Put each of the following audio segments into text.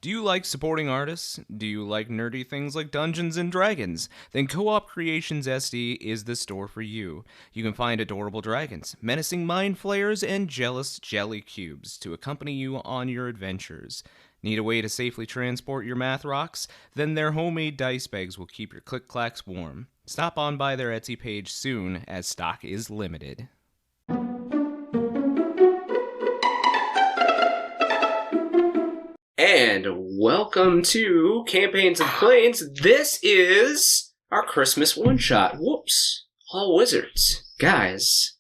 Do you like supporting artists? Do you like nerdy things like Dungeons and Dragons? Then Co-op Creations SD is the store for you. You can find adorable dragons, menacing mind flayers, and jealous jelly cubes to accompany you on your adventures. Need a way to safely transport your math rocks? Then their homemade dice bags will keep your click-clacks warm. Stop on by their Etsy page soon, as stock is limited. And welcome to Campaigns and Planes. This is our Christmas one-shot. Whoops. All Wizards. Guys,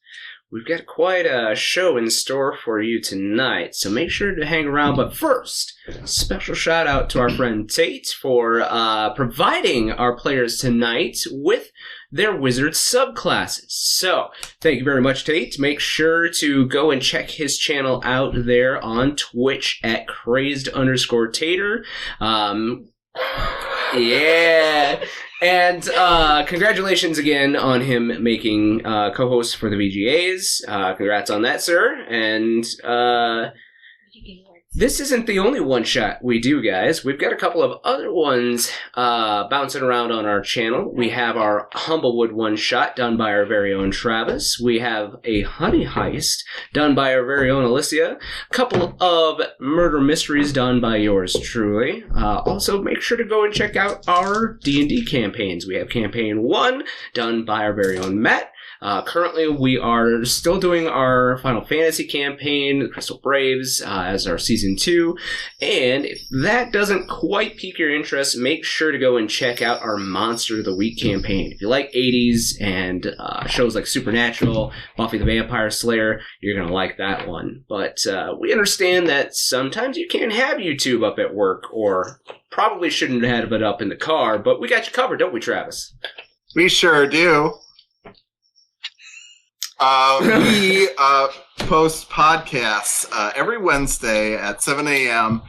we've got quite a show in store for you tonight, so make sure to hang around. But first, special shout out to our friend Tate for providing our players tonight with their wizard subclasses. So, thank you very much, Tate. Make sure to go and check his channel out there on Twitch at crazed_tater. Yeah. And congratulations again on him making co-host for the VGAs. Congrats on that, sir. And this isn't the only one-shot we do, guys. We've got a couple of other ones bouncing around on our channel. We have our Humblewood one-shot done by our very own Travis. We have a Honey Heist done by our very own Alysia. A couple of murder mysteries done by yours truly. Also, make sure to go and check out our D&D campaigns. We have Campaign 1 done by our very own Matt. Currently, we are still doing our Final Fantasy campaign, the Crystal Braves, as our Season 2. And if that doesn't quite pique your interest, make sure to go and check out our Monster of the Week campaign. If you like 80s and shows like Supernatural, Buffy the Vampire Slayer, you're going to like that one. But we understand that sometimes you can't have YouTube up at work, or probably shouldn't have it up in the car, but we got you covered, don't we, Travis? We sure do. We post podcasts every Wednesday at 7 a.m.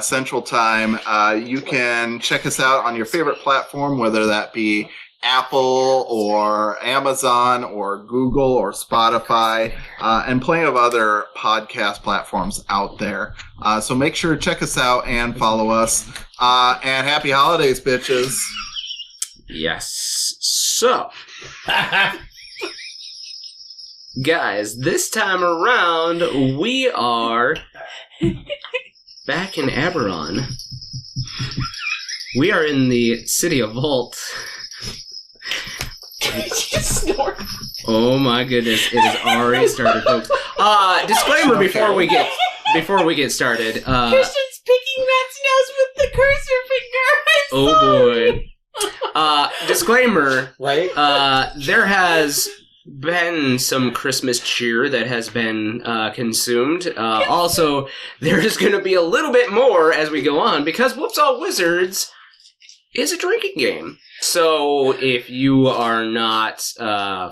Central Time. You can check us out on your favorite platform, whether that be Apple or Amazon or Google or Spotify, and plenty of other podcast platforms out there. So make sure to check us out and follow us. And happy holidays, bitches. Yes. So... guys, this time around, we are back in Eberron. We are in the city of Volt. Oh my goodness, it has already started, folks. Disclaimer before we get started. Christian's picking Matt's nose with the cursor finger. Oh boy. Disclaimer. Right? There has been some Christmas cheer that has been consumed. Also, there is going to be a little bit more as we go on, because Whoops All Wizards is a drinking game. So if you are not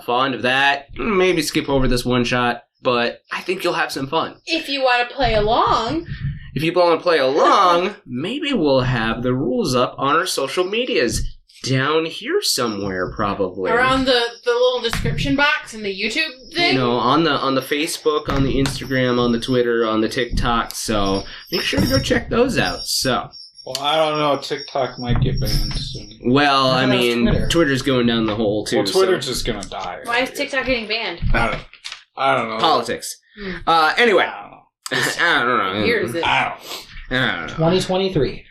fond of that, maybe skip over this one shot, but I think you'll have some fun. If you want to play along. If you want to play along, maybe we'll have the rules up on our social medias. Down here somewhere, probably. Around the little description box in the YouTube thing? You know, on the Facebook, on the Instagram, on the Twitter, on the TikTok, so make sure to go check those out, so. Well, I don't know, TikTok might get banned soon. Well, I mean, Twitter's going down the hole, too. Well, Twitter's just gonna die. Why is TikTok getting banned? I don't know. Politics. Anyway. I don't know. I don't know. Here is it? I don't know. 2023.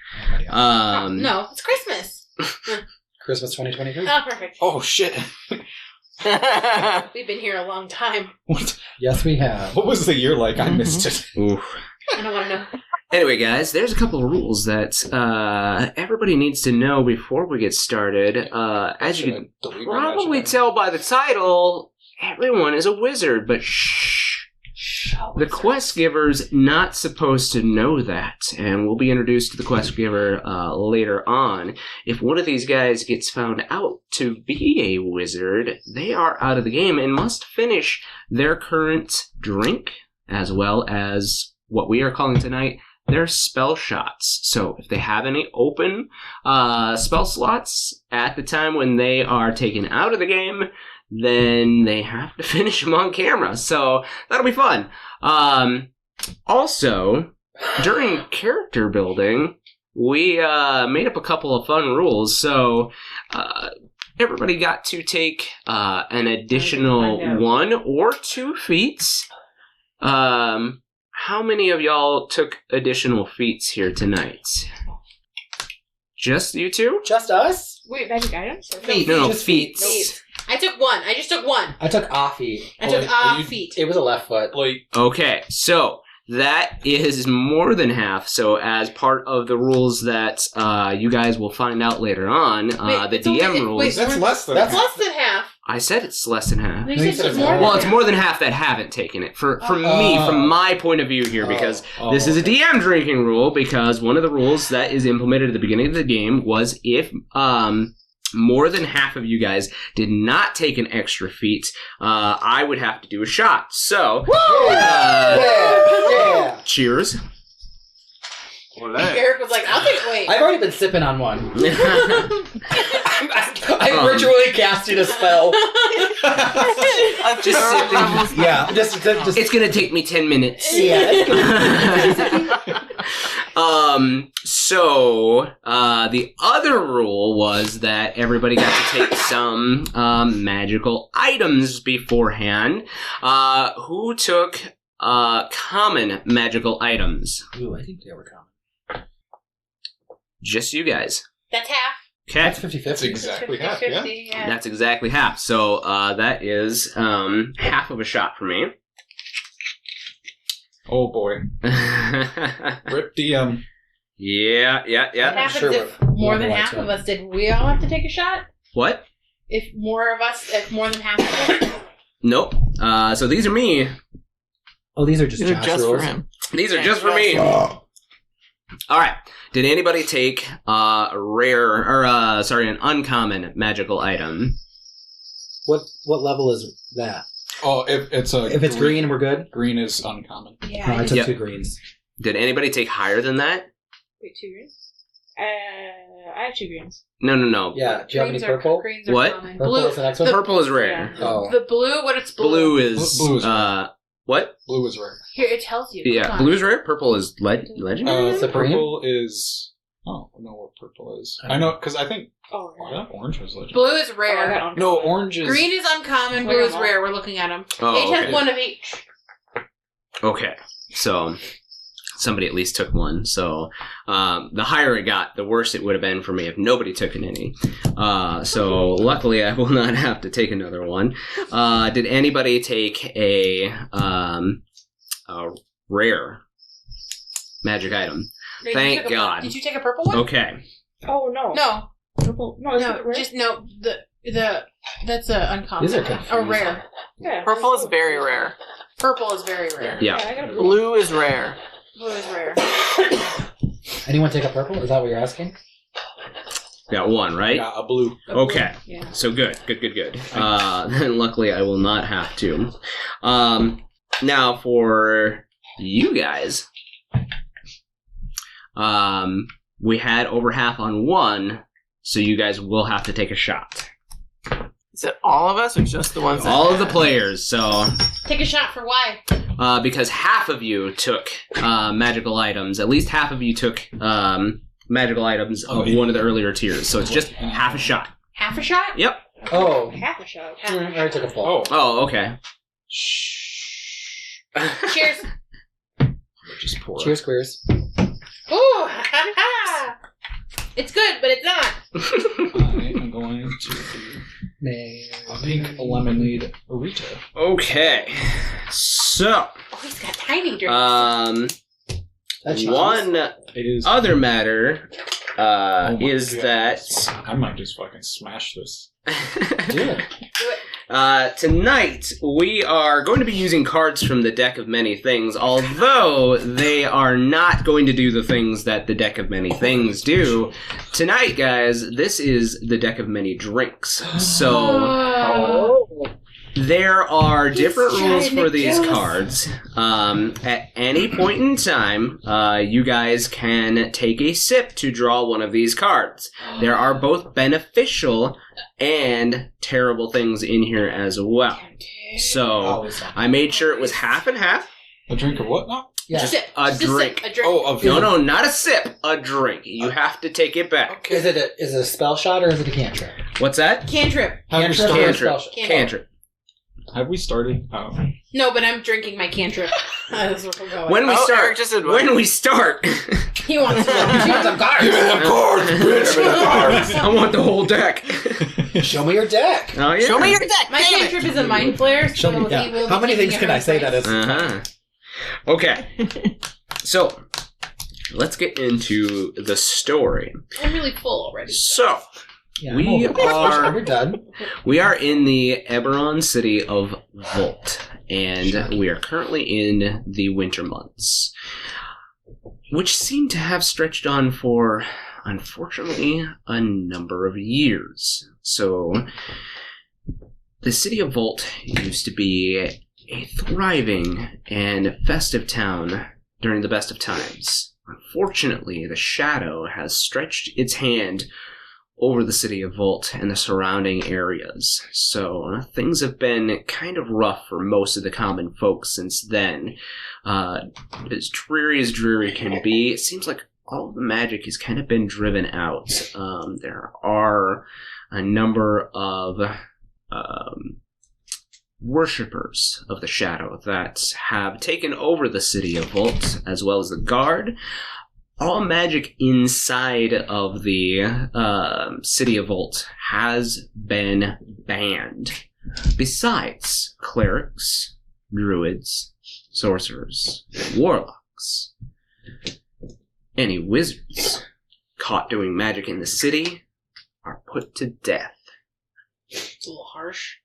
No, it's Christmas. Christmas 2023. Oh, perfect. Oh, shit. We've been here a long time. What? Yes, we have. What was the year like? I missed it. Oof. I don't want to know. Anyway, guys, there's a couple of rules that everybody needs to know before we get started. As you can probably tell by the title, everyone is a wizard, but shh. The quest giver's not supposed to know that, and we'll be introduced to the quest giver later on. If one of these guys gets found out to be a wizard, they are out of the game and must finish their current drink, as well as what we are calling tonight their spell shots. So if they have any open spell slots at the time when they are taken out of the game, then they have to finish them on camera. So that'll be fun. Also, during character building, we made up a couple of fun rules. So everybody got to take an additional 1 or 2 feats. How many of y'all took additional feats here tonight? Just you two? Just us? Wait, magic items? Feet. No, Just feats. Feet. I took 1. I just took 1. I took off feet. I took feet. It was a left foot. Like, Okay, so that is more than half. So as part of the rules that you guys will find out later on, Wait, the it's only- DM rules... wait, that's less than That's half. Less than half. I said it's less than half. You No, you said said it's it's more more. than Well, it's half. more than half that haven't taken it. For me, from my point of view here, because this is a DM drinking rule, because one of the rules that is implemented at the beginning of the game was if more than half of you guys did not take an extra feat, I would have to do a shot. So, Yeah. cheers. Eric was like, I'll take wait. I've already been sipping on one. Oh, I'm virtually casting a spell. Just sipping. Yeah, just It's gonna take me 10 minutes. yeah. So, the other rule was that everybody got to take some, magical items beforehand. Who took, common magical items? Ooh, I think they were common. Just you guys. That's half. Okay. That's 50-50. That's exactly half, yeah. 50, yeah. That's exactly half. So, that is, half of a shot for me. Oh boy. Rip DM. Yeah. What happens Sure, if we're- more than we're half like of us did? We all have to take a shot? What? If more than half of us? Nope. So these are me. Oh, these are just These are Josh just rules. for him. These are just for me. All right. Did anybody take an uncommon magical item? What level is that? Oh, if it's green, we're good. Green is uncommon. Yeah. No, I took Yep. 2 greens. Did anybody take higher than that? Wait, 2 greens? I have 2 greens. No. Yeah. Do you have any purple? Greens are What? common. Purple Blue. is the next one. Purple is rare. Yeah. Oh. The blue, what it's blue? Blue is Blue is rare. what? Blue is rare. Here, it tells you. Yeah, Hold on. blue is rare. Purple is legendary. Supreme? Purple is. Oh, I know what purple is. I know because I think. Oh, I thought orange was legendary. blue is rare. No, orange is. Green is uncommon, blue is rare. We're looking at them. Oh, Each has okay. 1 of each. Okay, so somebody at least took one. So the higher it got, the worse it would have been for me if nobody took any. So luckily, I will not have to take another one. Did anybody take a rare magic item? Wait, Thank you took a- God. Did you take a purple one? Okay. Oh no. No. Purple. No, No, just no. The that's a uncommon. These are or confusing. rare. Yeah. Purple is very rare. Purple is very rare. Yeah. I got a blue. Blue is rare. Blue is rare. Anyone take a purple? Is that what you're asking? Got one, right? Yeah, a blue. A blue. Okay. Yeah. So good. Then luckily I will not have to. Now for you guys, we had over half on one, so you guys will have to take a shot. Is it all of us or just the ones? All of the players, so Take a shot for why? because half of you took magical items, at least half of you took magical items of one of the earlier tiers, so it's just half a shot. Half a shot? Yep. Oh. Half a shot. Half a I already took a full. Oh, okay. Cheers. Just pour. Cheers, queers. Ooh. It's good, but it's not. I am going to a pink lemonade burrito. Okay. So, Oh, he's got tiny drinks. That's one It is. other matter Oh my is God. that I might just fucking smash this. Do it. tonight we are going to be using cards from the deck of many things, although they are not going to do the things that the deck of many things do. Tonight, guys, this is the deck of many drinks. So there are different rules for these cards. At any point in time, you guys can take a sip to draw one of these cards. There are both beneficial and terrible things in here as well. So I made sure it was half and half. A drink of what now? Yeah. Just Sip. a Just drink. A drink. Oh, No, not a sip. A drink. You have to take it back. Is it a spell shot or is it a cantrip? What's that? Cantrip. Have we Cantrip or started? spell shot? Cantrip. Have we started? Oh. No, but I'm drinking my cantrip. That's where we're going. When we start. Eric just said When we start. He wants to. She wants some cards. I want the whole deck. Show me your deck. Oh yeah. Show me your deck. My damn it. cantrip is a mind flare. Show me. So Yeah. he will How be many taking things can I say that is? Uh-huh. Okay. So, let's get into the story. I'm really full already. So, Yeah, We are- We're done. we are in the Eberron city of Volt, and we are currently in the winter months, which seem to have stretched on for, unfortunately, a number of years. So, the city of Volt used to be a thriving and festive town during the best of times. Unfortunately, the shadow has stretched its hand over the city of Volt and the surrounding areas. So things have been kind of rough for most of the common folks since then. As dreary can be, it seems like all of the magic has kind of been driven out. There are a number of worshippers of the shadow that have taken over the city of Volt, as well as the guard. All magic inside of the city of Volt has been banned. Besides clerics, druids, sorcerers, and warlocks. Any wizards caught doing magic in the city are put to death. It's a little harsh.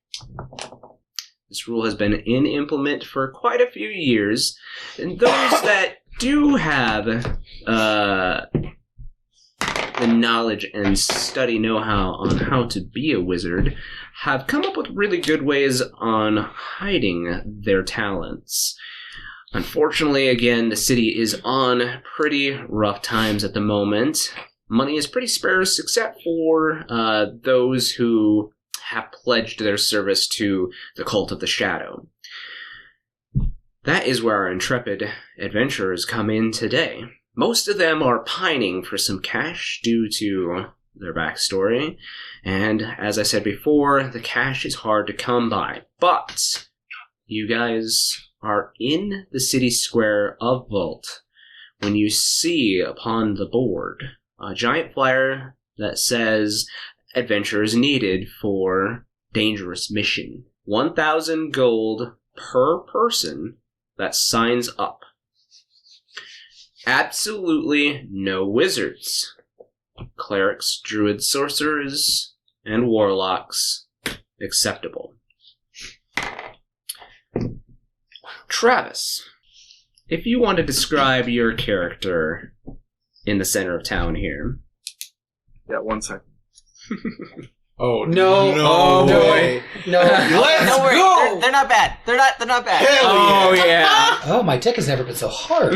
This rule has been in implement for quite a few years, and those that do have the knowledge and study know-how on how to be a wizard have come up with really good ways on hiding their talents. Unfortunately, again, the city is on pretty rough times at the moment. Money is pretty sparse except for those who have pledged their service to the cult of the shadow. That is where our intrepid adventurers come in today. Most of them are pining for some cash due to their backstory, and as I said before, the cash is hard to come by. But you guys are in the city square of Volt when you see upon the board a giant flyer that says adventurers needed for dangerous mission. 1,000 gold per person that signs up. Absolutely no wizards. Clerics, druids, sorcerers, and warlocks acceptable. Travis, if you want to describe your character in the center of town here. Yeah, 1 second. Oh No. No. No. way. No. Let's Don't worry, go. they're not bad. They're not bad. Hell Oh, yeah. Oh, my dick has never been so hard.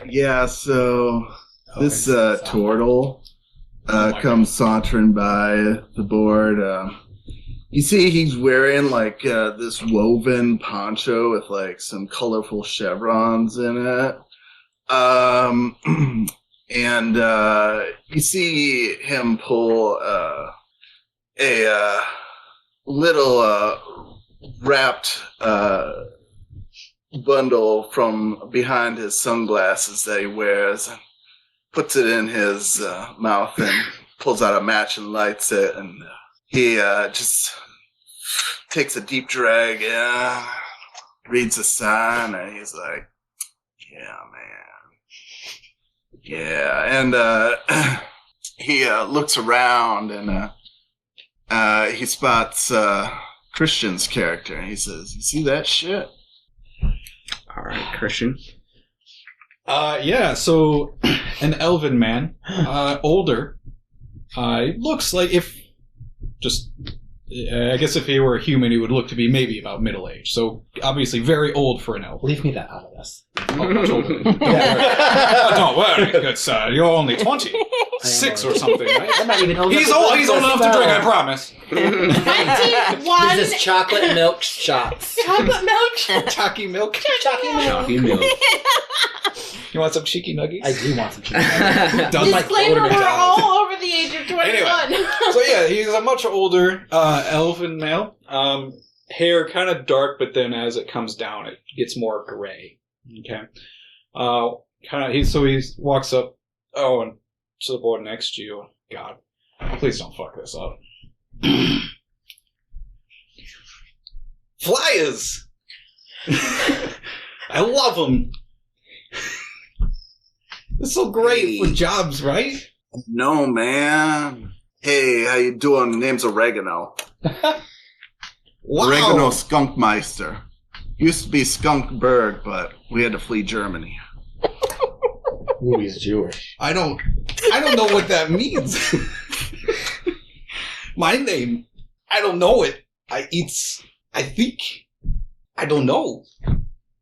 Yeah, so this turtle Oh my comes sauntering by the board. You see he's wearing like this woven poncho with like some colorful chevrons in it. And you see him pull a little wrapped bundle from behind his sunglasses that he wears, and puts it in his mouth and pulls out a match and lights it, and he just takes a deep drag in, reads a sign, and he's like, yeah, man. Yeah, and he looks around, and he spots Christian's character, and he says, you see that shit? All right, Christian. Yeah, so an elven man, older, looks like I guess if he were a human, he would look to be maybe about middle age. So obviously very old for an elf. Leave me that out of this. Oh, much older than you. Don't worry, good sir. You're only 20. 6 or something, right? I'm not even old He's enough old enough to drink, I promise. 21 This is chocolate milk shots. chocolate milk. Chalky milk. Chalky milk. Chalky milk. You want some cheeky nuggies? I do want some chocolate. Done like Disclaimer, older we're McDonald's. all over the age of 21. Anyway. So yeah, he's a much older elfin male. Hair kind of dark, but then as it comes down, it gets more gray. Okay. He walks up. Oh, and to the board next to you. God, please don't fuck this up. Flyers. I love them. It's so great for jobs, right? No, man. Hey, how you doing? Name's Oregano. Wow. Oregano Skunkmeister. Used to be Skunk Bird, but we had to flee Germany. Ooh, he's Jewish. I don't know what that means. My name, I don't know it. I think, I don't know.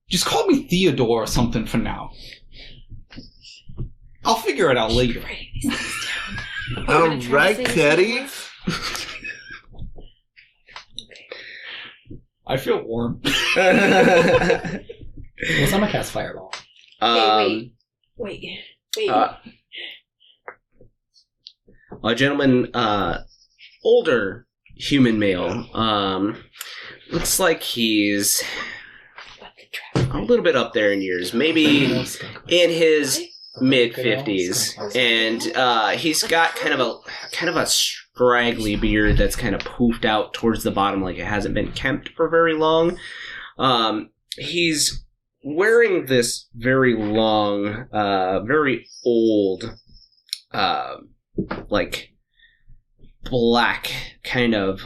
Just call me Theodore or something for now. I'll figure it out later. All right, Teddy. I feel warm. Well, I'm gonna cast Fireball. Wait. A gentleman, older human male. Looks like he's a little bit up there in years, maybe in his mid-50s, and he's got kind of a scraggly beard that's kind of poofed out towards the bottom, like it hasn't been kempt for very long. He's wearing this very long, very old, like black kind of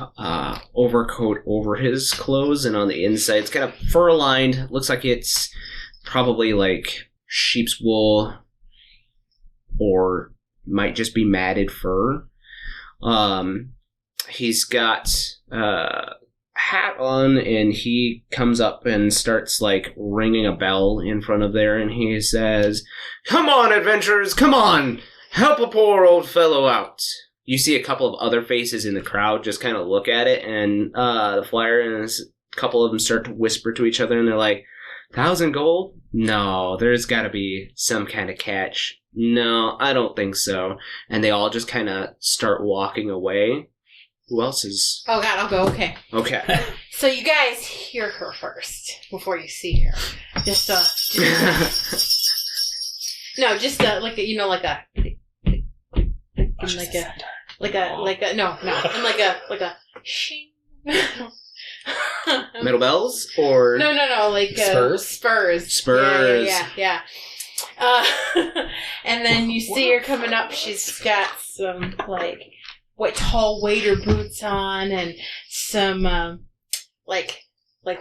overcoat over his clothes, and on the inside it's kind of fur lined. Looks like it's probably like sheep's wool, or might just be matted fur. He's got a hat on, and he comes up and starts like ringing a bell in front of there, and he says, "Come on, adventurers, come on! Help a poor old fellow out." You see a couple of other faces in the crowd just kind of look at it, and the flyer and a couple of them start to whisper to each other, and they're like, 1,000 gold? No, there's gotta be some kind of catch. No, I don't think so. And they all just kind of start walking away. Who else is... Oh god, I'll go, okay. Okay. So you guys hear her first, before you see her. Just like a shing. Middle bells? Or... No, like Spurs. Yeah. And then you see her coming up. She's got some like tall waiter boots on, and some like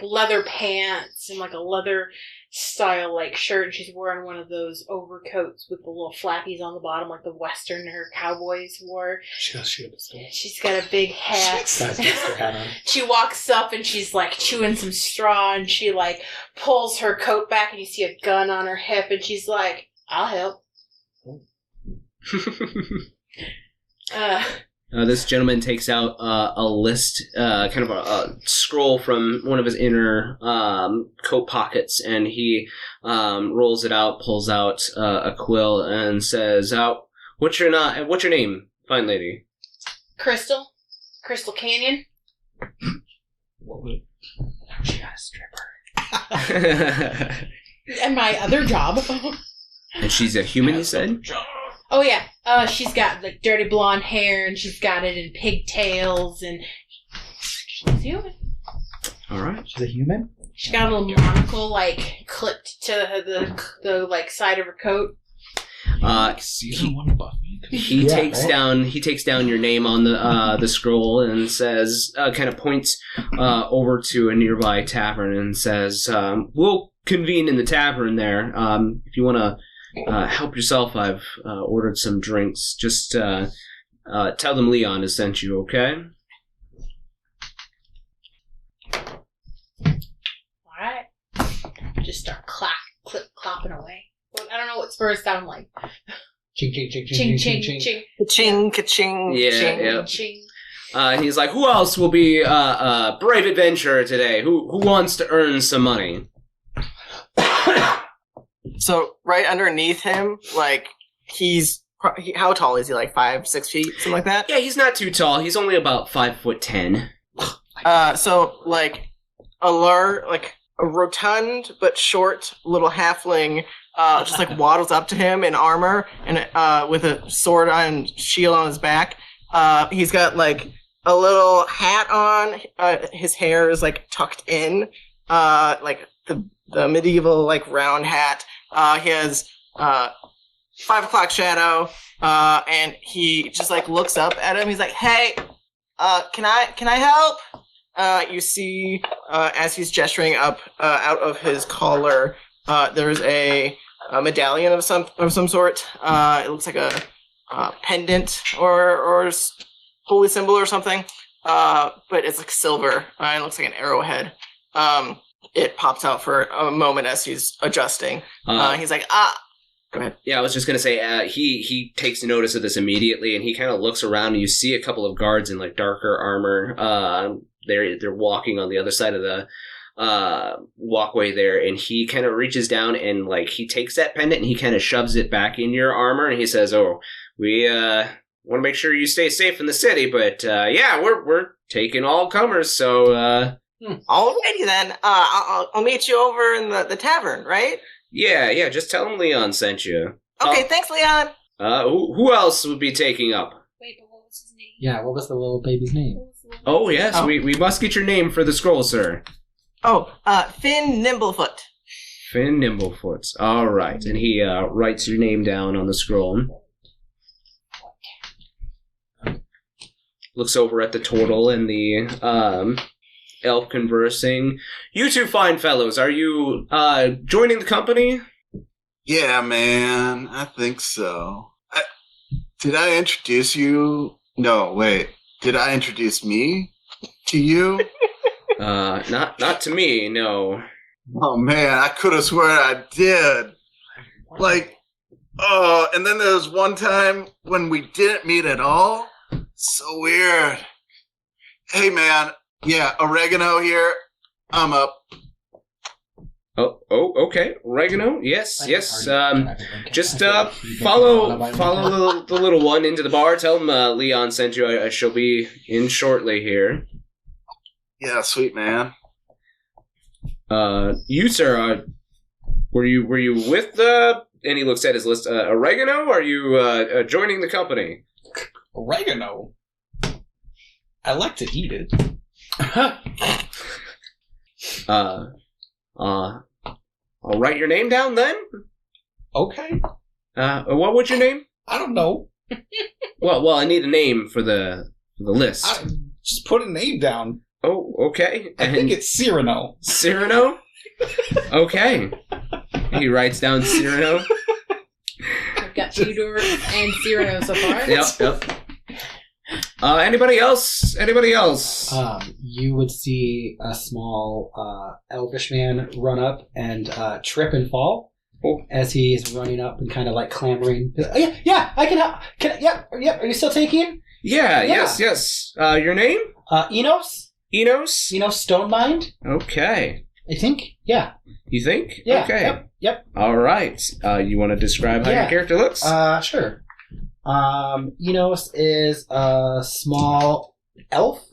leather pants, and like a leather style like shirt. And she's wearing one of those overcoats with the little flappies on the bottom, like the Westerner cowboys wore. She's got a big hat. She walks up and she's like chewing some straw, and she like pulls her coat back, and you see a gun on her hip, and she's like, "I'll help." This gentleman takes out a list, kind of a scroll from one of his inner coat pockets, and he rolls it out, pulls out a quill, and says, "What's your name, fine lady?" Crystal Canyon. She got a stripper. And my other job. And she's a human, you said? Oh yeah, she's got like dirty blonde hair, and she's got it in pigtails, and she's human. All right. She's a human? She got a little monocle like clipped to the like side of her coat. Season 1 Buffy. He takes down your name on the scroll, and says, kind of points over to a nearby tavern, and says, "We'll convene in the tavern there. If you want to help yourself, I've ordered some drinks. Just tell them Leon has sent you, okay?" Alright. Just start clapping away. I don't know what Spurs sound like. Ching, ching, ching, Ching, ching, ching, ching, ching, Ka-ching, ka-ching, Yeah, ching. yeah. ching. And he's like, who else will be a brave adventurer today? Who wants to earn some money? So right underneath him, like how tall is he? Like 5, 6 feet, something like that. Yeah, he's not too tall. He's only about 5'10". So like a rotund but short little halfling, just like waddles up to him in armor and with a sword and shield on his back. He's got like a little hat on. His hair is like tucked in, like the medieval like round hat. He has 5 o'clock shadow, and he just like looks up at him. He's like, "Hey, can I help?" You see, as he's gesturing up out of his collar, there's a medallion of some sort. It looks like a pendant or holy symbol or something, but it's like silver. It looks like an arrowhead. It pops out for a moment as he's adjusting. He's like, go ahead. Yeah, I was just going to say, he takes notice of this immediately, and he kind of looks around, and you see a couple of guards in like darker armor. They're walking on the other side of the walkway there, and he kind of reaches down and like he takes that pendant and he kind of shoves it back in your armor, and he says, "Oh, we want to make sure you stay safe in the city, but yeah, we're taking all comers, so." Alrighty then. I'll meet you over in the tavern, right? Yeah, just tell him Leon sent you. Okay, thanks, Leon. Who else would be taking up? Wait, but what was his name? Yeah, what was the little baby's name? Oh, yes, we must get your name for the scroll, sir. Oh, Finn Nimblefoot. Finn Nimblefoot. All right, and he writes your name down on the scroll. Looks over at the turtle and the elf conversing. You two fine fellows, are you joining the company? Yeah, man, I think so. Did I introduce you? No, wait. Did I introduce me to you? Not to me, no. Oh, man, I could have sworn I did. Like, and then there was one time when we didn't meet at all. So weird. Hey, man. Yeah, oregano here. I'm up. Oh, okay. Oregano? Yes. Just follow the little one into the bar. Tell him Leon sent you. I shall be in shortly here. Yeah, sweet man. You, sir, were you with the... And he looks at his list. Oregano? Are you joining the company? Oregano? I like to eat it. I'll write your name down then. Okay. What was your name? I don't know. Well, I need a name for the list. Just put a name down. Oh, okay. I think it's Cyrano. Cyrano? Okay. He writes down Cyrano. I've got Theodore and Cyrano so far. Yep. Anybody else? You would see a small elvish man run up and trip and fall as he's running up and kind of like clamoring. Yeah, I can help. Are you still taking? Yeah. Yes. Your name? Enos? Enos, Stonemind? Okay. I think, yeah. You think? Yeah. Okay. Yep. All right. You want to describe how your character looks? Sure. Enos is a small elf.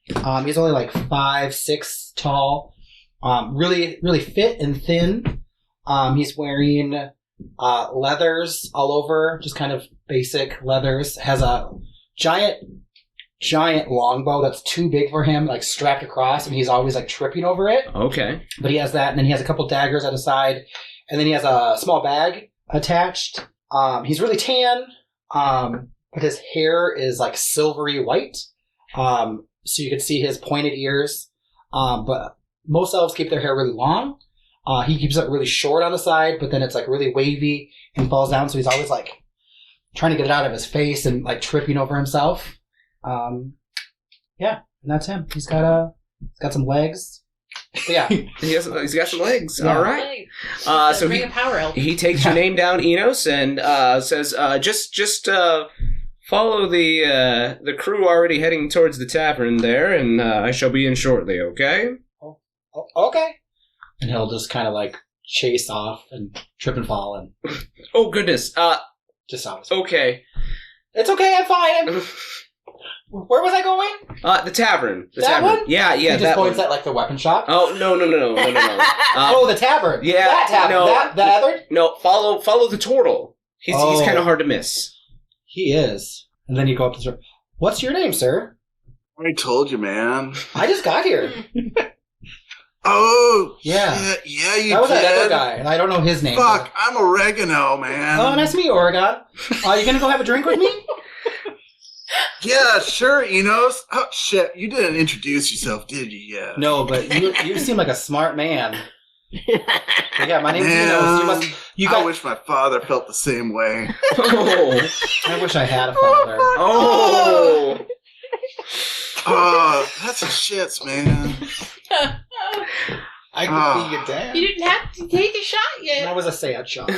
He's only like 5'6" tall. Really, really fit and thin. He's wearing leathers all over, just kind of basic leathers. Has a giant longbow that's too big for him, like strapped across, and he's always like tripping over it. Okay. But he has that, and then he has a couple daggers at his side, and then he has a small bag attached. He's really tan. But his hair is like silvery white. So you can see his pointed ears. But most elves keep their hair really long. He keeps it really short on the side, but then it's like really wavy and falls down. So he's always like trying to get it out of his face and like tripping over himself. Yeah, and that's him. He's got some legs. Yeah. He's got some legs. Yeah. All right. So bring a power elf. he takes your name down, Enos, and says, just follow the crew already heading towards the tavern there, and I shall be in shortly, okay? Oh, okay. And he'll just kind of like chase off and trip and fall and Oh, goodness. just sounds. Okay. It's okay, I'm fine. Where was I going? The tavern. The That tavern. one? Yeah, He just that points one. at like the weapon shop. Oh, no. Oh, the tavern. yeah, That tavern. no. The other? No, follow the turtle. He's Oh. kind of hard to miss. He is. And then you go up to the door. What's your name, sir? I already told you, man. I just got here. Oh, Yeah. shit. Yeah, you That was did. that other guy, and I don't know his name. Fuck, I'm Oregano, man. Oh, nice to meet you, Oregon. You gonna go have a drink with me? Yeah, sure, Enos. Oh, shit, you didn't introduce yourself, did you? Yeah. No, but you seem like a smart man. Yeah, my name's Man, Enos. You I got. wish my father felt the same way. Oh. I wish I had a father. Oh. Oh, that's a shits, man. I could Ah. be your dad. You didn't have to take a shot That yet. was a sad shot.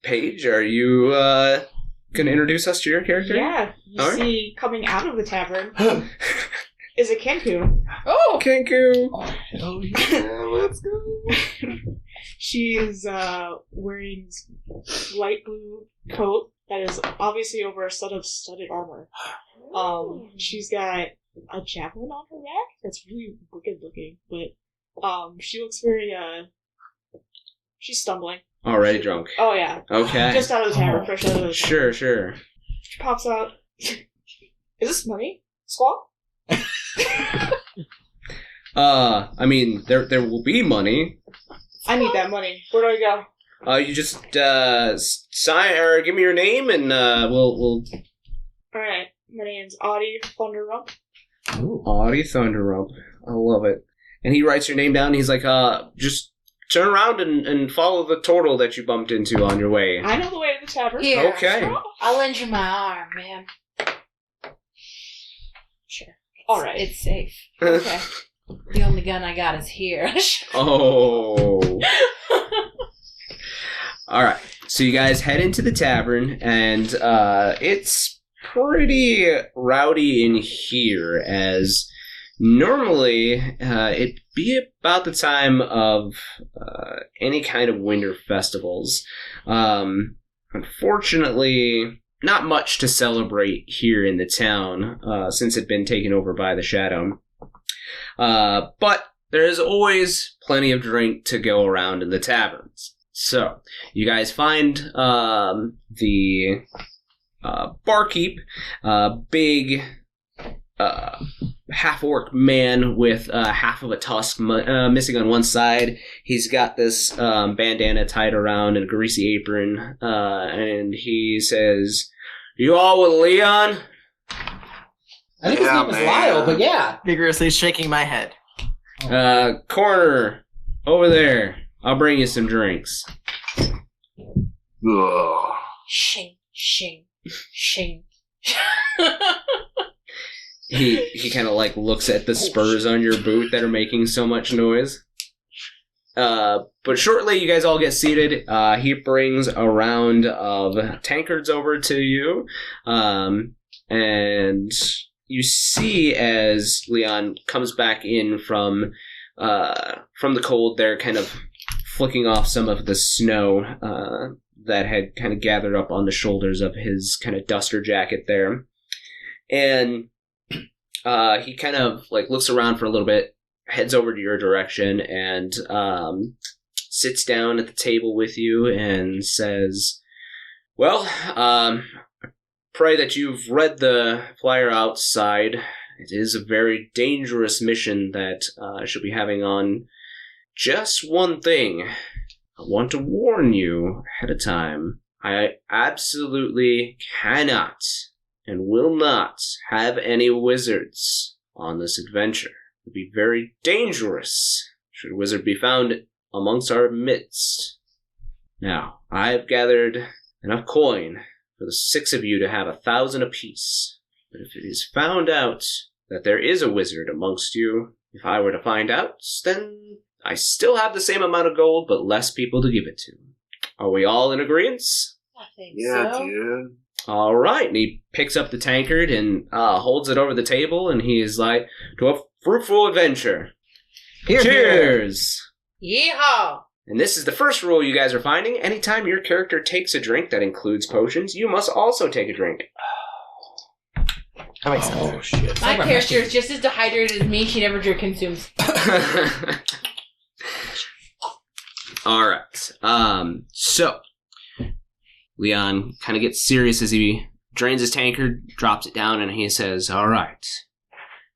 Paige, are you going to introduce us to your character? Yeah, you All right. see coming out of the tavern is a Kenku. Oh, Kenku. Oh, hell yeah, let's go. She is wearing this light blue coat that is obviously over a set of studded armor. She's got a javelin on her back that's really wicked looking, but she looks very she's stumbling. Already drunk. Oh yeah, Okay. just out of the tavern, fresh out of the tavern. Sure. She pops out. Is this money, Squall? I mean, there will be money. I need that money. Where do I go? You just sign or give me your name, and we'll. All right, my name's Audie Thunderrump. Audie Thunderrump. I love it. And he writes your name down. And he's like, just turn around and follow the turtle that you bumped into on your way. I know the way to the tavern. here. Okay. I'll lend you my arm, man. Sure. All right. It's safe. Okay. The only gun I got is here. Oh. All right. So you guys head into the tavern, and it's pretty rowdy in here, as normally it'd be about the time of any kind of winter festivals. Unfortunately, not much to celebrate here in the town since it'd been taken over by the Shadow. But there is always plenty of drink to go around in the taverns. So, you guys find the barkeep, big half-orc man with half of a tusk missing on one side. He's got this bandana tied around and a greasy apron, and he says, "You all with Leon?" I think his Yeah, name is man. Lyle, but yeah. Vigorously shaking my head. Corner, over there. I'll bring you some drinks. Ugh. Shing, shing, shing. He kind of like looks at the spurs on your boot that are making so much noise. But shortly, you guys all get seated. He brings a round of tankards over to you, and you see as Leon comes back in from the cold, they're kind of flicking off some of the snow that had kind of gathered up on the shoulders of his kind of duster jacket there, and he kind of like looks around for a little bit, heads over to your direction, and sits down at the table with you and says, "Well, pray that you've read the flyer outside. It is a very dangerous mission that I shall be having on. Just one thing. I want to warn you ahead of time. I absolutely cannot and will not have any wizards on this adventure. It would be very dangerous should a wizard be found amongst our midst. Now, I have gathered enough coin for the 6 of you to have 1,000 apiece. But if it is found out that there is a wizard amongst you, If I were to find out, then I still have the same amount of gold, but less people to give it to. Are we all in agreement? I think Yeah, so. dude. All right. And he picks up the tankard and holds it over the table, and he's like, to a fruitful adventure. Here, Cheers! Yeehaw! And this is the first rule you guys are finding. Anytime your character takes a drink that includes potions, you must also take a drink. That makes sense. Oh shit! My character is just as dehydrated as me. She never drink consumes. All right. So Leon kind of gets serious as he drains his tankard, drops it down, and he says, all right.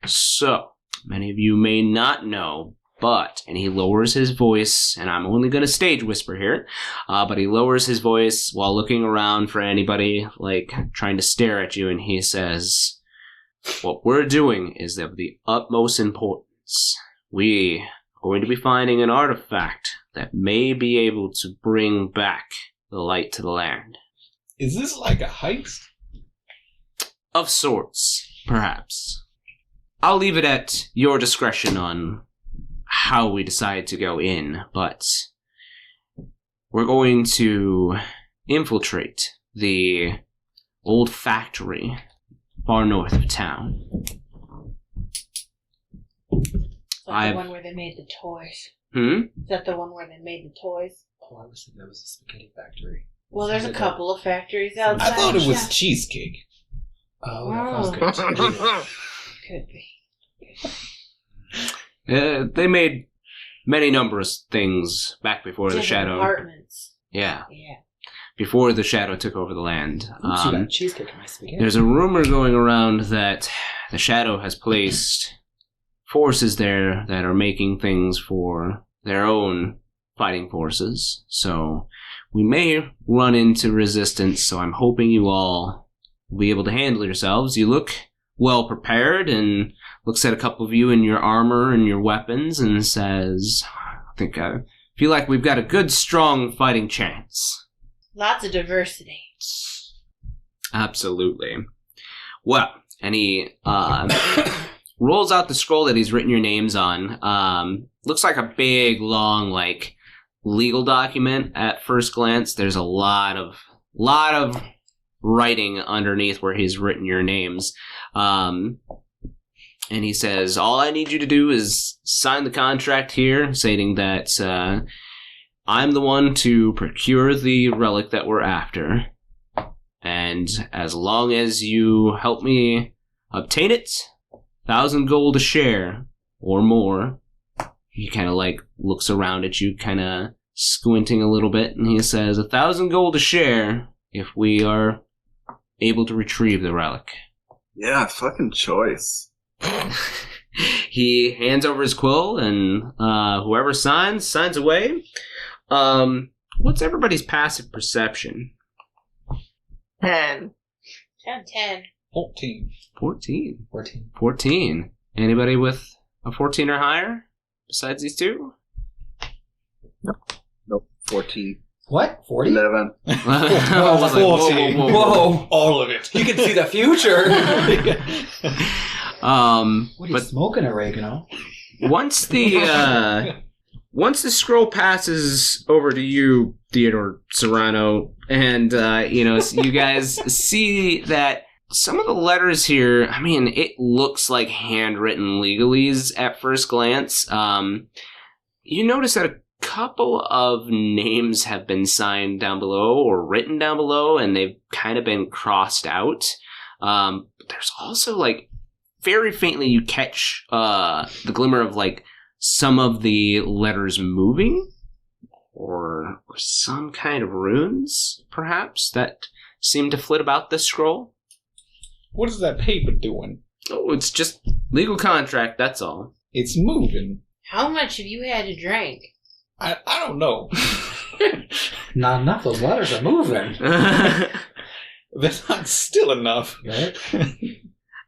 So, many of you may not know, but, and he lowers his voice, and I'm only going to stage whisper here, but he lowers his voice while looking around for anybody, like, trying to stare at you, and he says, what we're doing is of the utmost importance. We are going to be finding an artifact that may be able to bring back the light to the land. Is this like a heist? Of sorts, perhaps. I'll leave it at your discretion on how we decide to go in, but we're going to infiltrate the old factory far north of town. Is that the one where they made the toys? Is that the one where they made the toys? Oh, I was thinking that was a spaghetti factory. Well, there's a couple of factories outside. I thought it was Yeah. cheesecake. Oh, that sounds good too. Could be. They made many numerous things back before the Different shadow. apartments. Yeah, Yeah. before the shadow took over the land. Oops, you got cheesecake in my spaghetti. There's a rumor going around that the shadow has placed forces there that are making things for their own fighting forces. So we may run into resistance, so I'm hoping you all will be able to handle yourselves. You look well prepared, and looks at a couple of you in your armor and your weapons and says, I feel like we've got a good, strong fighting chance. Lots of diversity. Absolutely. Well, and he rolls out the scroll that he's written your names on. Looks like a big, long, like, legal document at first glance. There's a lot of writing underneath where he's written your names. And he says, all I need you to do is sign the contract here, stating that I'm the one to procure the relic that we're after. And as long as you help me obtain it, 1,000 gold a share or more. He kind of like looks around at you, kind of squinting a little bit, and he says, 1,000 gold a share if we are able to retrieve the relic. Yeah, fucking choice. He hands over his quill, and whoever signs away. What's everybody's passive perception? 10. 10. 14. 14. 14. 14. Anybody with a 14 or higher besides these two? Nope. 14. What? 40? 11. I was like, whoa. Whoa! All of it. You can see the future. What are you But smoking, oregano? once the scroll passes over to you, Theodore Serrano, and you guys see that some of the letters here, I mean, it looks like handwritten legalese at first glance. You notice that a couple of names have been signed down below or written down below, and they've kind of been crossed out. But there's also, like, very faintly you catch the glimmer of, like, some of the letters moving, or some kind of runes, perhaps, that seem to flit about this scroll. What is that paper doing? Oh, it's just legal contract, that's all. It's moving. How much have you had to drink? I don't know. Not enough. Those letters are moving. That's not still enough. Right?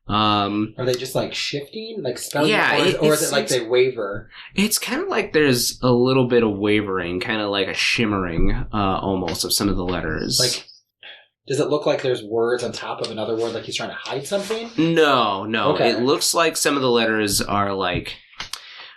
Are they just like shifting, like spelling? Yeah, or is it like they waver? It's kind of like there's a little bit of wavering, kind of like a shimmering, almost, of some of the letters. Like, does it look like there's words on top of another word, like he's trying to hide something? No. Okay. It looks like some of the letters are like,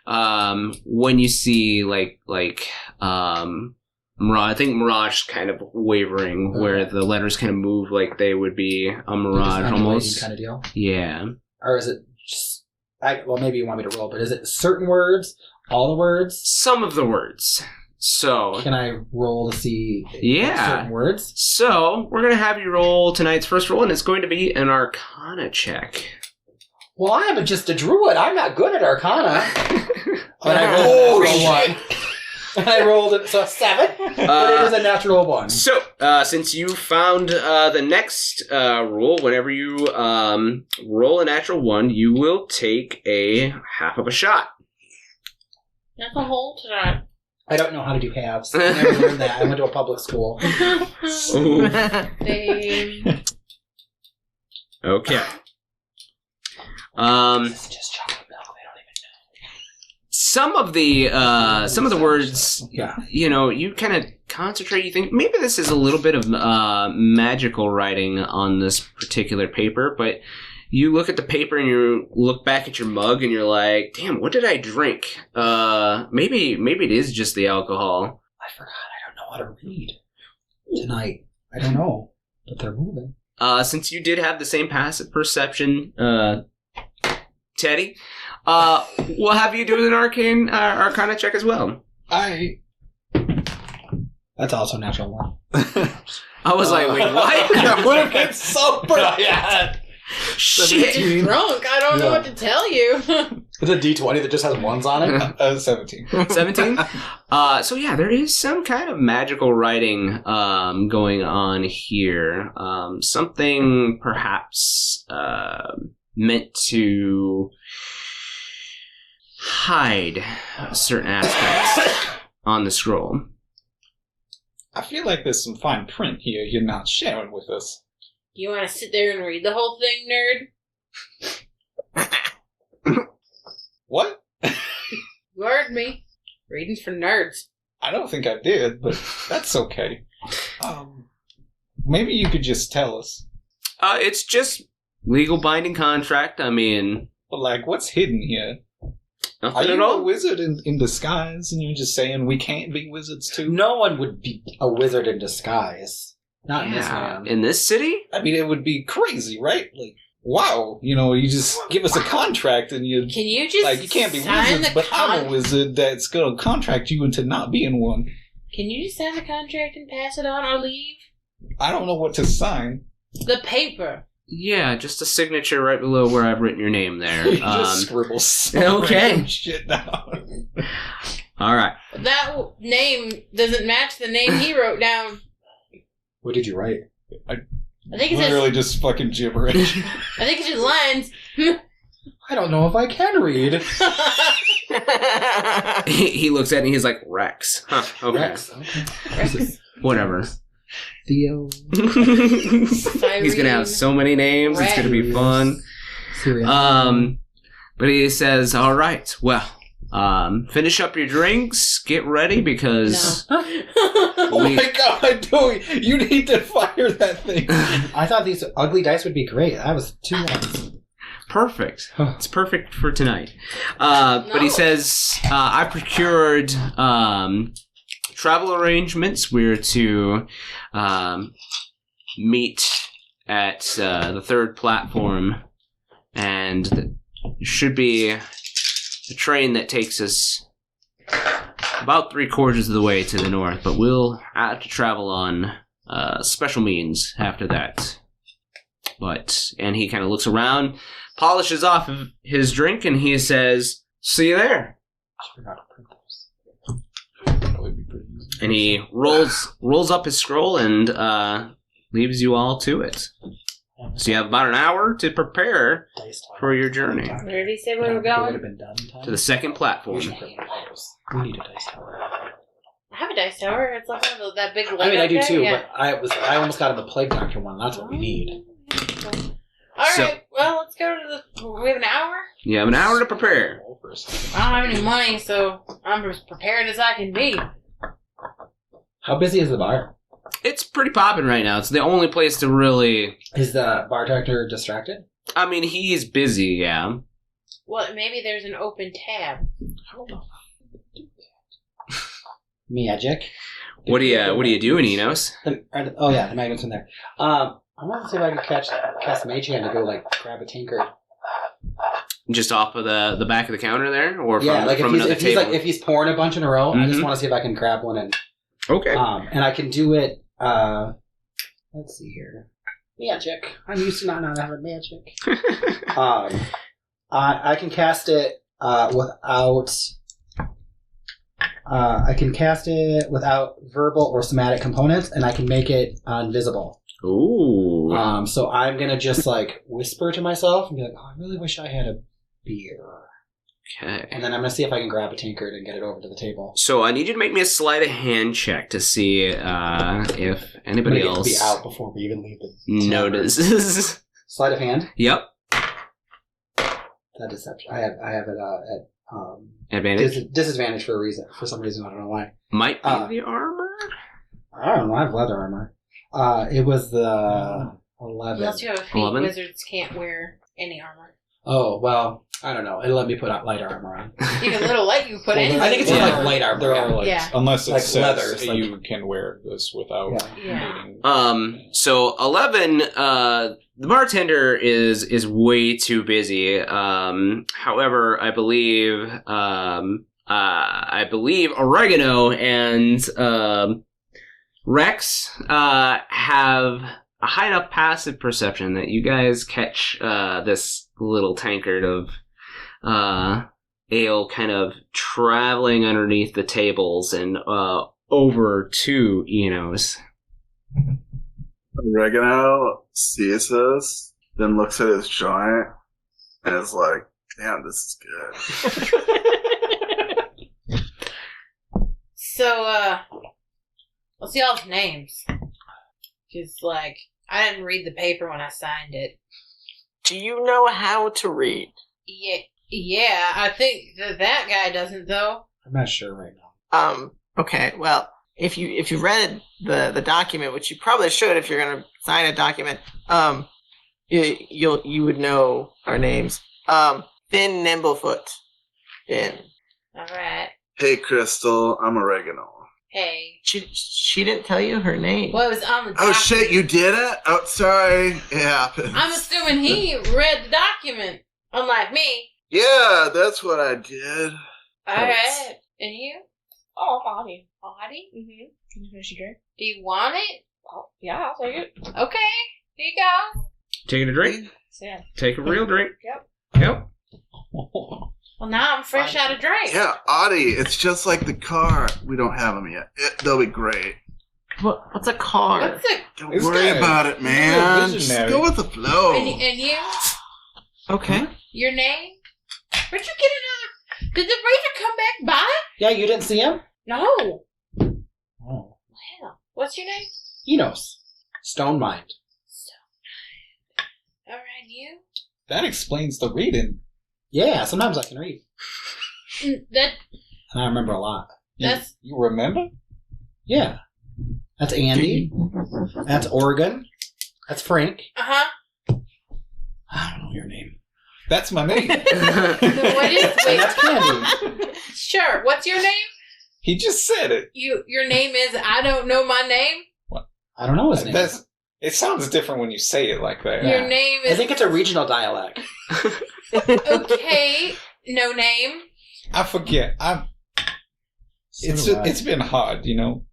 when you see Mirage, I think Mirage kind of wavering, where the letters kind of move like they would be a Mirage almost. Kind of deal? Yeah. Or is it just... well, maybe you want me to roll, but is it certain words? All the words? Some of the words. So... Can I roll to see certain words? So, we're going to have you roll tonight's first roll, and it's going to be an Arcana check. Well, I am just a druid. I'm not good at Arcana. And I rolled a 1. And I rolled it, so a 7, but it is a natural 1. So, since you found the next rule, whenever you roll a natural 1, you will take a half of a shot. That's a whole shot. I don't know how to do halves. I never learned that. I went to a public school. Ooh. Same. Okay. It's just chocolate milk. They don't even know. Some of the words, you kind of concentrate. You think maybe this is a little bit of magical writing on this particular paper, but you look at the paper and you look back at your mug and you're like, "Damn, what did I drink? Maybe it is just the alcohol." I forgot. I don't know how to read tonight. I don't know, but they're moving. Since you did have the same passive perception, Teddy, we'll have you do an Arcana check as well. That's also natural 1. I was like, wait, what? That would have been so brilliant. Shit. Just drunk. I don't know what to tell you. It's a D20 that just has 1s on it. 17. 17? So yeah, there is some kind of magical writing going on here. Something perhaps meant to hide certain aspects on the scroll. I feel like there's some fine print here you're not sharing with us. You want to sit there and read the whole thing, nerd? What? You heard me. Reading's for nerds. I don't think I did, but that's okay. Maybe you could just tell us. It's just legal binding contract. I mean... But like, what's hidden here? Nothing Are you at all. a wizard in disguise and you're just saying we can't be wizards too? No one would be a wizard in disguise. Not in this man. In this city? I mean, it would be crazy, right? Like, wow, you just give us a contract and you... Can you just like, you can't be sign wizards, the but I'm a wizard that's going to contract you into not being one. Can you just sign the contract and pass it on or leave? I don't know what to sign. The paper. Yeah, just a signature right below where I've written your name there. You just scribble some okay. random shit down. All right. That name doesn't match the name he wrote down. What did you write? I think it's literally just fucking gibberish. I think it's just lines. I don't know if I can read. He looks at it and he's like, Rex. Huh, okay. Rex. Okay. Rex. Whatever. Theo. He's going to have so many names. Rex. It's going to be fun. Sirius. But he says, all right, well, finish up your drinks, get ready, because... No. Oh my god, Dewey, you need to fire that thing. I thought these ugly dice would be great. That was 2 ones. Perfect. It's perfect for tonight. But he says, I procured travel arrangements. We're to meet at the 3rd platform, and it should be a train that takes us about 3/4 of the way to the north, but we'll have to travel on special means after that. And he kind of looks around, polishes off of his drink, and he says, see you there. I forgot to print those. That would be pretty easy. And he rolls up his scroll and leaves you all to it. So you have about an hour to prepare for your journey Where did he say we were It would have going? been done in time. to the 2nd platform. We should print those. We need a dice tower. I have a dice tower. It's like one of that big Lego I mean, I do thing, too, yeah. but I almost got him the Plague Doctor one. That's what we need. Alright, So- well, let's go to the... We have an hour? You have an hour to prepare. I don't have any money, so I'm as prepared as I can be. How busy is the bar? It's pretty popping right now. It's the only place to really... Is the bar director distracted? I mean, he's busy, yeah. Well, maybe there's an open tab. Magic. What are you doing, Enos? The magnet's in there. I want to see if I can cast Mage Hand to go like grab a tankard. Just off of the back of the counter there, or from, like from another table? If he's pouring a bunch in a row, I just want to see if I can grab one and. Okay. And I can do it. Let's see here. Magic. I'm used to not having magic. I can cast it without. I can cast it without verbal or somatic components, and I can make it invisible. Ooh. So I'm gonna just like whisper to myself and be like, "Oh, I really wish I had a beer." Okay. And then I'm gonna see if I can grab a tankard and get it over to the table. So I need you to make me a sleight of hand check to see if anybody else be out before we even leave the notices. Sleight of hand. Yep. That deception. I have it at Advantage. Disadvantage for a reason. For some reason, I don't know why. Might be the armor. I don't know. I have leather armor. It was the 11. Unless you have a feat, 11? wizards can't wear any armor. Oh well, I don't know. It'll let me put out light armor on. Even little light you put anything. I think it's on. like light armor. There are like, Yeah. unless it Like says leathers, like- you can wear this without. Yeah. needing- So 11. The bartender is way too busy. However, I believe Oregano and Rex have a high enough passive perception that you guys catch this little tankard of ale kind of traveling underneath the tables and over to Enos. Oregano sees this, then looks at his joint, and is like, damn, this is good. So, what's y'all's names? Just like, I didn't read the paper when I signed it. Do you know how to read? Yeah, I think that guy doesn't, though. I'm not sure right now. Okay, well, if you read the document, which you probably should if you're gonna sign a document, you would know our names. Finn Nimblefoot. Finn. Alright. Hey, Crystal, I'm Oregano. Hey. She didn't tell you her name. Well, it was on the Oh, document. shit, you did it? Oh, sorry. It happens. I'm assuming he read the document, unlike me. Yeah, that's what I did. Alright. And you? Oh, I'm Audie. Audie? Mm-hmm. Can you finish your drink? Do you want it? Oh, yeah, I'll take it. Okay. Here you go. Taking a drink? Yeah. Take a real drink. Yep. Yep. Well, now I'm fresh out of drink. Yeah, Audie, it's just like the car. We don't have them yet. They'll be great. What's a car? What's the... Don't This worry guy- about it, man. Just visionary. go with the flow. And you? Okay. Your name? Where'd you get another... Did the Razor come back by? Yeah, you didn't see him? No. Oh. Wow. What's your name? Enos. Stone Mind. Alright, you? That explains the reading. Yeah, sometimes I can read. That... And I remember a lot. That's... You remember? Yeah. That's Andy. That's Oregon. That's Frank. Uh-huh. I don't know your name. That's my name. What is... And Wait. that's Candy. Sure. What's your name? He just said it. Your name is I don't know my name? I don't know his name. It sounds different when you say it like that. Yeah. Your name I is... think it's a regional dialect. Okay. No name. I forget. So do I. It's been hard, you know.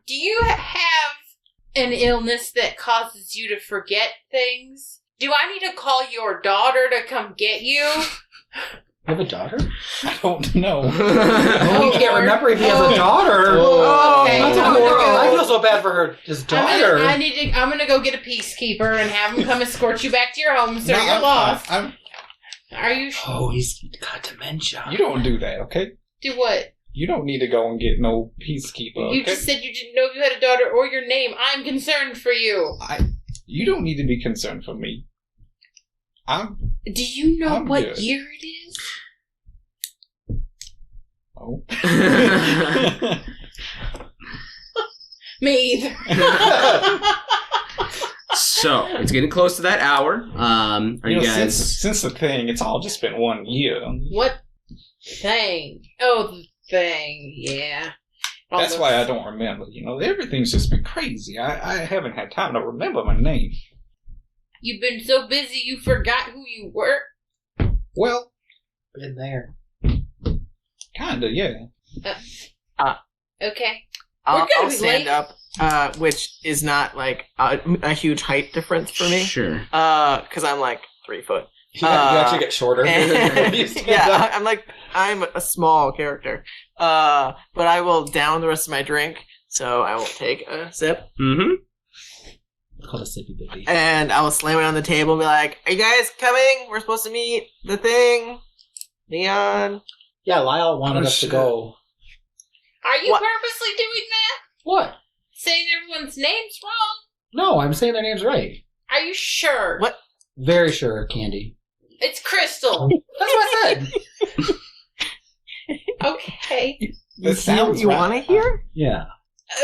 Do you have an illness that causes you to forget things? Do I need to call your daughter to come get you? You have a daughter? I don't know. Oh, he can't Lord. remember if he has Oh. a daughter. Oh, okay. That's I'm gonna horrible. go- I feel so bad for his daughter. I'm gonna go get a peacekeeper and have him come escort you back to your home, sir. No, You're I'm lost. fine. Are you sure? Oh, he's got dementia. You don't do that, okay? Do what? You don't need to go and get no peacekeeper. You Okay? just said you didn't know if you had a daughter or your name. I'm concerned for you. You don't need to be concerned for me. Do you know I'm what good. year it is? Oh. Me either. So it's getting close to that hour. Are you guys? Since the thing, it's all just been 1 year. What thing? Oh, the thing. Yeah. That's why I don't remember. Everything's just been crazy. I haven't had time to remember my name. You've been so busy you forgot who you were? Well, Been there. kinda, yeah. Okay. I'll gonna be stand late. up, which is not like a huge height difference for me. Sure. Because I'm like 3 foot. You actually get shorter. And- You stand yeah, up. I'm a small character. But I will down the rest of my drink, so I won't take a sip. Mm-hmm. It's called a sippy bippy. And I will slam it on the table and be like, "Are you guys coming? We're supposed to meet the thing. Leon." Yeah, Lyle wanted Oh, us to shit. go. Are you What? purposely doing that? What? Saying everyone's names wrong? No, I'm saying their names right. Are you sure? What? Very sure, Candy. It's Crystal. That's what I said. Okay. It sounds you right. want to hear? Yeah.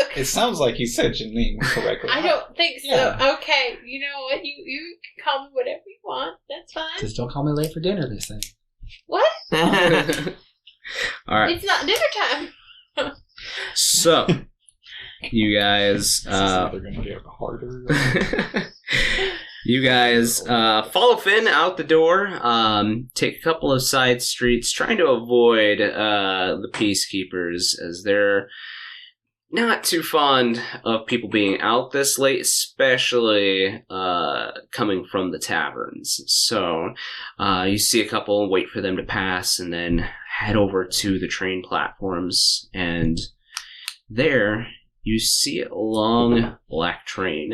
Okay. It sounds like you said your name correctly. I don't think so. Yeah. Okay. You know what? You can call me whatever you want. That's fine. Just don't call me late for dinner, they say. What? All right. It's not dinner time. So you guys. This is either gonna get harder. You guys follow Finn out the door, take a couple of side streets, trying to avoid the peacekeepers, as they're not too fond of people being out this late, especially coming from the taverns. So you see a couple and wait for them to pass, and then head over to the train platforms, and there you see a long black train.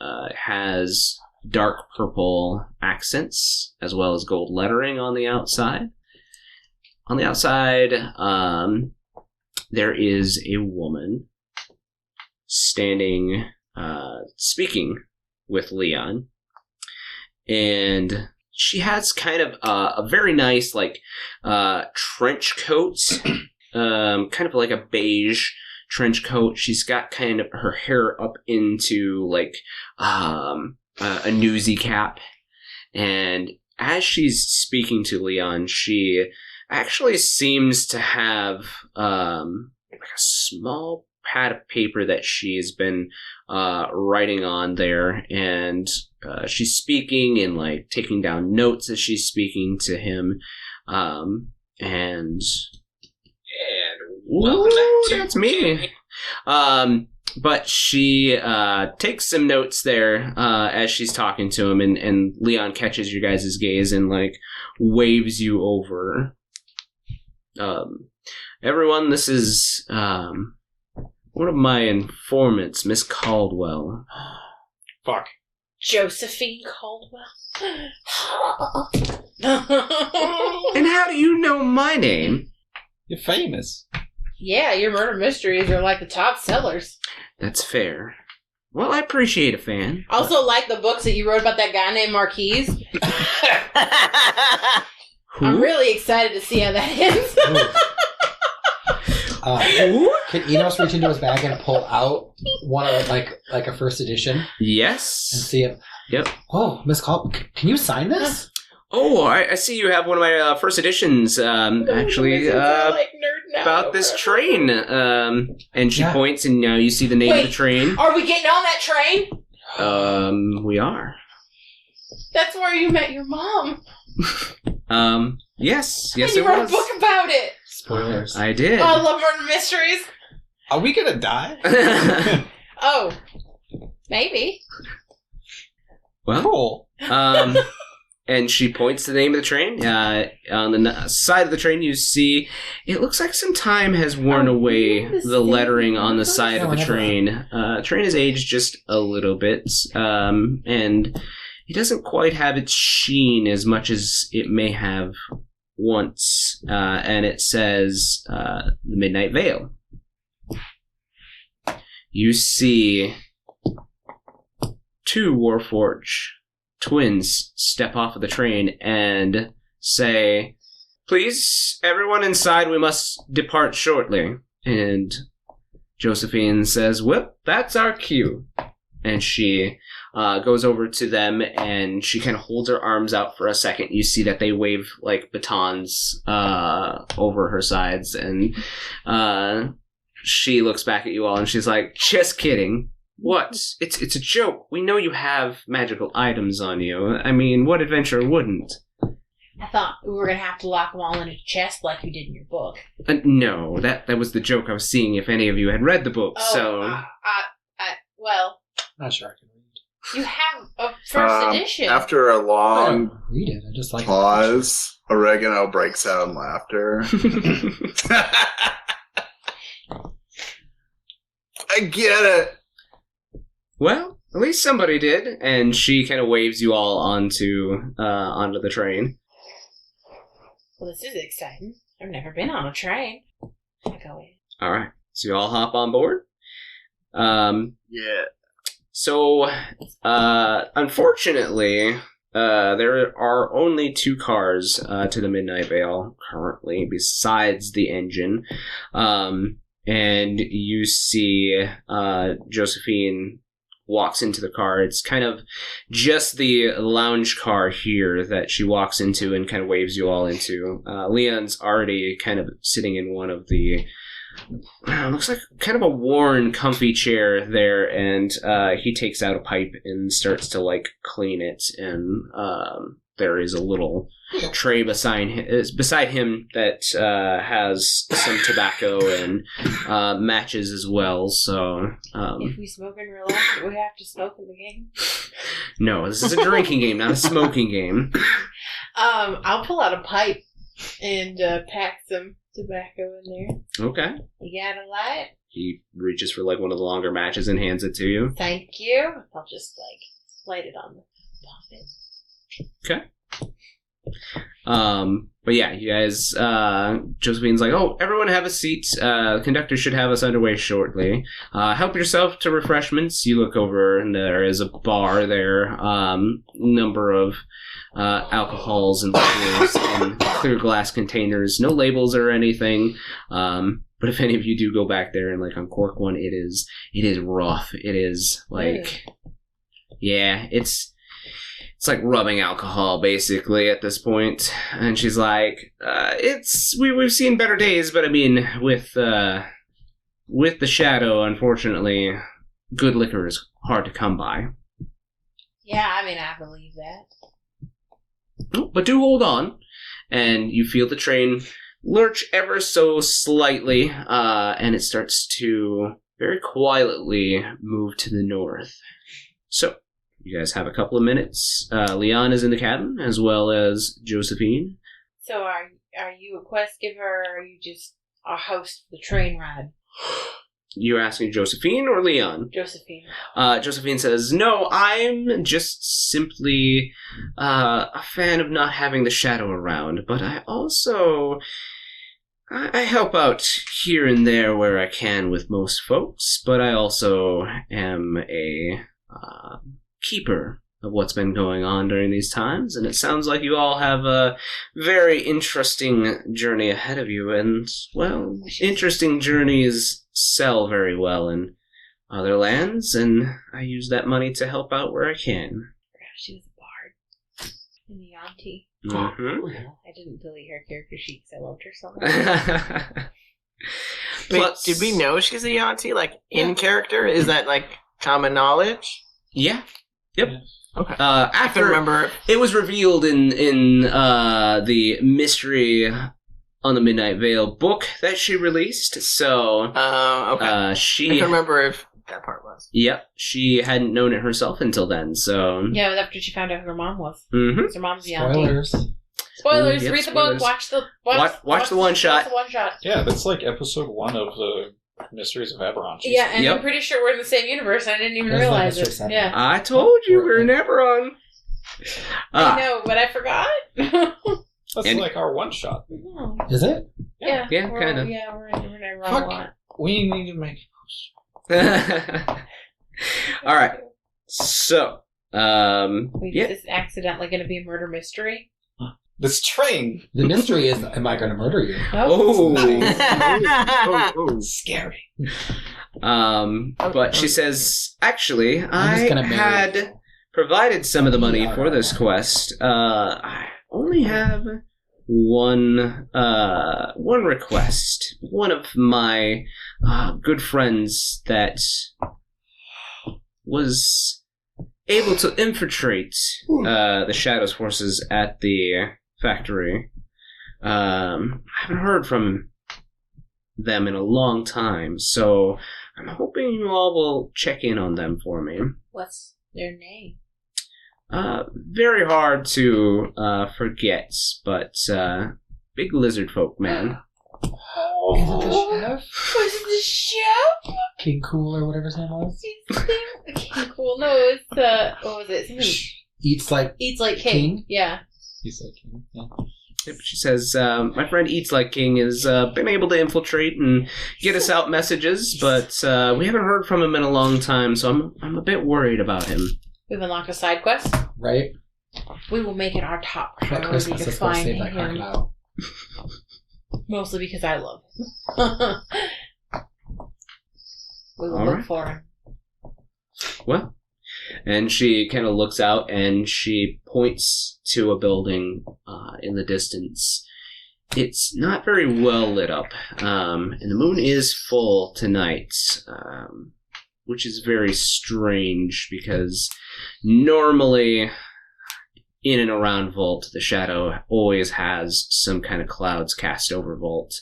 It has dark purple accents as well as gold lettering on the outside. On the outside, there is a woman standing, speaking with Leon, and she has kind of a very nice, trench coat, kind of like a beige trench coat. She's got kind of her hair up into a newsy cap, and as she's speaking to Leon, she actually seems to have a small pad of paper that she's been writing on there, and she's speaking and taking down notes as she's speaking to him, and welcome back to that's me. But she takes some notes there as she's talking to him, and Leon catches your guys' gaze and waves you over. Everyone, this is one of my informants, Miss Caldwell. Fuck. Josephine Caldwell. And how do you know my name? You're famous. Yeah, your murder mysteries are like the top sellers. That's fair. Well, I appreciate a fan. Also, like the books that you wrote about that guy named Marquise. Who? I'm really excited to see how that ends. Can Enos reach into his bag and pull out one of like a first edition and Yes. see it? Yep. Oh, Miss Call, can you sign this? Oh, I see you have one of my first editions, actually, nerding out about over this it. train. And she Yeah. points, and you see the name of Wait. the train. Are we getting on that train? We are. That's where you met your mom. Yes, and it you wrote was. a book about it. Spoilers. I did. Oh, I love murder mysteries. Are we gonna die? Oh, maybe. Well, Cool. and she points to the name of the train. On the side of the train, you see it looks like some time has worn away the lettering on the side of the train. Train has aged just a little bit, and it doesn't quite have its sheen as much as it may have once. And it says the Midnight Veil. You see two Warforged twins step off of the train and say, "Please, everyone inside, we must depart shortly." And Josephine says, "Well, that's our cue." And she goes over to them, and she kind of holds her arms out for a second. You see that they wave like batons over her sides, and she looks back at you all, and she's like, "Just kidding. What? It's a joke. We know you have magical items on you. I mean, what adventurer wouldn't?" I thought we were going to have to lock them all in a chest like you did in your book. No, that was the joke. I was seeing if any of you had read the book, so... Well... Not sure I can read. You have a first edition. After a I long don't read it. I just like pause, Oregano breaks out in laughter. I get it. Well, at least somebody did, and she kind of waves you all onto the train. Well, this is exciting. I've never been on a train. I go in. All right, so you all hop on board. Yeah. So, unfortunately, there are only 2 cars to the Midnight Vale currently, besides the engine. And you see Josephine walks into the car. It's kind of just the lounge car here that she walks into and kind of waves you all into. Leon's already kind of sitting in one of the looks like kind of a worn, comfy chair there, and he takes out a pipe and starts to like clean it. And there is a little tray beside him that has some tobacco and matches as well. So if we smoke in real life, do we have to smoke in the game? No, this is a drinking game, not a smoking game. I'll pull out a pipe and pack some tobacco in there. Okay. You got a light? He reaches for like one of the longer matches and hands it to you. Thank you. I'll just like light it on the pocket. Okay. But yeah, you guys, Josephine's like, "Oh, everyone have a seat. The conductor should have us underway shortly. Help yourself to refreshments." You look over and there is a bar there. Number of alcohols and liqueurs in clear glass containers. No labels or anything. But if any of you do go back there and like uncork one, it is rough. It is like, yeah, it's like rubbing alcohol basically at this point. And she's like, we've seen better days, but I mean, with the shadow, unfortunately, good liquor is hard to come by. Yeah, I mean, I believe that. But do hold on. And you feel the train lurch ever so slightly, and it starts to very quietly move to the north. So, you guys have a couple of minutes. Leon is in the cabin, as well as Josephine. So are you a quest giver, or are you just a host for the train ride? You're asking Josephine or Leon? Josephine. Josephine says, "No, I'm just simply a fan of not having the shadow around, but I also... I help out here and there where I can with most folks, but I also am a keeper of what's been going on during these times, and it sounds like you all have a very interesting journey ahead of you, and, well, interesting journeys sell very well in other lands, and I use that money to help out where I can." She was a bard. And the auntie. Mm-hmm. I didn't delete her character sheet because I loved her so much. Wait, did we know she's a Yanti, like, in character? Is that, like, common knowledge? Yeah. Yep. Okay. After I can remember. it was revealed in the Mystery on the Midnight Vale book that she released, so Okay. she... I can remember if that part was. Yep, she hadn't known it herself until then, so... Yeah, it was after she found out who her mom was. Mm-hmm. Her mom's the auntie. Spoilers. Spoilers. Yep, Read the spoilers. book. Watch the one shot. Watch the one shot. Yeah, that's like episode 1 of the Mysteries of Eberron. Yeah, and Yep. I'm pretty sure we're in the same universe. And I didn't even That's realize like it. Mr. Yeah, I told you we were never on. I know, but I forgot. That's And- like our one shot. No. Is it? Yeah, Yeah, we're- kinda. Yeah, we're never on Fuck. a lot. We need to make. All right, so Wait, yeah. is this accidentally going to be a murder mystery? This train. The mystery is, am I going to murder you? Oh. Nice. Oh. Scary. But she says, actually, just I gonna marry had provided some of the money for this quest. I only have one request. One of my good friends that was able to infiltrate the Shadows forces at the factory. I haven't heard from them in a long time, so I'm hoping you all will check in on them for me. What's their name? Very hard to forget, but big lizard folk man. Is it the chef? Was it the chef? King Cool or whatever his name was? King Cool. No, it's what was it? Something Eats like King. Yeah. He's like, yeah. Yep, she says, my friend Eats Like King has been able to infiltrate and get us out messages, but we haven't heard from him in a long time, so I'm a bit worried about him. We've unlocked a side quest. Right? We will make it our top At priority Christmas, to it's supposed to find save that him. crocodile. Mostly because I love him. We will All look right. for him. Well, and she kind of looks out and she points to a building in the distance. It's not very well lit up, and the moon is full tonight, which is very strange because normally in and around Vault, the shadow always has some kind of clouds cast over Vault.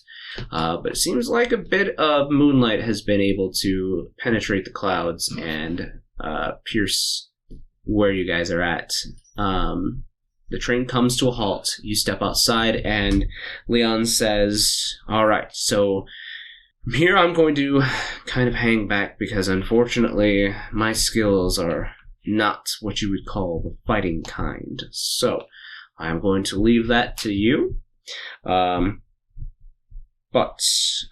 But it seems like a bit of moonlight has been able to penetrate the clouds and pierce where you guys are at. The train comes to a halt. You step outside, and Leon says, all right, so here I'm going to kind of hang back because unfortunately my skills are not what you would call the fighting kind. So I'm going to leave that to you. But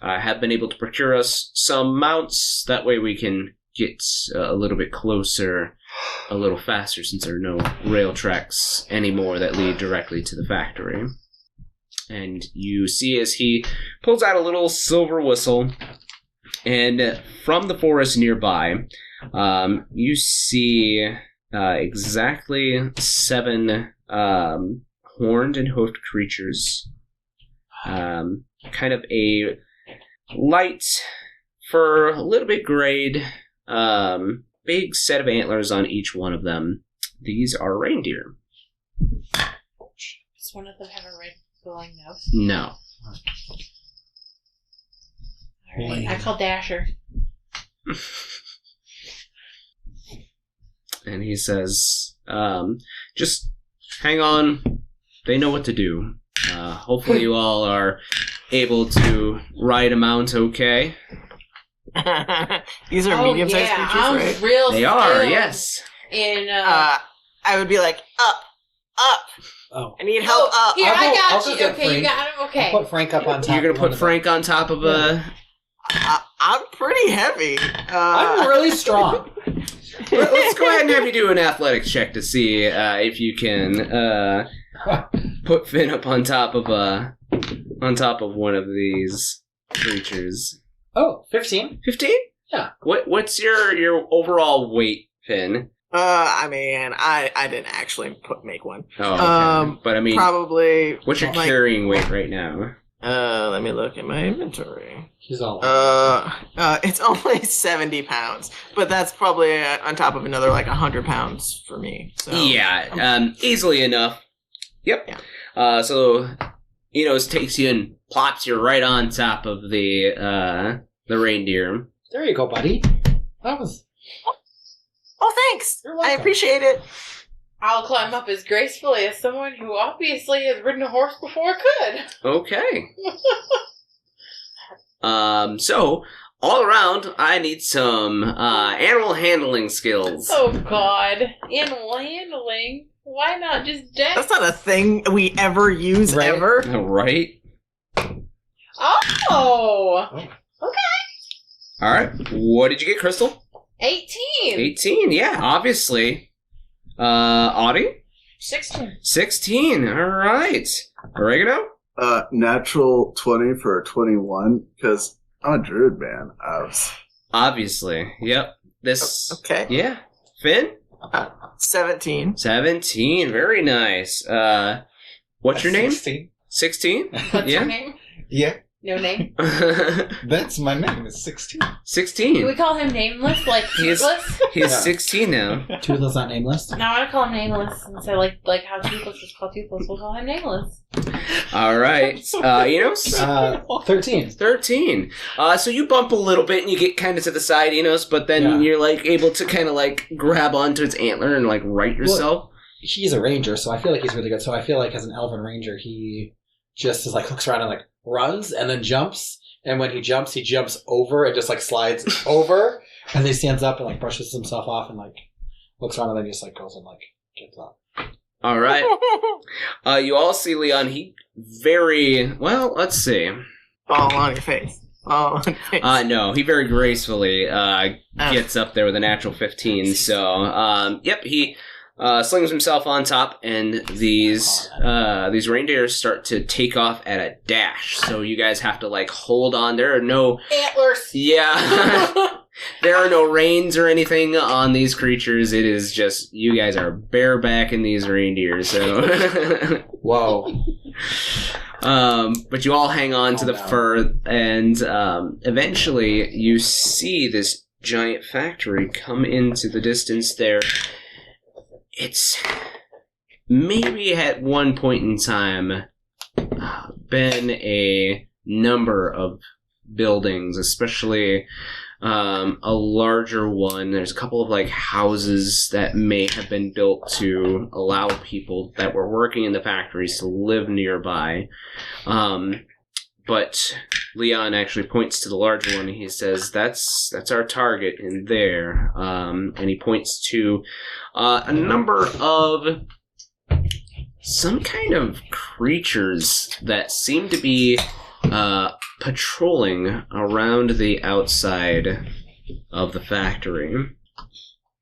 I have been able to procure us some mounts. That way we can get a little bit closer, a little faster, since there are no rail tracks anymore that lead directly to the factory. And you see as he pulls out a little silver whistle, and from the forest nearby, you see exactly 7 horned and hoofed creatures. Kind of a light fur, a little bit grayed, big set of antlers on each one of them. These are reindeer. Does one of them have a red glowing nose? No. Alright, I call Dasher. And he says, just hang on. They know what to do. Hopefully you all are able to ride a mount okay. These are medium-sized creatures, I'm right? real They are, skilled yes. In I would be like, up. Oh. I need help up. Here, I'll I go- I'll got go you. get Okay, you Frank. got him. Okay. I'll put Frank up on top. You're going of to one put of Frank on top of a... I'm pretty heavy. I'm really strong. Let's go ahead and have you do an athletics check to see if you can put Finn up on top of one of these creatures. Oh, 15? 15? Yeah. What's your overall weight, Finn? I mean, I didn't actually make one. Oh, okay. But I mean, Probably. what's your carrying weight right now? Let me look at my inventory. He's all It's only 70 pounds, but that's probably on top of another like 100 pounds for me. So Yeah, easily enough. Yep. Yeah. So, it takes you and plops you right on top of the reindeer. There you go, buddy. That was... Oh, thanks. You're I welcome. appreciate it. I'll climb up as gracefully as someone who obviously has ridden a horse before could. Okay. So, all around, I need some animal handling skills. Oh God, animal handling. Why not just death? That's not a thing we ever use Right. ever. Right? Oh, All right. What did you get, Crystal? 18. 18, yeah, obviously. Audie? 16. 16, all right. Oregano? Natural 20 for a 21, because I'm a druid, man. I was Obviously. Yep. This. Okay. Yeah. Finn? 17. 17. Very nice. What's your name? 16. 16? What's Yeah. your name? Yeah, No name. that's my name. It's 16. Do 16. we call him nameless? Like He's- toothless? He's Yeah. 16 now. Toothless, not nameless. No, I want to call him nameless. And so like how toothless is called toothless, we'll call him nameless. All right. Enos? 13. 13. So you bump a little bit and you get kind of to the side, Enos, but then Yeah. you're like able to kind of like grab onto its antler and like right yourself. He's a ranger, so I feel like he's really good. So I feel like as an elven ranger, he just is like hooks around and like runs and then jumps. And when he jumps over and just like slides over. And then he stands up and like brushes himself off and like looks around and then just like goes and like gets up. All right. You all see Leon. He very well. Let's see. Fall on your face. Fall on your face. No, he very gracefully gets up there with a natural 15. So, yep, he slings himself on top, and these reindeers start to take off at a dash. So you guys have to like hold on. There are no Antlers. yeah. There are no reins or anything on these creatures. It is just you guys are bareback in these reindeers. So, Whoa. but you all hang on to the Oh, no. fur, and eventually you see this giant factory come into the distance there. It's maybe at one point in time been a number of buildings, especially a larger one. There's a couple of like houses that may have been built to allow people that were working in the factories to live nearby. But Leon actually points to the larger one and he says, that's our target in there. And he points to a number of some kind of creatures that seem to be patrolling around the outside of the factory.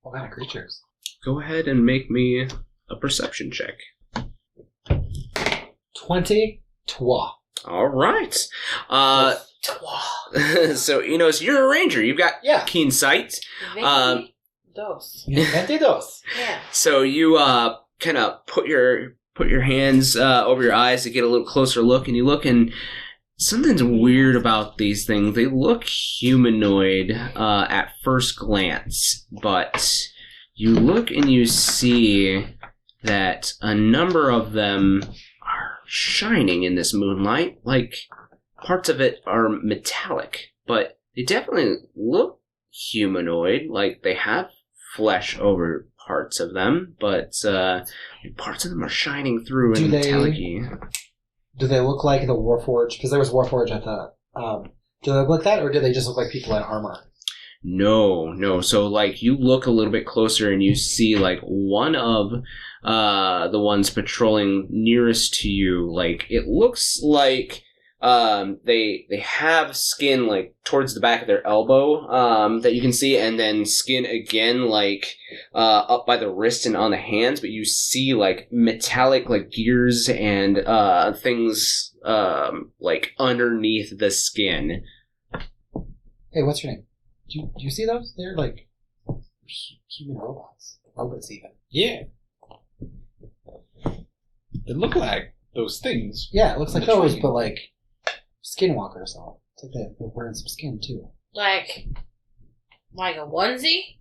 What kind of creatures? Go ahead and make me a perception check. 20. Twa. All right. So, you're a ranger. You've got Yeah. keen sight. Dos. 22. Yeah. So you kind of put your hands over your eyes to get a little closer look, and you look, and something's weird about these things. They look humanoid at first glance, but you look and you see that a number of them are shining in this moonlight. Like, parts of it are metallic, but they definitely look humanoid. Like, they have flesh over parts of them, but parts of them are shining through and metallic-y. Do they look like the Warforged? Because there was Warforged at the... do they look like that, or do they just look like people in armor? No. So, like, you look a little bit closer and you see, like, one of the ones patrolling nearest to you. Like, it looks like they have skin, like, towards the back of their elbow that you can see, and then skin again, like, up by the wrist and on the hands, but you see, like, metallic, like, gears and things, like, underneath the skin. Hey, what's your name? Do you see those? They're like human robots. Robots even. Yeah. They look like those things. Yeah, it looks like Which those, one? but like skinwalkers. So it's like they're wearing some skin too. Like a onesie?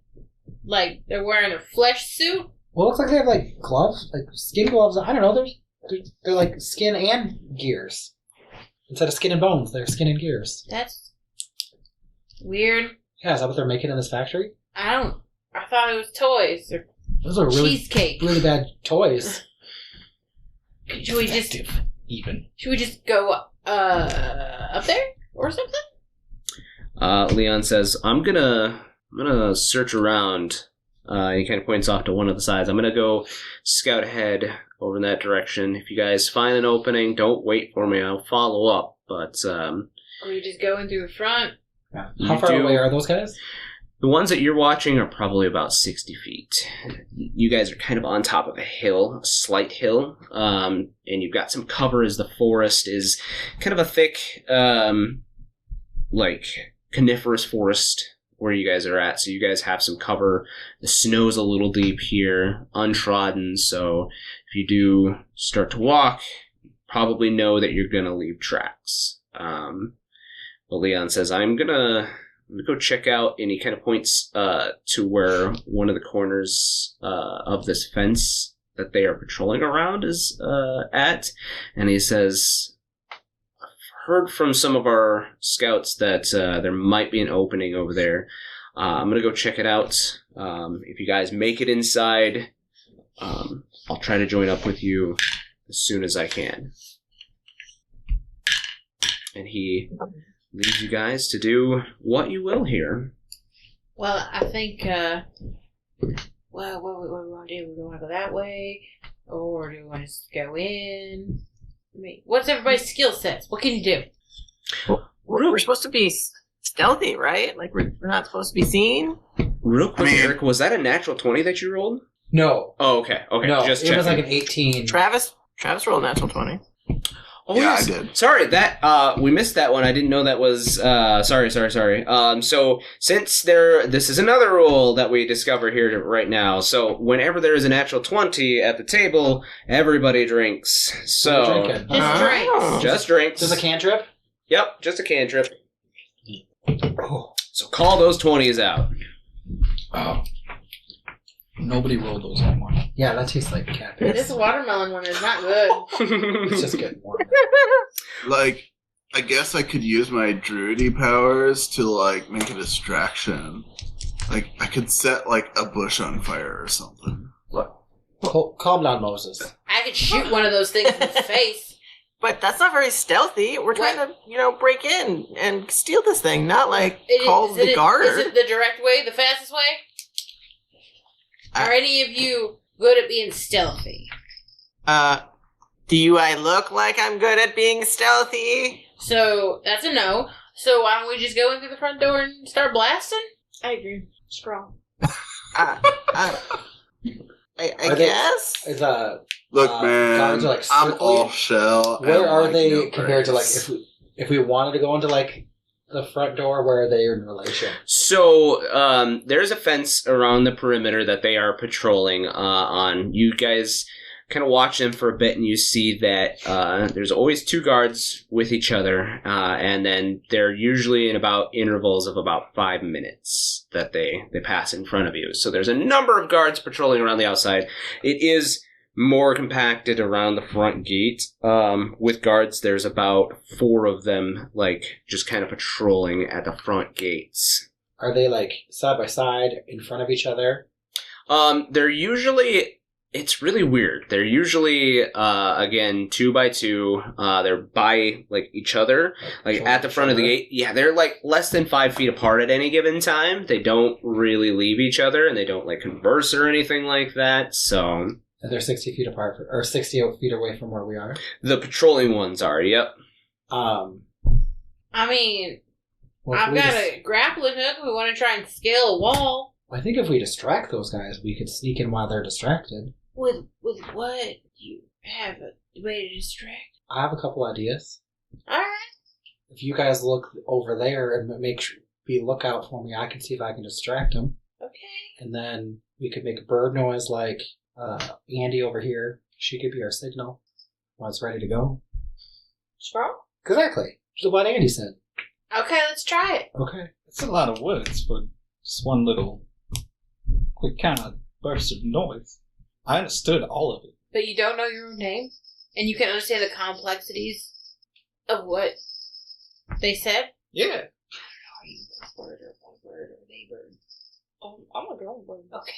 Like they're wearing a flesh suit? Well, it looks like they have like gloves, like skin gloves. I don't know. They're like skin and gears. Instead of skin and bones, they're skin and gears. That's weird. Yeah, is that what they're making in this factory? I thought it was toys or Those are really, cheesecake. really bad toys. Should we just Even. go up there or something? Leon says, I'm gonna search around. He kind of points off to one of the sides. I'm gonna go scout ahead over in that direction. If you guys find an opening, don't wait for me. I'll follow up. But Or we just go in through the front? Yeah. You How far do- away are those guys? the ones that you're watching are probably about 60 feet. You guys are kind of on top of a hill, a slight hill, and you've got some cover as the forest is kind of a thick, like, coniferous forest where you guys are at, so you guys have some cover. The snow's a little deep here, untrodden, so if you do start to walk, probably know that you're going to leave tracks. But Leon says, I'm gonna go check out, and he kind of points to where one of the corners of this fence that they are patrolling around is at, and he says, I've heard from some of our scouts that there might be an opening over there. I'm gonna go check it out. If you guys make it inside, I'll try to join up with you as soon as I can. And he leaves you guys to do what you will here. Well, I think, well, what do we want to do? Do we want to go that way? Or do we want to go in? I mean, what's everybody's skill sets? What can you do? We're supposed to be stealthy, right? Like, we're not supposed to be seen? Real quick, Eric, was that a natural 20 that you rolled? No. Oh, okay. No, just it checking. was like an 18. Travis rolled a natural 20. Oh, Yeah, yes. I did. Sorry, that we missed that one. I didn't know that was. Sorry. So since this is another rule that we discover here right now. So whenever there is a natural 20 at the table, everybody drinks. So What are you drinking? Just drinks. just drinks. Just a cantrip? Yep, just a cantrip. Oh. So call those 20s out. Oh. Nobody rolled those anymore. Yeah, that tastes like cat piss. This watermelon one is not good. It's just getting warm. Like, I guess I could use my druidy powers to, like, make a distraction. Like, I could set, like, a bush on fire or something. Calm down, Moses. I could shoot one of those things in the face. But that's not very stealthy. We're trying to, break in and steal this thing, not, like, call the guard. Is it the direct way, the fastest way? Are any of you good at being stealthy? Do I look like I'm good at being stealthy? So, that's a no. So why don't we just go in through the front door and start blasting? I agree. Strong. I guess? Is Look, guards man, are, like, I'm strictly- all shell. I Where don't are like they no compared to, like, breaks. if we wanted to go into, like, the front door, where are they in relation? So there's a fence around the perimeter that they are patrolling on. You guys kind of watch them for a bit, and you see that there's always two guards with each other, and then they're usually in about intervals of about 5 minutes that they pass in front of you. So there's a number of guards patrolling around the outside. It is more compacted around the front gate. With guards, there's about 4 of them, like, just kind of patrolling at the front gates. Are they, like, side by side in front of each other? They're usually, it's really weird. They're usually, again, 2 by 2. They're by, like, each other, like, at the front of the gate. Yeah, they're, like, less than 5 feet apart at any given time. They don't really leave each other, and they don't, like, converse or anything like that, so... And they're 60 feet apart, or 60 feet away from where we are. The patrolling ones are, yep. I mean, Well, if I've we got just- a grappling hook. We want to try and scale a wall. I think if we distract those guys, we could sneak in while they're distracted. With what? You have a way to distract? I have a couple ideas. Alright. If you guys look over there and be lookout for me, I can see if I can distract them. Okay. And then we could make a bird noise like Andy over here. She could be our signal when it's ready to go. Strong? Exactly. Just what Andy said. Okay, let's try it. Okay. It's a lot of words for just one little quick kind of burst of noise. I understood all of it. But you don't know your own name? And you can understand the complexities of what they said? Yeah. Are you a bird or a bird or a bird? I'm a girl bird. Okay.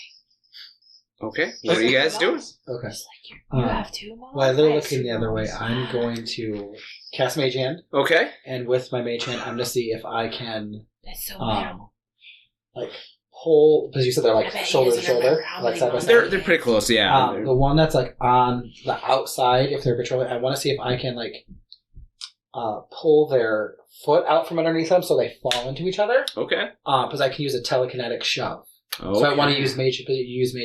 Okay, what are you guys doing? Okay. Just like you Um, have two moms. While they're I have looking two the other way, moms. I'm going to cast Mage Hand, Okay. and with my Mage Hand, I'm going to see if I can, That's so bad. like, pull, because you said they're I like bet he shoulder to doesn't remember shoulder, how like many side by months. side. They're pretty close, yeah. The one that's like on the outside, if they're patrolling, I want to see if I can like pull their foot out from underneath them so they fall into each other. Okay. Because I can use a telekinetic shove. Okay. So I want to use mage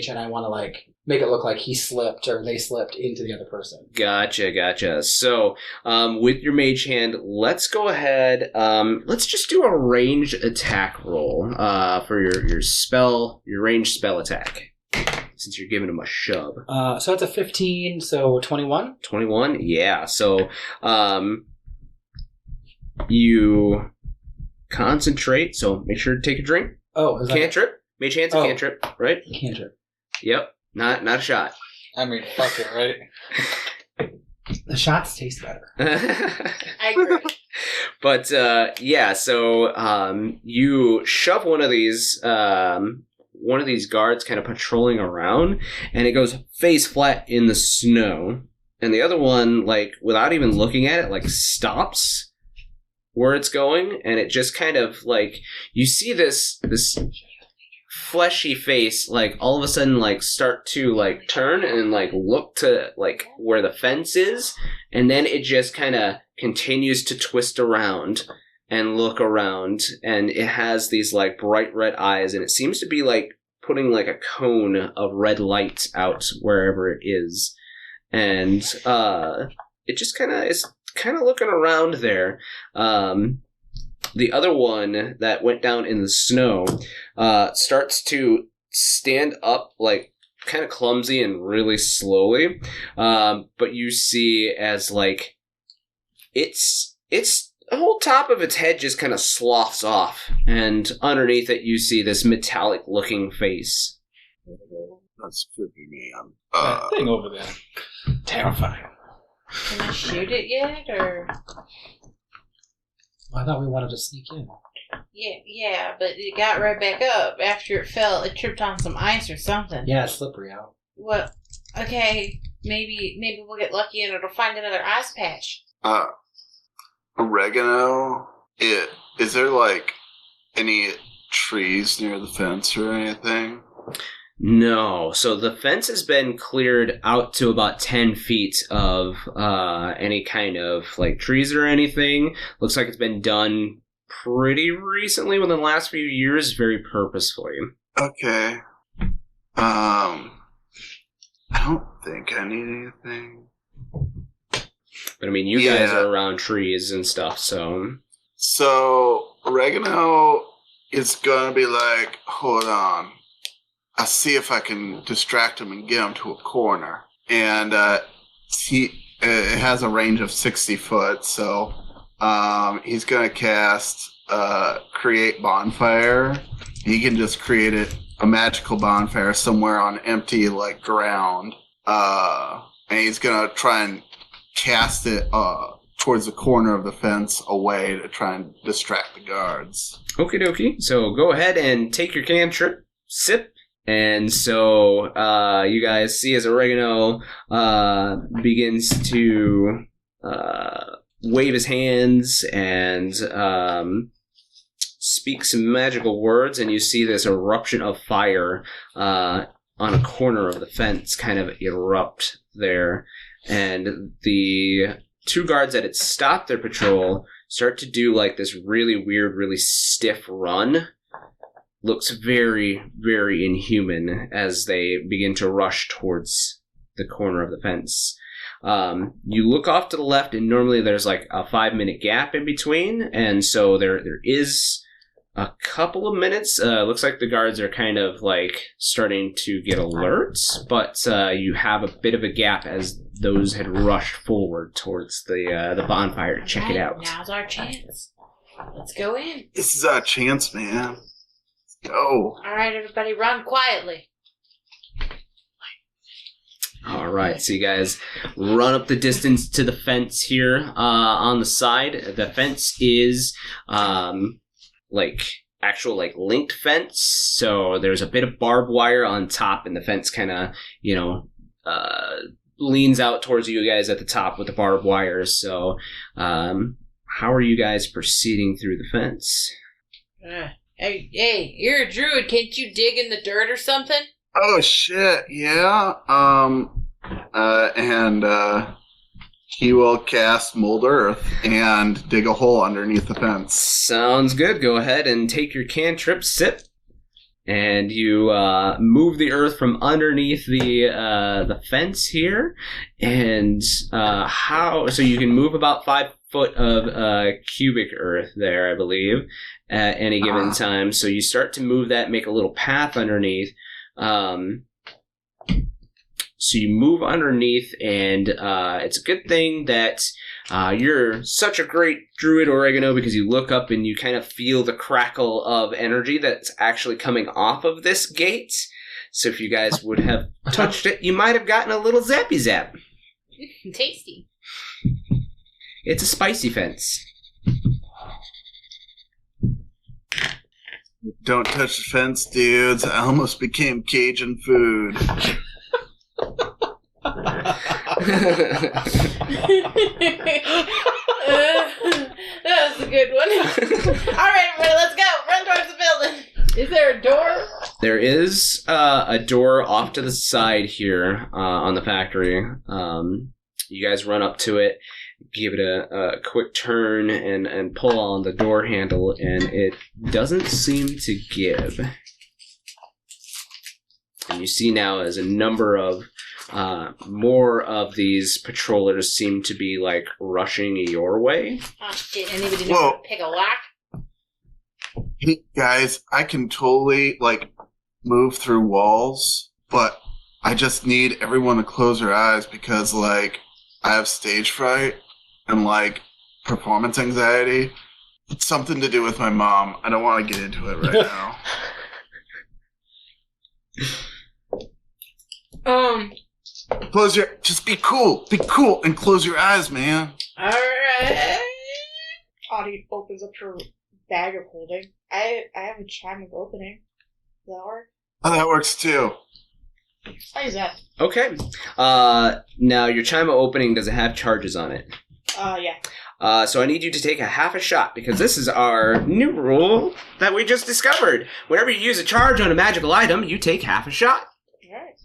and I want to like make it look like he slipped or they slipped into the other person. Gotcha. So, with your mage hand, let's go ahead. Let's just do a ranged attack roll for your ranged spell attack. Since you're giving him a shove. So that's a 15, so 21? 21? Yeah. So, you concentrate, so make sure to take a drink. Oh, is that Cantrip. Mage hand's a cantrip, right? Cantrip. Yep. Not a shot. I mean, fuck it, right? The shots taste better. I agree. But, so, you shove one of these guards kind of patrolling around, and it goes face flat in the snow. And the other one, like, without even looking at it, like, stops where it's going, and it just kind of, like, you see this fleshy face, like, all of a sudden, like, start to, like, turn and, like, look to, like, where the fence is, and then it just kind of continues to twist around and look around, and it has these, like, bright red eyes, and it seems to be, like, putting, like, a cone of red light out wherever it is. And, it just is kind of looking around there. The other one that went down in the snow, starts to stand up, like, kind of clumsy and really slowly. But you see as, like, it's the whole top of its head just kind of sloughs off, and underneath it you see this metallic-looking face. That's creepy, man. That thing over there. Terrifying. Can I shoot it yet, or? I thought we wanted to sneak in. Yeah, but it got right back up after it fell. It tripped on some ice or something. Yeah, it's slippery out. Well, okay, maybe we'll get lucky and it'll find another ice patch. Oregano. Is there like any trees near the fence or anything? No. So the fence has been cleared out to about 10 feet of any kind of, like, trees or anything. Looks like it's been done pretty recently, within the last few years, very purposefully. Okay. I don't think I need anything. But, I mean, you guys are around trees and stuff, so... So, Oregano is gonna be like, hold on. I'll see if I can distract him and get him to a corner. And it has a range of 60 foot, so he's going to cast Create Bonfire. He can just create a magical bonfire somewhere on empty, like, ground. And he's going to try and cast it towards the corner of the fence away to try and distract the guards. Okie dokie. So go ahead and take your cantrip, sip. And so you guys see as Oregano begins to wave his hands and speak some magical words, and you see this eruption of fire on a corner of the fence kind of erupt there. And the two guards that had stopped their patrol start to do, like, this really weird, really stiff run. Looks very, very inhuman as they begin to rush towards the corner of the fence. You look off to the left, and normally there's, like, a 5-minute gap in between, and so there is a couple of minutes. Looks like the guards are kind of, like, starting to get alerts, but you have a bit of a gap as those had rushed forward towards the bonfire to check it out. Now's our chance. Let's go in. This is our chance, man. Go. All right, everybody, run quietly. All right, so you guys run up the distance to the fence here on the side. The fence is actual linked fence, so there's a bit of barbed wire on top, and the fence kind of leans out towards you guys at the top with the barbed wire. So, how are you guys proceeding through the fence? Hey, you're a druid. Can't you dig in the dirt or something? Oh shit! Yeah. And he will cast Mold Earth and dig a hole underneath the fence. Sounds good. Go ahead and take your cantrip, sip, and you move the earth from underneath the fence here, and so you can move about 5 foot of cubic earth there, I believe, at any given time. So you start to move that, make a little path underneath. So you move underneath, and it's a good thing that you're such a great druid, Oregano, because you look up and you kind of feel the crackle of energy that's actually coming off of this gate. So if you guys would have touched it, you might have gotten a little zappy zap. Tasty. It's a spicy fence. Don't touch the fence, dudes. I almost became Cajun food. That was a good one. All right, everybody, let's go. Run towards the building. Is there a door? There is a door off to the side here on the factory. You guys run up to it, give it a quick turn, and pull on the door handle, and it doesn't seem to give. And you see now as a number of more of these patrollers seem to be like rushing your way. Oh shit! Anybody know how to pick a lock? Hey guys, I can totally like move through walls, but I just need everyone to close their eyes because like I have stage fright and like performance anxiety. It's something to do with my mom. I don't want to get into it right now. Just be cool, and close your eyes, man. Alright. Audie opens up her bag of holding. I have a chime of opening. Does that work? Oh, that works too. How is that? Okay. Now your chime opening, does it have charges on it? Yeah. So I need you to take a half a shot, because this is our new rule that we just discovered. Whenever you use a charge on a magical item, you take half a shot. Alright.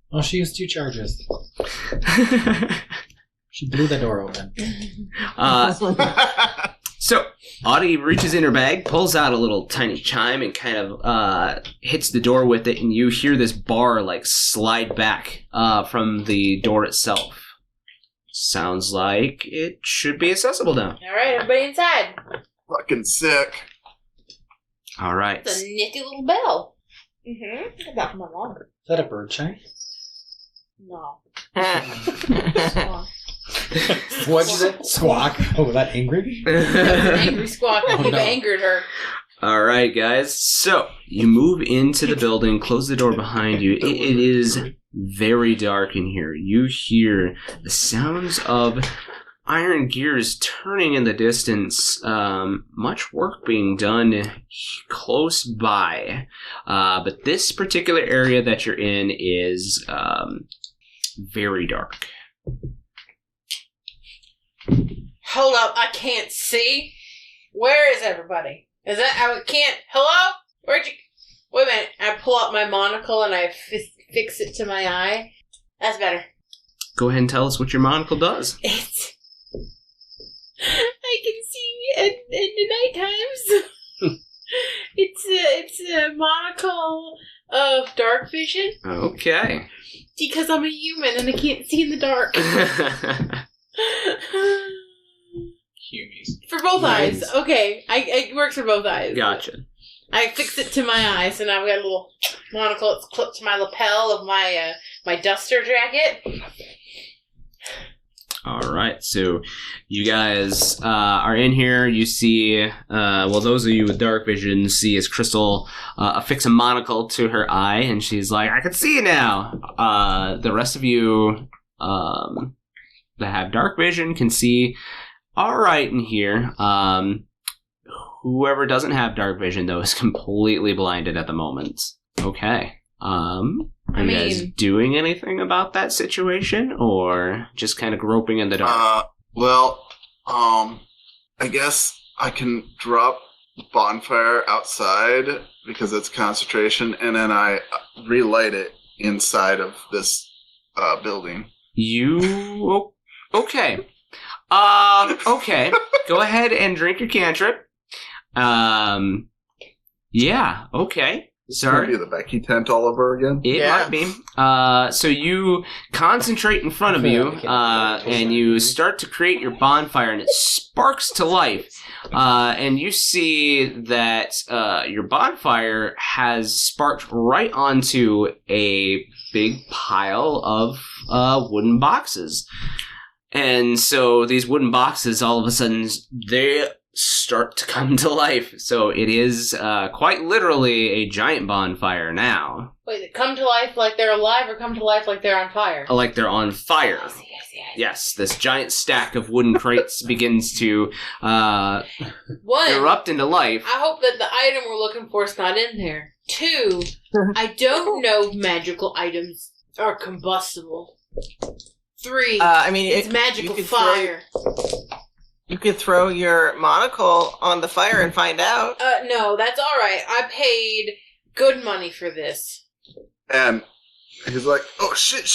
Oh, she used 2 charges. She blew the door open. So, Audie reaches in her bag, pulls out a little tiny chime, and kind of hits the door with it, and you hear this bar like slide back from the door itself. Sounds like it should be accessible now. Alright, everybody inside. Fucking sick. All right. It's a nifty little bell. Mm-hmm. That from my mom. Is that a bird chime? No. What'd you say? Squawk. Oh, was that angry? That's an angry squawk. You've angered her. All right, guys. So you move into the building, close the door behind you. It is very dark in here. You hear the sounds of iron gears turning in the distance. Much work being done close by. But this particular area that you're in is very dark. Hold up, I can't see. Where is everybody? Is that, I can't, hello? Where'd you, wait a minute. I pull out my monocle and I fix it to my eye. That's better. Go ahead and tell us what your monocle does. It's, I can see in the night times. It's a monocle of dark vision. Okay. Because I'm a human and I can't see in the dark. Humies. For both eyes. Okay. It works for both eyes. Gotcha. I fix it to my eye, so now I've got a little monocle. It's clipped to my lapel of my my duster jacket. All right, so you guys are in here. You see, those of you with dark vision see as Crystal affix a monocle to her eye, and she's like, I can see now. The rest of you that have dark vision can see all right in here. Whoever doesn't have dark vision, though, is completely blinded at the moment. Okay. Are you guys doing anything about that situation, or just kind of groping in the dark? I guess I can drop bonfire outside because it's concentration, and then I relight it inside of this building. Okay. Okay. Go ahead and drink your cantrip. Yeah, okay. It's gonna Sorry. be the Becky tent all over again. It Yeah. might be. So you concentrate in front of you, and you start to create your bonfire, and it sparks to life. And you see that your bonfire has sparked right onto a big pile of wooden boxes. And so these wooden boxes, all of a sudden, they start to come to life. So it is quite literally a giant bonfire now. Wait, they come to life like they're alive or come to life like they're on fire? Like they're on fire. I see. Yes, this giant stack of wooden crates begins to One, erupt into life. I hope that the item we're looking for is not in there. Two, I don't know if magical items are combustible. Three, I mean, it's magical you could fire. You could throw your monocle on the fire and find out. No, that's alright. I paid good money for this. And he's like, "Oh shit!"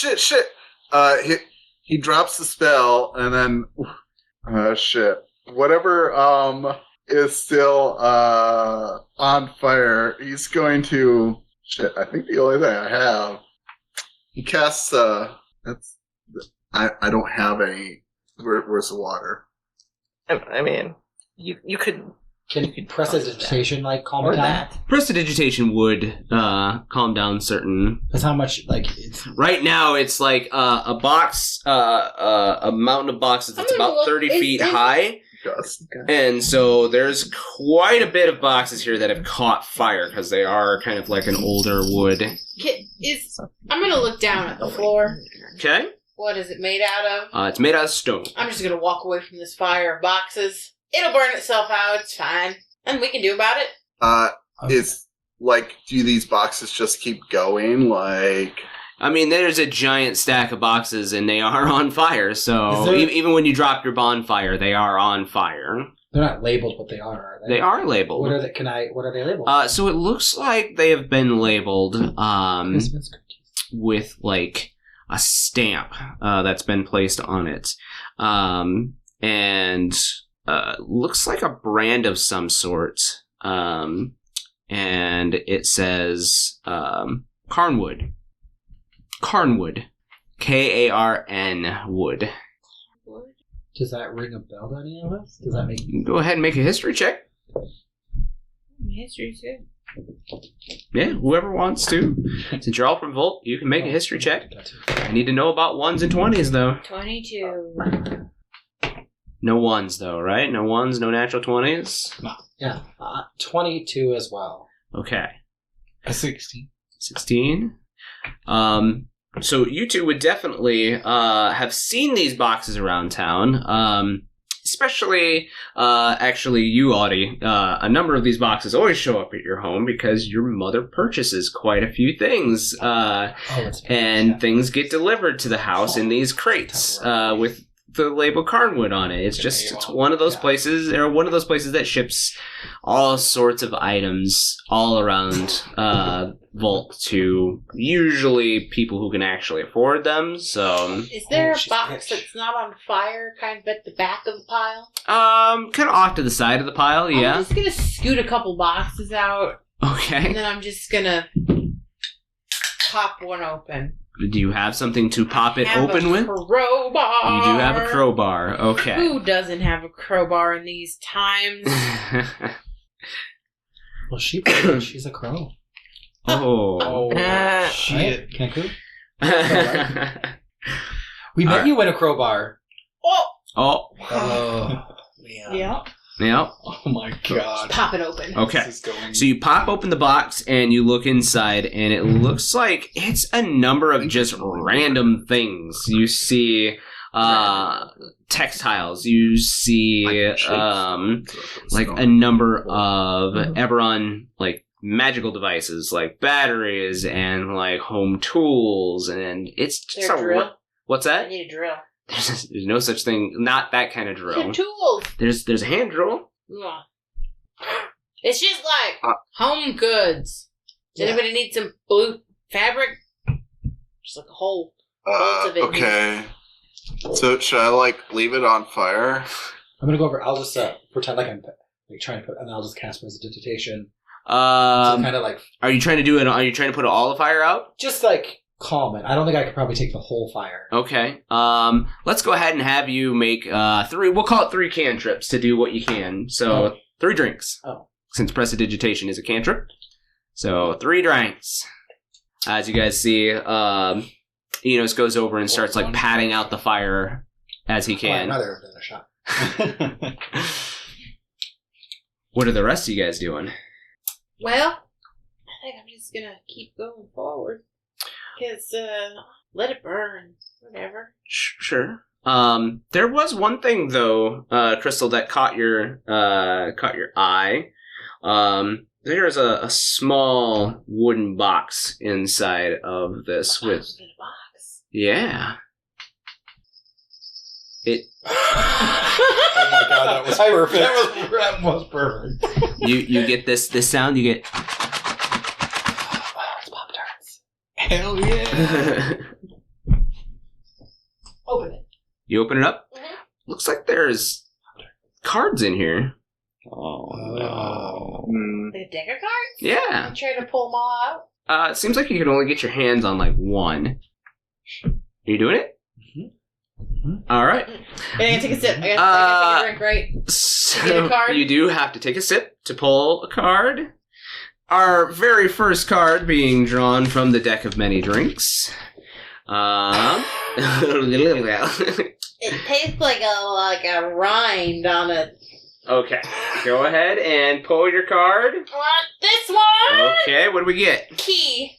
He drops the spell, and then shit. Whatever is still on fire, he's going to shit. I think the only thing I have. He casts. That's. I don't have any. Where's the water? I mean, you could. Can you prestidigitation like calm Or it down? that. Prestidigitation would calm down certain. That's how much like it's. Right now, it's like a box, a mountain of boxes that's I'm gonna about look- 30 is- feet is- high. Dust. And so there's quite a bit of boxes here that have caught fire because they are kind of like an older wood. I'm gonna look down at the floor. Okay? What is it made out of? It's made out of stone. I'm just gonna walk away from this fire of boxes. It'll burn itself out, it's fine. Nothing we can do about it. It's like, do these boxes just keep going? Like, I mean, there's a giant stack of boxes and they are on fire. So Is there- even when you drop your bonfire, they are on fire. They're not labeled what they are they? They are labeled. What are they? What are they labeled? So it looks like they have been labeled Christmas cookies. with like a stamp that's been placed on it, and looks like a brand of some sort. And it says Carnwood. Carnwood. Karn wood. Does that ring a bell to any of us? Does that make You can go ahead and make a history check. History's good. Yeah, whoever wants to. Since you're all from Volt, you can make a history check. I need to know about 1s and 20s, though. 22. No 1s, though, right? No 1s, no natural 20s? Yeah, 22 as well. Okay. A 16. 16. So you two would definitely have seen these boxes around town. Especially, actually, you, Audie. A number of these boxes always show up at your home because your mother purchases quite a few things. And things get delivered to the house in these crates with the label Carnwood on it. It's one of those places, or one of those places that ships all sorts of items all around Volt to usually people who can actually afford them. So, Is there a she's box rich. that's not on fire, kind of at the back of the pile? kind of off to the side of the pile, yeah. I'm just gonna scoot a couple boxes out, and Okay. then I'm just gonna pop one open. Do you have something to pop it Have open a with? crowbar. You do have a crowbar. Okay. Who doesn't have a crowbar in these times? Well, she's a crow. Oh. Shit. Right? Cancun? We met you in a crowbar. Oh, Oh. Oh. Yeah. Yep. Oh my god. pop it open. Okay. This is going. So you pop open the box and you look inside, and it looks like it's a number of just random things. You see textiles. You see like a number of Eberron like magical devices, like batteries and like home tools, and it's just Their drill? What's I that? need a drill. There's no such thing. Not that kind of drill. Your tools. There's a hand drill. Ugh. It's just like home goods. Does anybody need some blue fabric? Just like a whole bolt of it. Okay. So should I like leave it on fire? I'm gonna go over. I'll just pretend like I'm like trying to put, and I'll just cast prestidigitation Kind of like Are you trying to do it? Are you trying to put all the fire out? just like calm it. I don't think I could probably take the whole fire. Okay. Let's go ahead and have you make 3. We'll call it 3 cantrips to do what you can. So 3 drinks. Oh. Since prestidigitation is a cantrip, so 3 drinks. As you guys see, Enos goes over and starts like patting out the fire as he I'd can. rather have done a shot. What are the rest of you guys doing? Well, I think I'm just gonna keep going forward. Because, let it burn. Whatever. Sure. There was one thing though, Crystal, that caught your eye. There's a small wooden box inside of this with. In a box. Yeah. It. Oh my god, that was perfect. That was perfect. You get this sound. You get. It's Pop-Tarts. Hell yeah. Open it. You open it up. Mhm. Looks like there's cards in here. Oh no. Like a deck of cards? Yeah. I'm trying to pull them all out. It seems like you can only get your hands on like one. Are you doing it? All right. I gotta take a sip. I gotta take a drink, right? Get So a card? you do have to take a sip to pull a card. Our very first card being drawn from the deck of many drinks. It tastes like a rind on it. Okay, go ahead and pull your card. What? This one? Okay, what do we get? Key.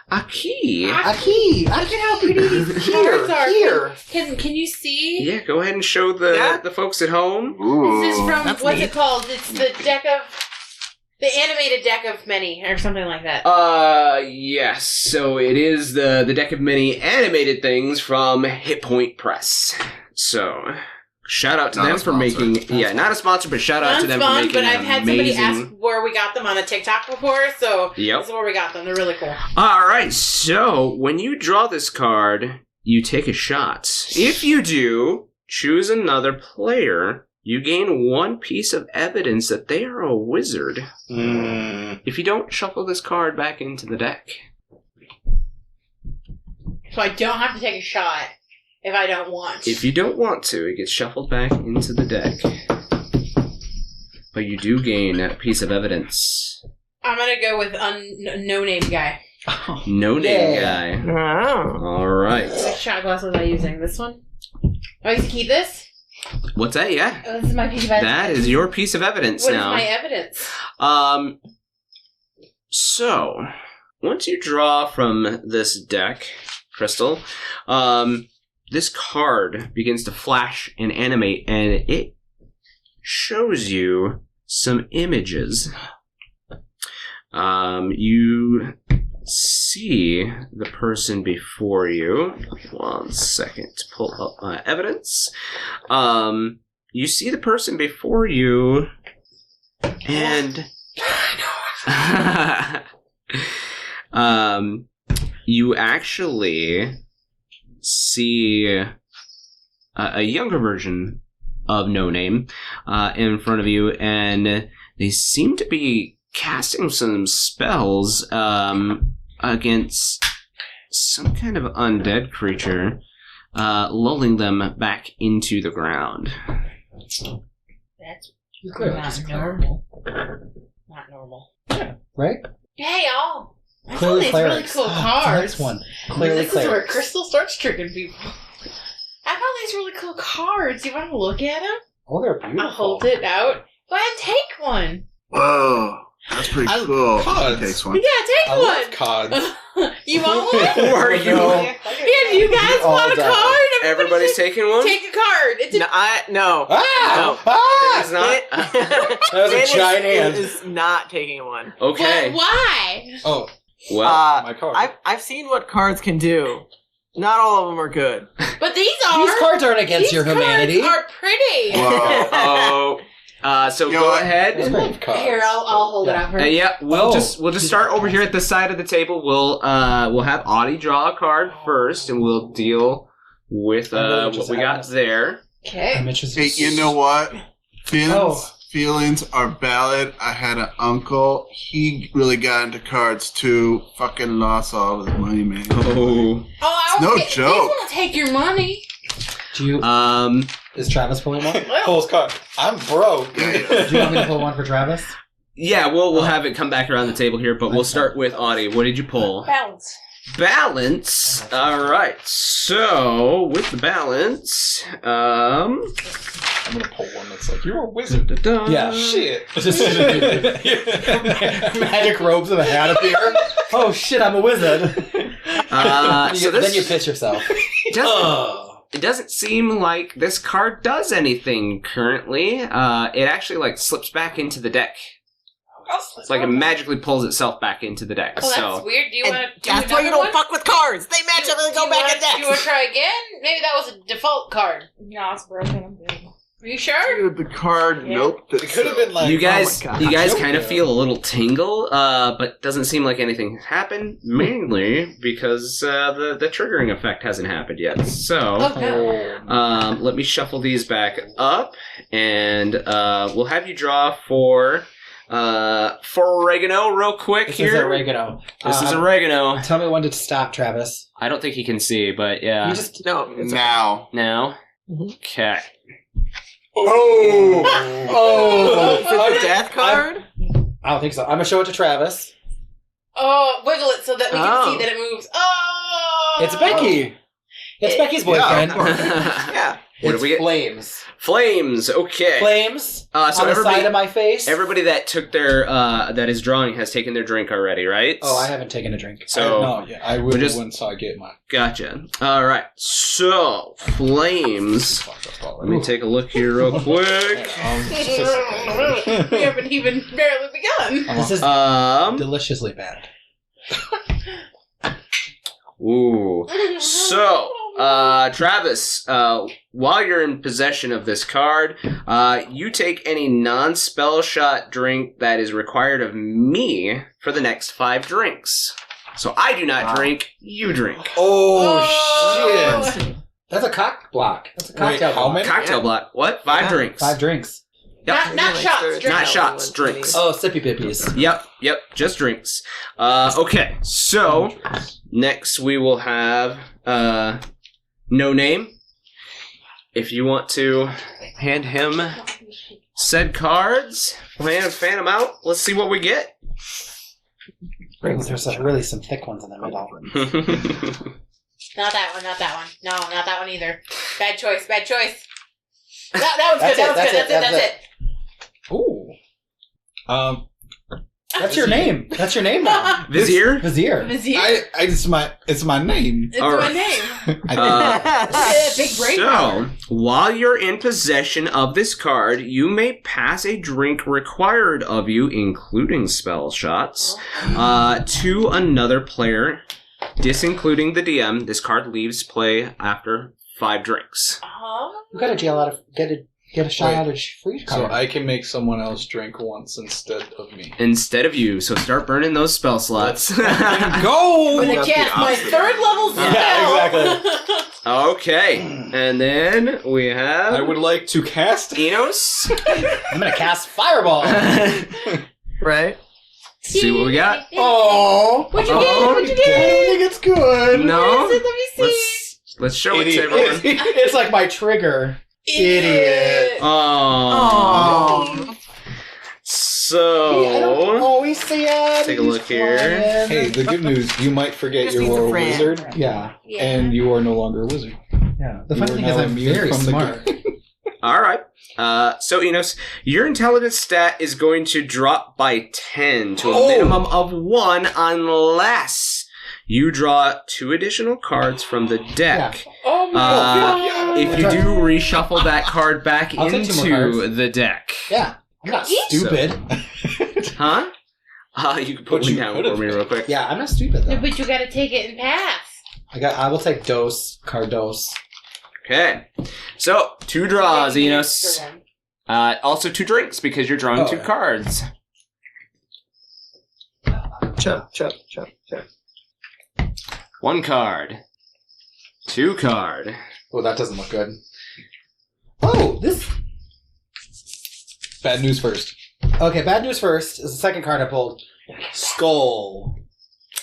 A key. Look at how pretty these cards are. Here. Can you see? Yeah, go ahead and show the folks at home. Ooh. This is from, That's what's neat. it called? It's the deck of, the animated deck of many, or something like that. Yes. So it is the deck of many animated things from Hit Point Press. So shout out to Not them a for sponsor. making not a sponsor, but shout out to them for Non-spawn, making but I've had somebody amazing. ask where we got them on a TikTok before, so Yep. this is where we got them. They're really cool. All right. So when you draw this card, you take a shot. If you do, choose another player. You gain 1 piece of evidence that they are a wizard. If you don't, shuffle this card back into the deck. So I don't have to take a shot if I don't want. If you don't want to, it gets shuffled back into the deck. But you do gain a piece of evidence. I'm gonna go with no-name guy. No name Yeah. guy. Oh. All right. Which shot glass was I using? This one? Oh, I used to keep this? What's that? Yeah. Oh, this is my piece of evidence. That is your piece of evidence What is now. my evidence? So, once you draw from this deck, Crystal, this card begins to flash and animate, and it shows you some images. You see the person before you. 1 second to pull up my evidence. You see the person before you, and you actually see a younger version of No Name in front of you, and they seem to be casting some spells against some kind of undead creature, lulling them back into the ground. That's Clearly, not it's a normal. Not normal. Right? Hey, y'all! I Clearly found these clerics. really cool Oh, cards. Next one. Clearly This is where clerics. Crystal starts tricking people. I found these really cool cards. You want to look at them? Oh, they're beautiful. I'll hold it out. Go ahead and take one. Whoa, that's pretty I- cool. cards. He takes Yeah, one. take I one. love cards. You want one? Who are you? No. Yeah, do you guys All want a done. card? Everybody's taking one? Take a card. It's a No. Ah! No. Ah! It's not? That was a Dennis giant hand. is not taking one. Okay. But why? Oh, Well, my card. I've seen what cards can do. Not all of them are good. But these are. These cards aren't against these your humanity. cards are pretty. Whoa. so You know go what? ahead. I love cards. Here, I'll hold it out for you. Yeah, we'll just start over here at the side of the table. We'll have Audie draw a card first, and we'll deal with I'm really what just we got honest. there. Okay. I'm interested. Hey, you know what? Fins? Oh. feelings are valid. I had an uncle. He really got into cards too. Fucking lost all of his money, man. Oh. Oh, No These joke. won't take your money. Do you? Is Travis pulling one? Pulls card. I'm broke. Do you want me to pull one for Travis? Yeah, we'll have it come back around the table here, but we'll start with Audie. What did you pull? Balance. Balance. All right. So with the balance, I'm gonna pull one that's like, you're a wizard. Yeah. Shit. Magic robes and a hat appear. Oh shit! I'm a wizard. So Then you piss yourself. It doesn't seem like this card does anything currently. It actually like slips back into the deck. It's like it magically pulls itself back into the deck. Oh, that's so weird. Do you want to do That's why you another don't one? fuck with cards. They magically go back in Do you want decks. to try again? Maybe that was a default card. No, it's broken. I'm good. Are you sure? Dude, the card Yeah. noped It could have been like, you guys, oh my God. you guys Joke, kind of yeah. feel a little tingle, but doesn't seem like anything happened. Mainly because the triggering effect hasn't happened yet. So. Oh, no. Let me shuffle these back up, and we'll have you draw for oregano real quick This here. is oregano. This is oregano. Tell me when to stop, Travis. I don't think he can see, but yeah. You just No. It's now. Now? Mhm. Okay. oh. Is it the death card? I don't think so. I'm gonna show it to Travis. Oh, wiggle it so that we can Oh. see that it moves. Oh! It's Becky. It's Becky's Yeah, boyfriend. of course. Yeah. What It's did we get? Flames. Flames. Okay. Flames So on the everybody, side of my face. everybody that took their that is drawing has taken their drink already, right? Oh, I haven't taken a drink. So I will just- once I get my. gotcha. All right. So flames. Let me take a look here real quick. We haven't even barely begun. This is Um. deliciously bad. Ooh. So, Travis, while you're in possession of this card, you take any non-spell shot drink that is required of me for the next 5 drinks. So I do not drink, you drink. Oh, shit. That's a cock block. That's a Wait, cocktail how block. many? Cocktail block. What? 5 Yeah. drinks. 5 drinks. Yep. Not shots, drinks. Not shots, drinks. Oh, sippy pippies. Yep, just drinks. Okay, so next we will have No Name. If you want to hand him said cards, fan them out. Let's see what we get. There's some thick ones in the middle. Not that one, not that one. No, not that one either. Bad choice, bad choice. That one's good, That's that it, one's good, that's it. Ooh. That's your name. That's your name now. Vizier? Vizier. Vizier? It's my name. It's All my right. name. Big brain So, power. while you're in possession of this card, you may pass a drink required of you, including spell shots, to another player, disincluding the DM. This card leaves play after 5 drinks. You got get a shot Wait. out of free So card. I can make someone else drink once instead of me. Instead of you, so start burning those spell slots. Go! I'm gonna That's the cast my opposite. 3rd level spell. Yeah, Okay, and then we have I would like to cast. Enos. I'm gonna cast Fireball. Right? See what we got. Oh. What'd you Oh, get? What'd you I don't get? think it's good. No, What is it? Let me see. let's show it to Idiot. everyone. It's like my trigger. Idiot. Oh. Oh. I don't So always see it. Take a look here. Hey, the good news, you might forget Just you needs a are a friend. wizard, Yeah. Yeah. and you are no longer a wizard. Yeah. The You funny are thing is now I'm immune very from the smart. all right. So Enos, your intelligence stat is going to drop by 10 to a minimum of 1 unless you draw 2 additional cards from the deck. Oh my If you do reshuffle that card back I'll take 2 more into cards. the deck. Yeah. I'm not Each? stupid. Huh? You can put But me you down could've. for me real quick. Yeah, I'm not stupid No, though. but you gotta take it and pass. I will take card dose. Okay. So, 2 draws, Enos. Extra one. Also 2 drinks because you're drawing 2 yeah. cards. Chop. 1 card. 2 card. Oh, that doesn't look good. Oh, this Bad news first. Okay, bad news first is the second card I pulled. Skull.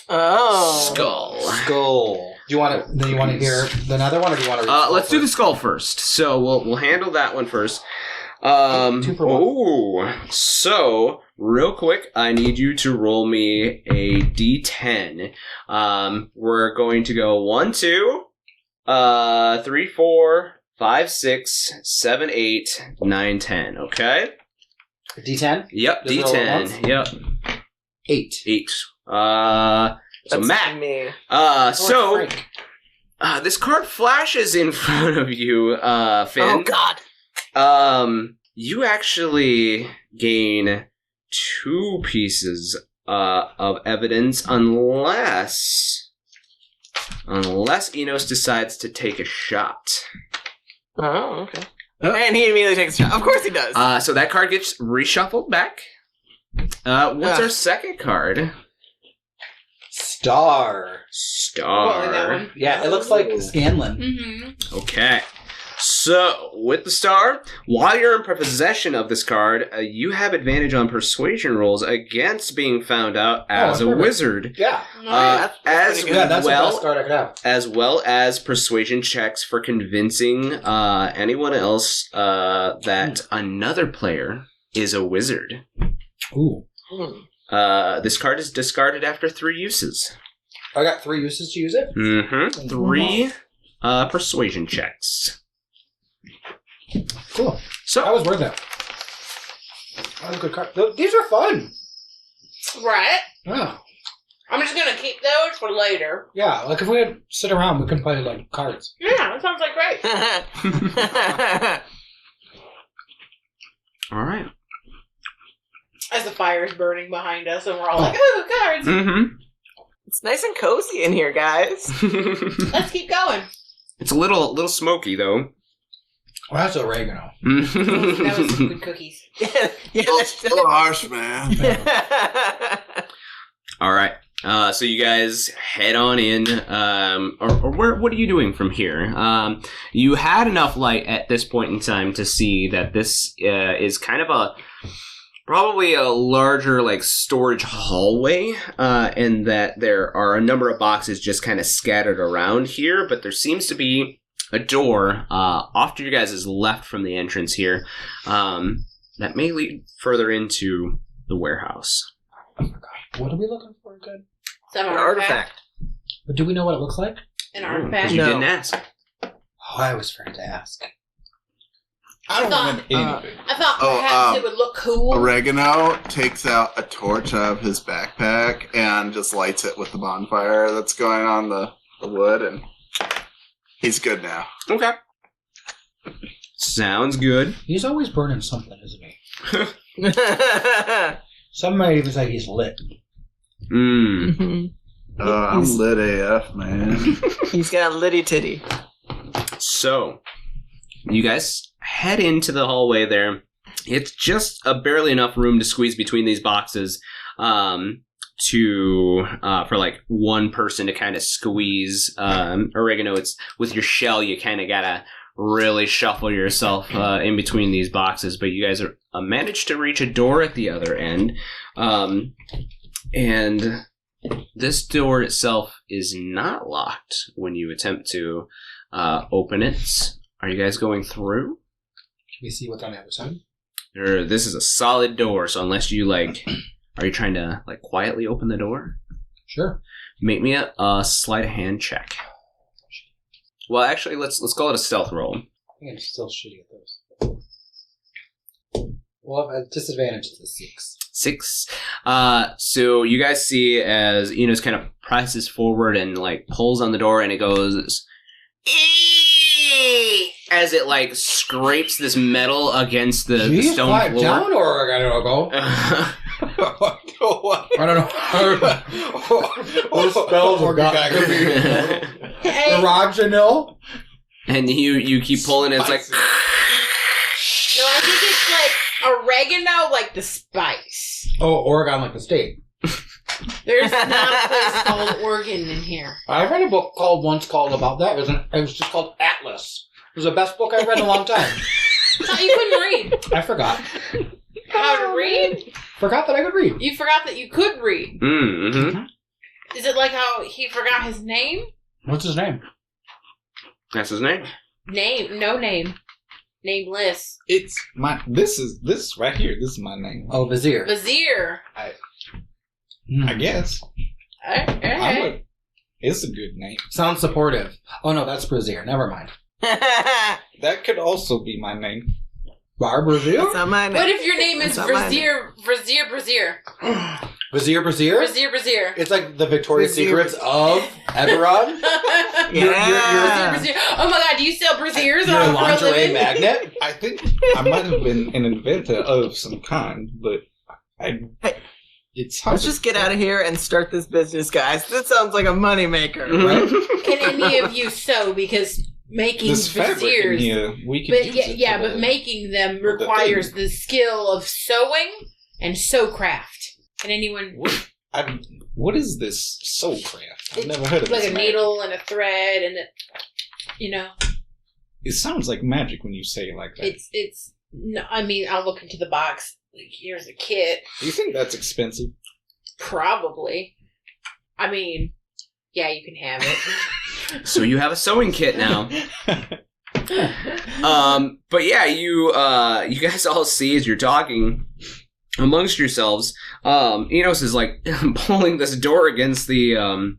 Oh. Skull. Do you want to? Do you want to hear another one, or do you want to? Let's do the skull first. So we'll handle that one first. 2 for 1. Ooh. So real quick, I need you to roll me a D10. We're going to go 1, 2, 3, 4, 5, 6, 7, 8, 9, 10. Okay. D10. Yep. Just roll it once? D10. Yep. 8. 8. So That's Matt. me. So Frank. this card flashes in front of you, Finn. Oh God. You actually gain 2 pieces of evidence unless Enos decides to take a shot. Oh, okay. And he immediately takes a shot. Of course he does. So that card gets reshuffled back. What's our second card? Star. Well, that one. Yeah, it looks like Scanlan. Mm-hmm. Okay. So, with the star, while you're in possession of this card, you have advantage on persuasion rolls against being found out as a perfect. wizard. Yeah. That's As pretty good. Yeah, that's the well best card I could have. as well as persuasion checks for convincing anyone else that another player is a wizard. Ooh. This card is discarded after 3 uses. I got 3 uses to use it. Mm-hmm. 3 persuasion checks. Cool. So, That was worth it. That was a good card. These are fun. Right. Yeah. I'm just gonna keep those for later. Yeah, like if we had sit around, we could play like cards. Yeah, that sounds like great. all right. As the fire is burning behind us, and we're all like, "Ooh, cards! Mm-hmm. It's nice and cozy in here, guys. Let's keep going." It's a little smoky though. Well, that's oregano. That was some good cookies. Yeah, It's a little harsh, man. All right. So you guys head on in, or what are you doing from here? You had enough light at this point in time to see that this is kind of probably a larger like storage hallway, and that there are a number of boxes just kind of scattered around here, but there seems to be a door off to your guys' left from the entrance here that may lead further into the warehouse. What are we looking for again? Some An artifact. But do we know what it looks like? An But artifact. you No. didn't ask. Oh, I was afraid to ask. I don't remember anything. I thought Oh, perhaps it would look cool. Oregano takes out a torch out of his backpack and just lights it with the bonfire that's going on the wood, and he's good now. Okay. Sounds good. He's always burning something, isn't he? Some might even say he's lit. Mm. I'm lit AF, man. He's got a litty titty. So, you guys head into the hallway there. It's just barely enough room to squeeze between these boxes for like one person to kind of squeeze. Oregano, it's with your shell, you kind of gotta really shuffle yourself in between these boxes, but you guys are managed to reach a door at the other end. And this door itself is not locked when you attempt to open it. Are you guys going through? Can we see what's on the other side? This is a solid door, so unless you like, are you trying to like quietly open the door? Sure. Make me a sleight of hand check. Well, actually, let's call it a stealth roll. I think I'm still shitty at those. Well, at disadvantage, it's a 6. 6. So you guys see as Enos kind of presses forward and like pulls on the door, and it goes "Eee!" as it like scrapes this metal against the stone quiet floor. down, or I gotta go? I don't know. What spells are got? Hey, Oregano? And you keep pulling, and it's like no, I think it's like oregano, like the spice. Oh, Oregon, like the state. There's not a place called Oregon in here. I read a book once called about that. It was just called Atlas. It was the best book I've read in a long time. I thought you couldn't read. I forgot. how to read? Forgot that I could read. You forgot that you could read. Mm-hmm. Is it like how he forgot his name? What's his name? That's his name. Name. No name. Nameless. It's my. This is right here. This is my name. Oh, Vizier. Vizier. I guess. Okay. It's a good name. Sounds supportive. Oh no, that's Brazier. Never mind. That could also be my name. Bar Brazier? That's not my name. What if your name is That's not my Brazier? Brazier. Vizier Brazier? Brazier. It's like the Victoria's Brazier. Secrets of Eberron. Yeah. Brazier. Oh my god, do you sell braziers You're a for a lingerie living? magnet. I think I might have been an inventor of some kind, but it's hard. Let's just get out of here and start this business, guys. That sounds like a moneymaker, Mm-hmm. right? Can any of you sew? Because making this fabric in braziers, here, we could but use yeah, it but making them requires the skill of sewing and sew craft. Can anyone what is this soul craft? I've never heard of like this. a magic. needle and a thread and you know? It sounds like magic when you say it like that. It's. No, I mean, I'll look into the box. Like, here's a kit. Do you think that's expensive? Probably. I mean, yeah, you can have it. So you have a sewing kit now. But yeah, you guys all see as you're talking amongst yourselves. Enos is like pulling this door against the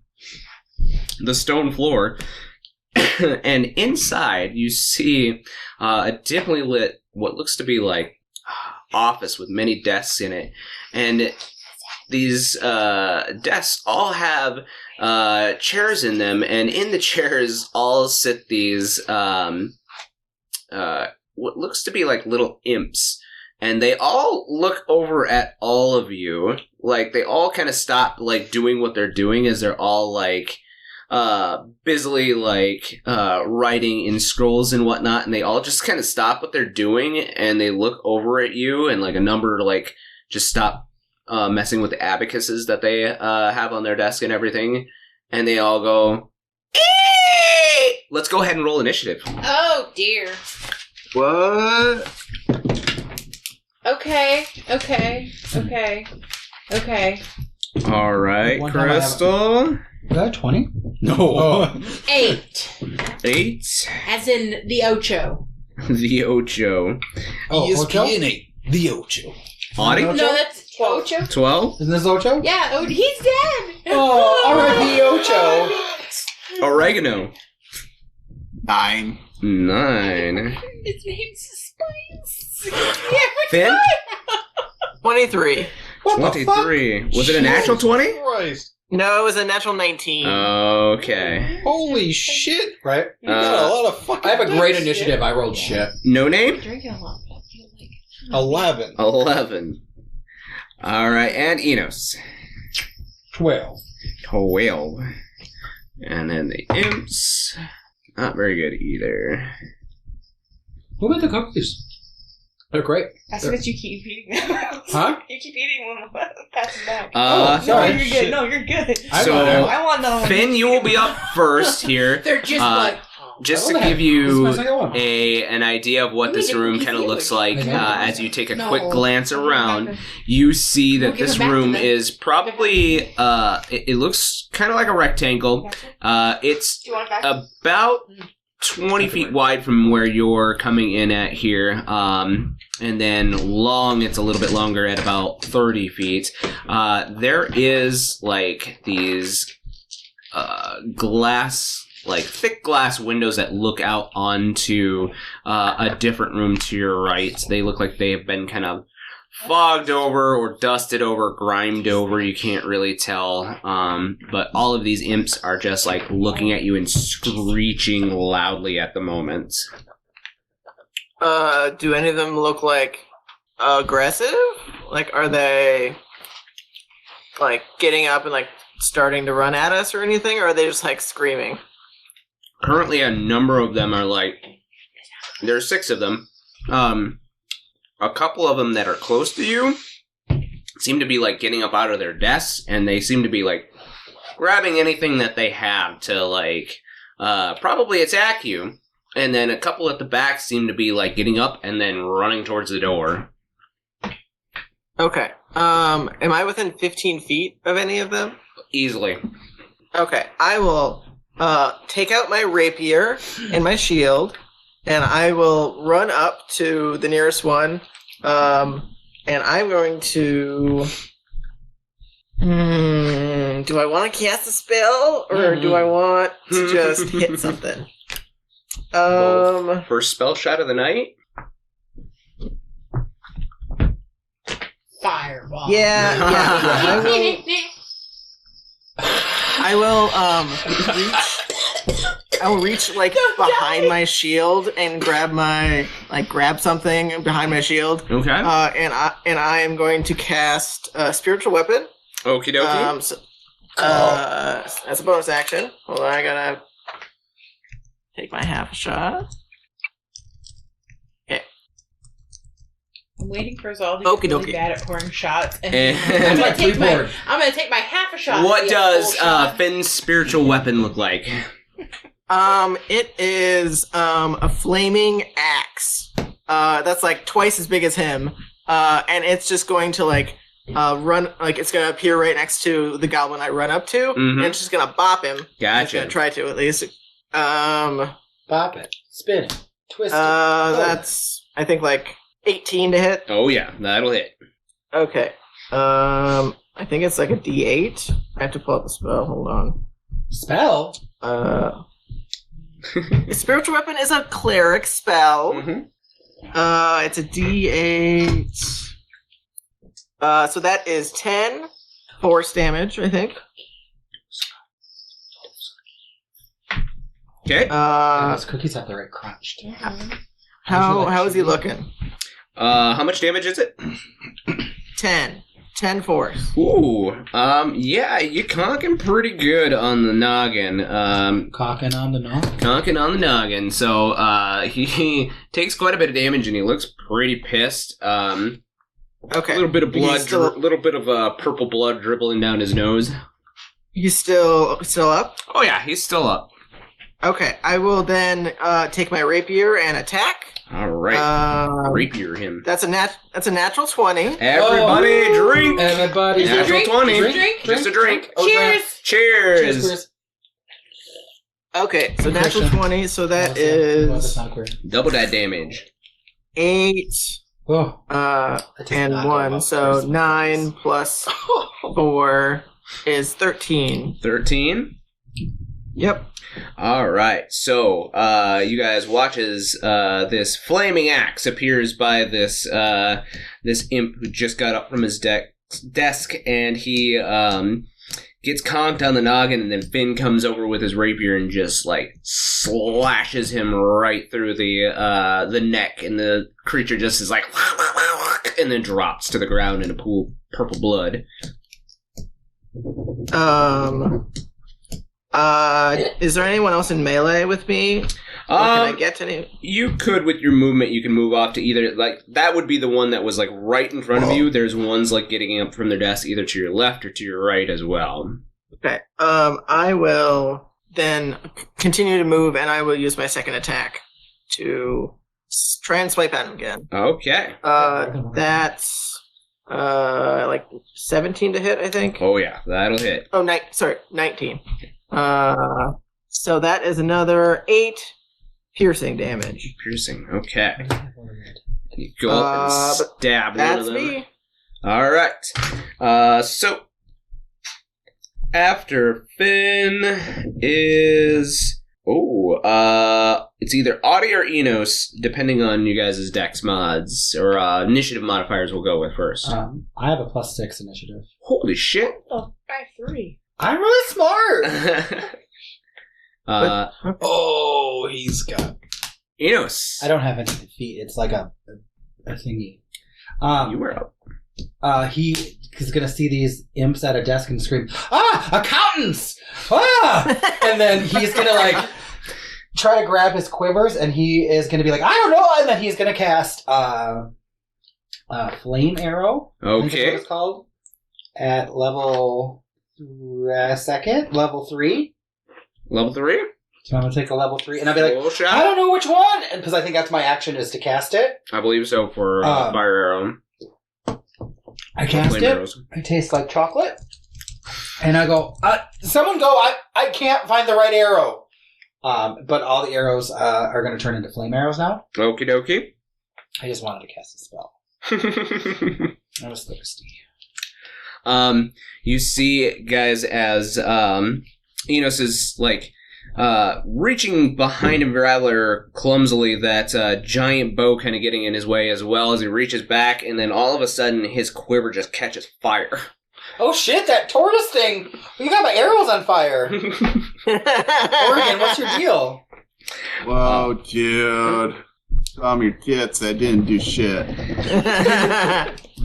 stone floor, and inside you see a dimly lit, what looks to be like office with many desks in it, and these desks all have chairs in them, and in the chairs all sit these what looks to be like little imps, and they all look over at all of you, like they all kind of stop like doing what they're doing as they're all like busily like writing in scrolls and whatnot, and they all just kind of stop what they're doing and they look over at you, and like a number like just stop messing with the abacuses that they have on their desk and everything, and they all go, "Eee!" Let's go ahead and roll initiative. Oh dear. What? Okay. All right, One time I have- Crystal. Is that 20? No. Oh. 8. 8. As in the Ocho. The Ocho. Oh, Ocho? The Ocho. Audie? No, that's Ocho. 12. Isn't this Ocho? Yeah, he's dead. Oh, R.I.P. Ocho. Oregano. 9. 9. His name's Spice. Finn? 23. What the fuck? 23. Was it a natural 20? Christ. No, it was a natural 19. Okay. Holy shit. Right? You got a lot of fucking I have a great dice. initiative. I rolled shit. No name? Drinking a lot, but I feel like 11. 11. All right, and Enos. 12. 12. And then the imps. Not very good either. Who made the cookies? They're great. That's because you keep eating them. Huh? You keep eating them. Pass them back. Oh, No, sorry. you're good. No, you're good. I So- want it. I want them. Finn, you will be up first here. they're just like. Just I to only give have- this is you my second one. an idea of what We this need to room keep kind of you looks like- like I know. as you take a No. quick glance I'll around, give it back you see that We'll give this it back to room them. is probably it looks kind of like a rectangle. It's Do you want it back? about 20 feet wide from where you're coming in at here, and then long, it's a little bit longer at about 30 feet. There is like these glass, like thick glass windows that look out onto a different room to your right. They look like they have been kind of fogged over or dusted over, grimed over. You can't really tell. But all of these imps are just like looking at you and screeching loudly at the moment. Do any of them look like aggressive? Like, are they like getting up and like starting to run at us or anything, or are they just like screaming? Currently, a number of them are like, there's 6 of them. A couple of them that are close to you seem to be like getting up out of their desks, and they seem to be like grabbing anything that they have to like probably attack you. And then a couple at the back seem to be like getting up and then running towards the door. Okay. Am I within 15 feet of any of them? Easily. Okay. I will take out my rapier and my shield, and I will run up to the nearest one. And I'm going to. Do I want to cast a spell, or do I want to just hit something? First spell shot of the night? Fireball. Yeah. I will reach like behind my shield and grab something behind my shield. Okay. And I am going to cast a spiritual weapon. Okie dokie. That's a bonus action. Hold on, I gotta take my half a shot. Okay. I'm waiting for Zol to Okie get really dokie. bad at pouring shots. And And- I'm gonna take my half a shot. What to be a does full shot. Finn's spiritual weapon look like? It is a flaming axe. That's like twice as big as him. And it's just going to run, it's gonna appear right next to the goblin I run up to, and it's just gonna bop him. It's Gotcha. gonna try to at least. Bop it. Spin it. Twist it. That's I think 18 to hit. Oh yeah, that'll hit. Okay. I think it's like a D8. I have to pull out the spell. Hold on. Spell? Spiritual weapon is a cleric spell. Mm-hmm. It's a D8. So that is 10 force damage, I think. Okay. Those cookies have the right crunch. Too. How is he looking? How much damage is it? 10 force. Ooh. Yeah, you're conking pretty good on the noggin. Cocking on the knob. Conking on the noggin. So, he takes quite a bit of damage and he looks pretty pissed. Okay. A little bit of blood, He's still- little bit of purple blood dribbling down his nose. He's still up? Oh yeah, he's still up. Okay, I will then take my rapier and attack. All right, rapier him. That's a natural 20. Everybody drink. Everybody Natural drink. 20. Drink. Just a drink. Cheers. Cheers. Okay, so natural Christian. 20, so that That's is not queer. Double that damage. 8 Oh. and 1, so 9 plus 4 is 13. 13. Yep. All right. So, you guys watch as this flaming axe appears by this imp who just got up from his desk, and he gets conked on the noggin, and then Finn comes over with his rapier and just slashes him right through the neck, and the creature just is like, and then drops to the ground in a pool of purple blood. Is there anyone else in melee with me? Or can I get to any? You could, with your movement, you can move off to either, that would be the one that was, right in front of you. There's ones, getting up from their desk either to your left or to your right as well. Okay. I will then continue to move, and I will use my second attack to try and swipe at him again. Okay. That's 17 to hit, I think. Oh, yeah, that'll hit. Oh, 19. So that is another 8 piercing damage. Piercing, okay. You go up and stab one of That's them. me. All right. So after Finn is it's either Audie or Enos, depending on you guys' dex mods or initiative modifiers. We'll go with first. I have a +6 initiative. Holy shit! Oh, by 3. I'm really smart. He's got. Enos, I don't have any feet. It's like a thingy. you were up. He is gonna see these imps at a desk and scream, "Ah, accountants! Ah!" And then he's gonna try to grab his quivers, and he is gonna be like, "I don't know," and then he's gonna cast flame arrow. I think that's what Okay. it's called at level level 3. Level 3. So I'm gonna take a level 3, and I'll be like, Full "I shot. don't know which one," because I think that's my action is to cast it. I believe so for fire arrow. I cast Flame it. arrows. It tastes like chocolate. And I go, someone go, I can't find the right arrow. But all the arrows are going to turn into flame arrows now. Okie dokie. I just wanted to cast a spell. I was thirsty. You see, guys, as Enos is like reaching behind him rather clumsily, that giant bow kind of getting in his way as well as he reaches back, and then all of a sudden his quiver just catches fire. Oh shit, that tortoise thing! You got my arrows on fire! Oregon, what's your deal? Whoa, dude. Calm your tits. I didn't do shit.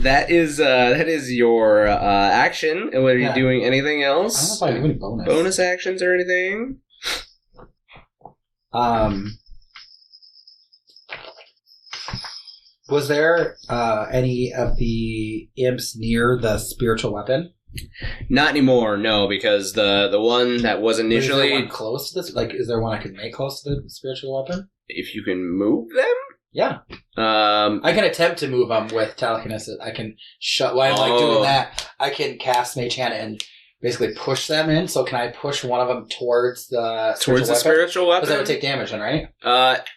That is your action. And what are you doing? Anything I don't know else? if I have any bonus. Bonus actions or anything? Was there any of the imps near the spiritual weapon? Not anymore, no, because the one that was Is initially, there one close to this? Like, is there one I could make close to the spiritual weapon? if you can move them, Yeah. I can attempt to move them with telekinesis. I can while I'm like doing that, I can cast Mage Hand and basically push them in. So can I push one of them towards the spiritual weapon. Because that would take damage then, right?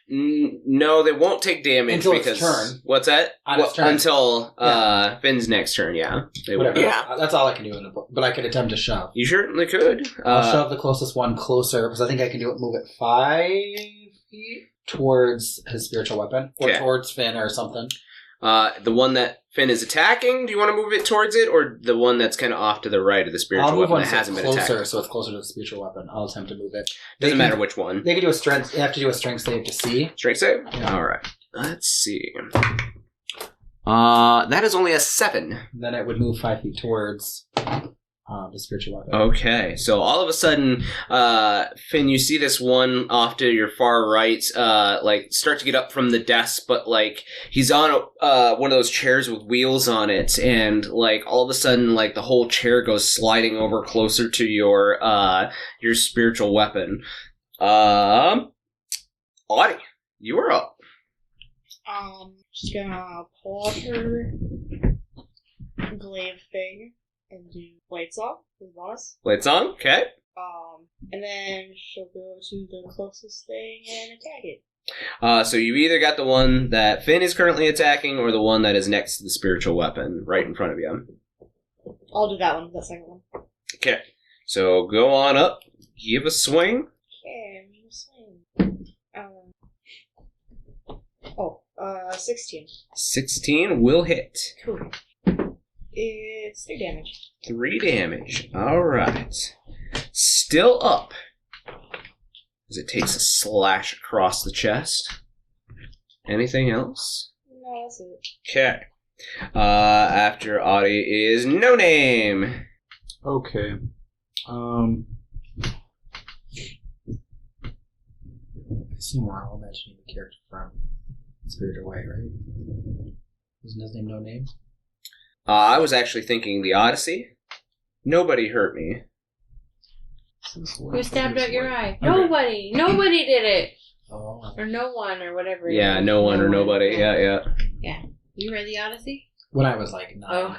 No, they won't take damage Until its because turn. What's that? On its turn. Until Finn's next turn. Yeah, they Whatever. will. Yeah. That's all I can do in the book. But I can attempt to shove. You certainly could. I'll shove the closest one closer because I think I can move it 5 feet towards his spiritual weapon or Okay. towards Finn or something. The one that Finn is attacking. Do you want to move it towards it, or the one that's kind of off to the right of the spiritual I'll move weapon one that so it's hasn't been closer, attacked? so it's closer to the spiritual weapon. I'll attempt to move it. Doesn't matter which one. They can do a strength. They have to do a strength save to see. Strength save. Yeah. All right. Let's see. That is only a 7. Then it would move 5 feet towards the spiritual weapon. Okay, so all of a sudden, Finn, you see this one off to your far right, like start to get up from the desk, but like he's on one of those chairs with wheels on it, and like all of a sudden, like the whole chair goes sliding over closer to your spiritual weapon. Audie, you are up. Just gonna pull out her glaive thing and do lights off for the boss. Lights on. Okay. And then she'll go to the closest thing and attack it. So you either got the one that Finn is currently attacking, or the one that is next to the spiritual weapon right in front of you. I'll do that one, the second one. Okay. So go on up, give a swing. Okay, I'm gonna swing. 16. 16 will hit. Cool. It's 3 damage. 3 damage. Alright. Still up. As it takes a slash across the chest. Anything else? No, that's it. Okay. After Audie is No Name. Okay. I assume we're all imagining the character from Spirited Away, right? Wasn't his name No Name? I was actually thinking the Odyssey. Nobody hurt me. Who stabbed out your eye? Okay. Nobody. Nobody did it. Oh. Or no one, or whatever. it Yeah, is. no one or nobody. Yeah. You read the Odyssey? When I was like 9. Oh.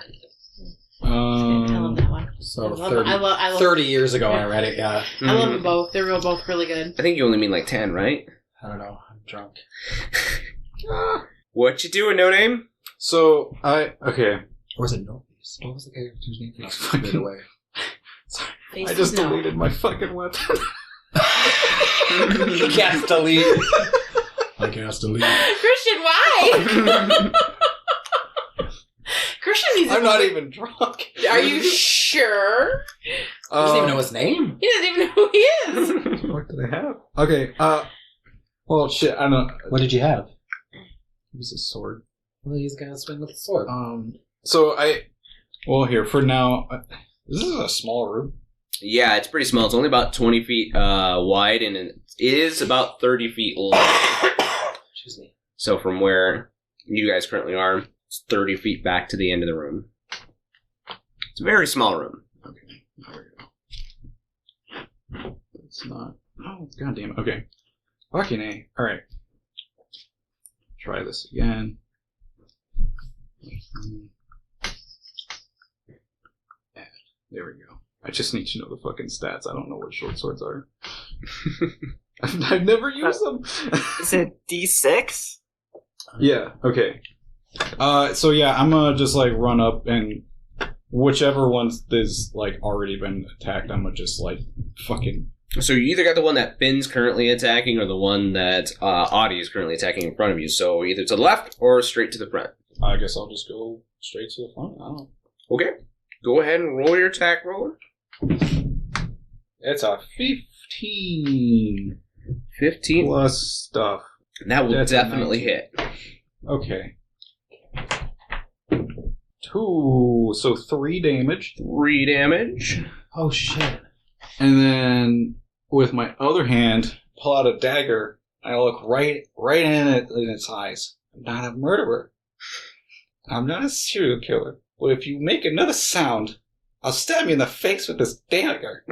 Tell him that one. So I love 30, I love 30 years ago I read it, yeah. I love them both. They're both really good. I think you only mean like 10, right? I don't know. I'm drunk. What you doing, No Name? So okay. Or was it No Face? What was the character's name? No, Spirited Away. Face I just is no. deleted my fucking weapon. He cast delete. I cast delete. Christian, why? Christian needs I'm not even drunk. Are you sure? He doesn't even know his name. He doesn't even know who he is. What did I have? Okay. Well, shit. I don't know. What did you have? It was a sword. Well, he's gonna swing with a sword. Well, here for now. This is a small room. Yeah, it's pretty small. It's only about 20 feet wide, and it is about 30 feet long. Excuse me. So from where you guys currently are, it's 30 feet back to the end of the room. It's a very small room. Okay. There we go. It's not. Oh, goddamn. Okay. Fucking A. Alright. Try this again. There we go. I just need to know the fucking stats. I don't know what short swords are. I've never used them. Is it D6? Yeah, okay. So yeah, I'm gonna just like run up and whichever one's is like already been attacked, I'm gonna just like fucking. So you either got the one that Finn's currently attacking or the one that Audie is currently attacking in front of you. So either to the left or straight to the front. I guess I'll just go straight to the front. I don't know. Okay. Go ahead and roll your attack roller. It's a 15. 15 Plus stuff. That will That's a definitely 19. hit. Okay. 2, so 3 damage. 3 damage. Oh shit. And then with my other hand, pull out a dagger. I look right in its eyes. I'm not a murderer. I'm not a serial killer. But if you make another sound, I'll stab you in the face with this dagger.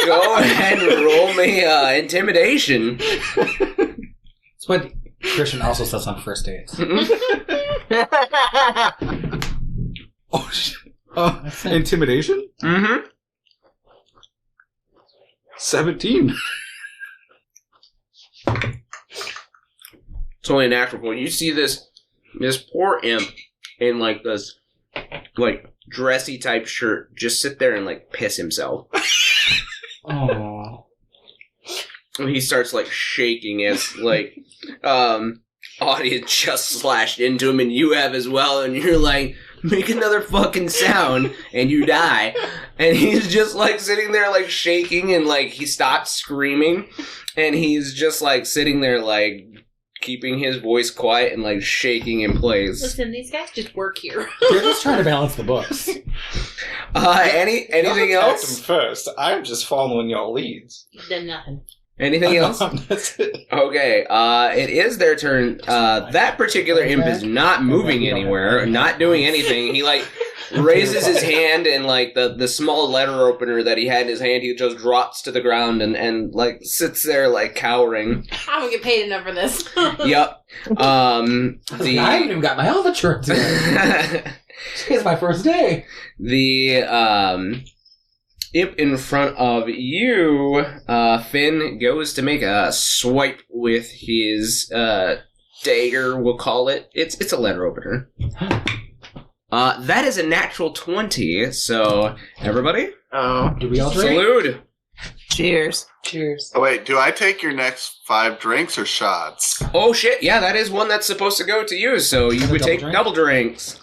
Go ahead and roll me intimidation. It's what Christian also says on first dates. Oh shit. Intimidation? Mm-hmm. 17. It's only a natural point. You see this poor imp in like this like dressy type shirt just sit there and like piss himself. Oh. He starts like shaking as like Audie just slashed into him and you have as well, and you're like, make another fucking sound and you die. And he's just like sitting there like shaking and like he stopped screaming and he's just like sitting there like keeping his voice quiet and like shaking in place. Listen, these guys just work here. They're just trying to balance the books. Anything else? First, I'm just following your leads. Then nothing. Anything else? That's it. Okay, it is their turn. That particular imp is not moving anywhere, not doing anything. He, like, raises his hand and, like, the small letter opener that he had in his hand, he just drops to the ground and like, sits there, like, cowering. I don't get paid enough for this. Yep. I haven't even got my health insurance yet. It's my first day. The, imp in front of you, Finn goes to make a swipe with his dagger, we'll call it. It's a letter opener. That is a natural 20, so everybody, Do we all drink? salute. Cheers. Cheers. Oh, wait, do I take your next 5 drinks or shots? Oh shit, yeah, that is one that's supposed to go to you, so you would take drink? double drinks.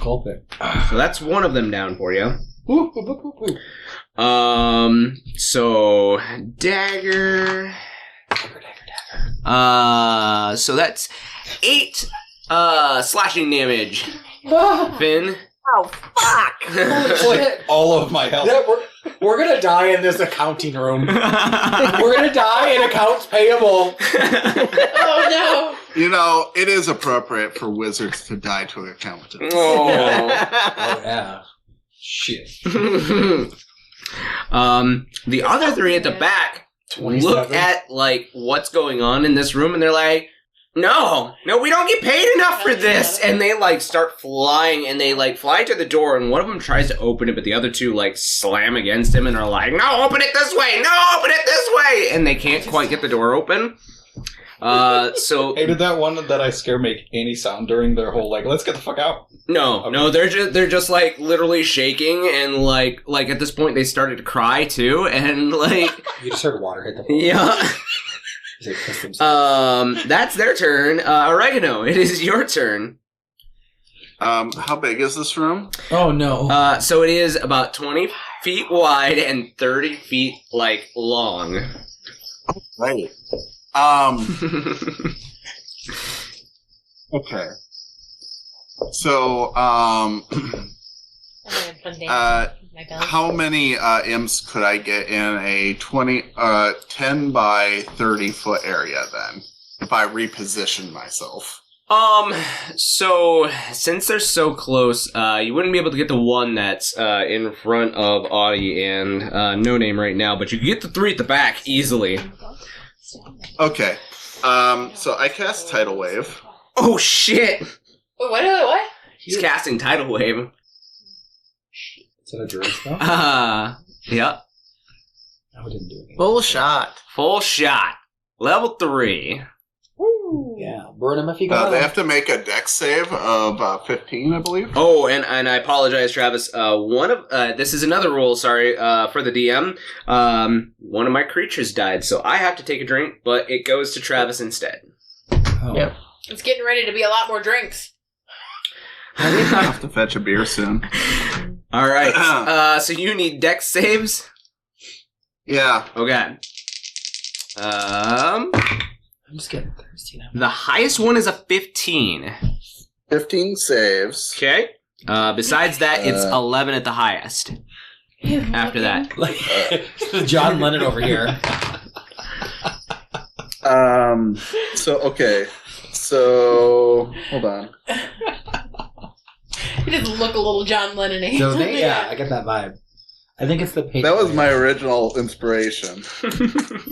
Gulp it. So that's one of them down for you. Woo, woo, woo, woo, woo. So dagger. So that's 8 slashing damage. Finn. Oh, fuck! Shit. All of my health. Yeah, we're gonna die in this accounting room. We're gonna die in accounts payable. Oh You know, it is appropriate for wizards to die to accountants. Oh. Oh yeah. Shit. The other 3 at the back 27. look at like what's going on in this room and they're like, no, we don't get paid enough for this. And they like start flying and they like fly to the door and one of them tries to open it, but the other 2 like slam against him and are like, no, open it this way. No, open it this way. And they can't quite get the door open. So Hey, did that one that I scare make any sound during their whole like, let's get the fuck out? no, they're just like literally shaking and like at this point they started to cry too and like You just heard water hit the floor. yeah. They pissed themselves. That's their turn. Oregano, it is your turn. How big is this room? Oh no. So it is about 20 feet wide and 30 feet like long. Right. Okay. So, how many imps could I get in a 10 by 30 foot area then, if I reposition myself? So since they're so close, you wouldn't be able to get the one that's in front of Audie and No Name right now, but you can get the 3 at the back easily. Okay. So I cast Tidal Wave. Oh shit! What? He's casting Tidal Wave. Is that a druid spell? Yep. No, we didn't do anything. Full shot. Full shot. Level 3. Woo. Yeah, burn him if you got They him. have to make a dex save of 15, I believe. Oh, and I apologize, Travis. One of this is another rule. Sorry, for the DM. One of my creatures died, so I have to take a drink, but it goes to Travis instead. Oh. Yep. It's getting ready to be a lot more drinks. I have to fetch a beer soon. All right. So you need dex saves. Yeah. Okay. I'm just getting thirsty now. The highest one is a 15. 15 saves. Okay. Besides that, it's 11 at the highest. After that. Like John Lennon over here. Okay. So, hold on. He doesn't look a little John Lennon-y. Doesn't he? Yeah, I get that vibe. I think it's the paint. That was my original inspiration.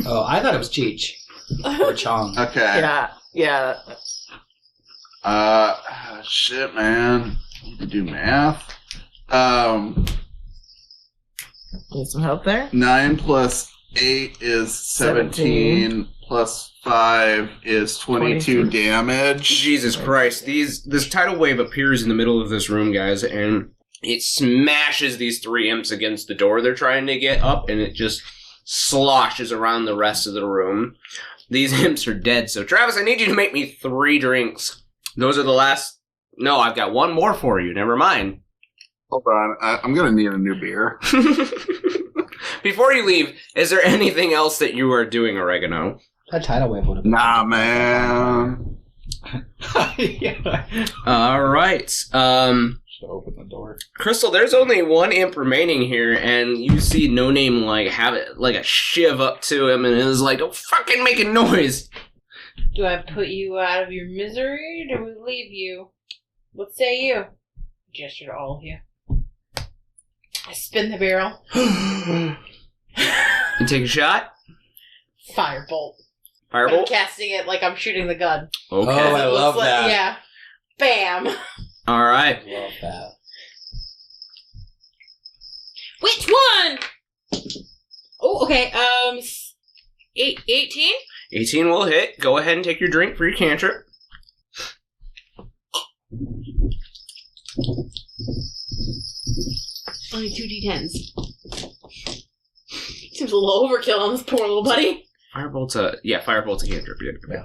Oh, I thought it was Cheech. Or Chong. Okay. Yeah. Shit, man. Need to do math. Need some help there? 9 plus 8 is 17. Plus 5 is 22 damage. Jesus Christ. This tidal wave appears in the middle of this room, guys, and it smashes these 3 imps against the door they're trying to get up, and it just sloshes around the rest of the room. These imps are dead, so Travis, I need you to make me 3 drinks. Those are the last... No, I've got one more for you. Never mind. Hold on. I'm going to need a new beer. Before you leave, is there anything else that you are doing, Oregano? That tidal wave would have been. Nah, man. Yeah. All right. Should open the door. Crystal, there's only one imp remaining here, and you see No Name have it like a shiv up to him, and is like, "Don't fucking make a noise." Do I put you out of your misery, or do we leave you? What say you? Gesture to all of you. I spin the barrel. You take a shot. Firebolt. But I'm Firebolt. casting it like I'm shooting the gun. Okay. Oh, I It looks love like- that. Yeah. Bam. All right. Love that. Which one? Oh, okay. 18? 18 will hit. Go ahead and take your drink for your cantrip. Only 2d10s. Seems a little overkill on this poor little buddy. Firebolt's a cantrip. Yeah.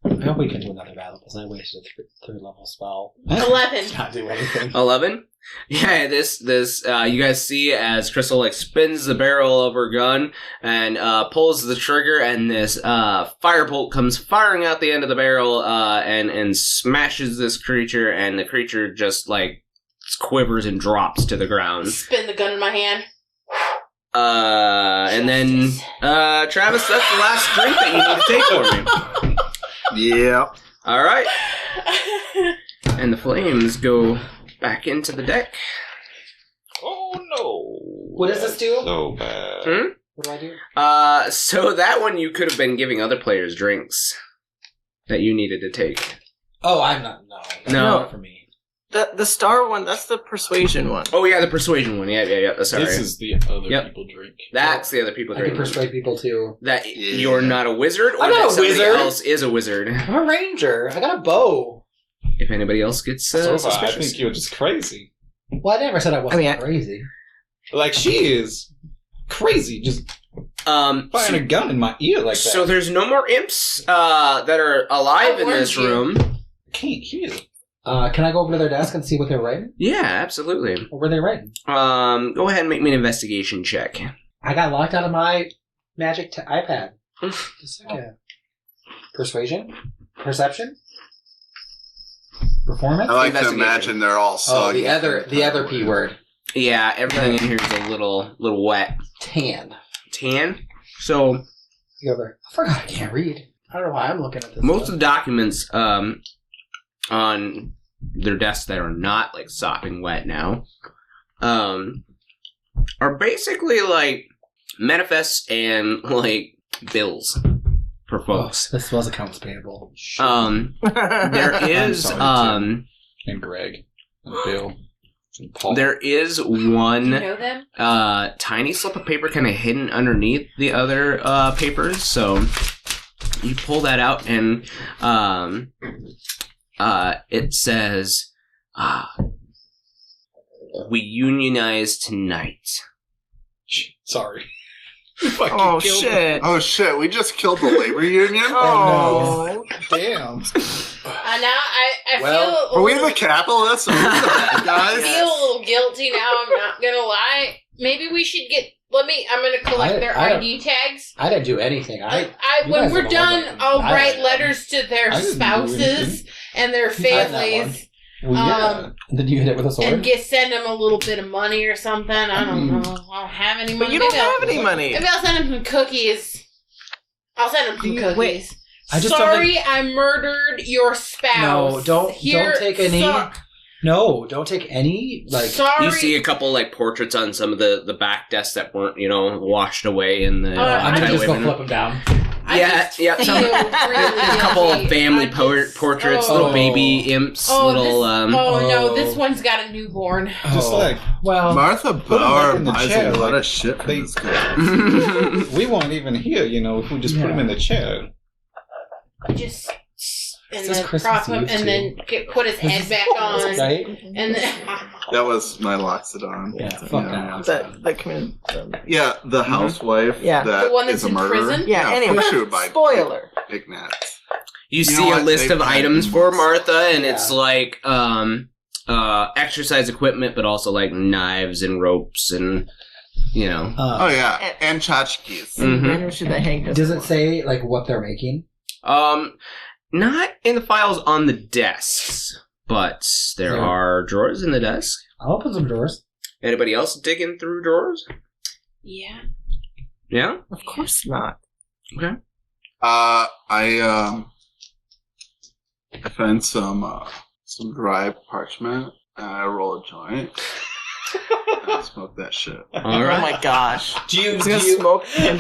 I hope we can do another battle because I wasted a 3rd level spell. 11. Not do anything. 11. Yeah, this you guys see as Crystal spins the barrel of her gun and pulls the trigger, and this firebolt comes firing out the end of the barrel and smashes this creature, and the creature just quivers and drops to the ground. Spin the gun in my hand. And then Travis, that's the last drink that you need to take for me. Yep. All right, and the flames go back into the deck. Oh no! What does this do? So bad. What do I do? So that one you could have been giving other players drinks that you needed to take. Oh, I'm not. No. That's No. not for me. The star one, that's the persuasion one. Oh yeah, the persuasion one. Yeah. Sorry, This is the other Yep. people drink. that's the other people I can drink. persuade people too. That you're not a wizard, or I'm not that a somebody wizard. else is a wizard. I'm a ranger. I got a bow. If anybody else gets So I suspicious. think you're just crazy. Well, I never said I wasn't I mean, crazy. Like she is crazy, just firing So, a gun in my ear like that. so there's no more imps that are alive I in this warned you. room. Can't hear. Can I go over to their desk and see what they're writing? Yeah, absolutely. What were they writing? Go ahead and make me an investigation check. I got locked out of my magic iPad. Just a second. Persuasion? Perception? Performance? I like to Investigation. imagine they're all Oh, soggy. the other P word. Yeah, everything in here is a little wet. Tan. Tan. So The other. I forgot I can't read. I don't know why I'm looking at this. most of the documents on their desks that are not sopping wet now are basically manifests and bills for folks. This was accounts payable. There is sorry, and Greg and Bill. There is Do you one know them? tiny slip of paper kind of hidden underneath the other papers. So you pull that out, and it says, "We unionize tonight." Sorry. Oh shit! Oh shit! We just killed the labor union. Oh, Damn. Now I Well, feel. Are we the capitalists? Are we the bad I guys? feel a little guilty now. I'm not gonna lie. Maybe we should get. I'm gonna collect their I don't- ID tags. I didn't do anything. You When guys we're are the ones done, that- I'll I write didn't. letters to their I didn't do spouses anything. and their You had that families, Well, yeah. And then you hit it with a sword. and send them a little bit of money or something. I don't know. I don't have any money. but you don't Maybe I'll- have any money. Maybe I'll send them some cookies. I'll send them some cookies. Wait. I just don't Sorry, I murdered your spouse. No, don't take any. so- No, don't take any. Like, sorry. You see a couple like portraits on some of the back desks that weren't, washed away in the. I'm gonna just go tideway. flip them down. I Yeah, just yeah, feel some- really A couple guilty. of family I just- portraits, oh. little baby imps, Oh, little. no, Oh. this one's got a newborn. Just like, Well, Martha them Bauer back in the buys chair, a lot like, of shit from they- this guy. we won't even hear, if we just put him in the chair. Just and This is then Christmas prop him Eve, and too. then put his head back on, right? and then That was my Loxodon. Yeah, fuck That committed. Yeah, the housewife Yeah. that The one that's is a in murderer. prison? Yeah, anyway. Shoot by Spoiler. Big Nats. You know see a what? list They've of had items for months. Martha, and it's like exercise equipment, but also like knives and ropes and Oh yeah, and tchotchkes. Mhm. Where should that hang? Does it say like what they're making? Not in the files on the desks, but there There. are drawers in the desk. I'll open some drawers. Anybody else digging through drawers? yeah. Yeah. Of course not. I find some dry parchment and I roll a joint. And I smoke that shit. All Oh right. my gosh. Do you He's gonna smoke and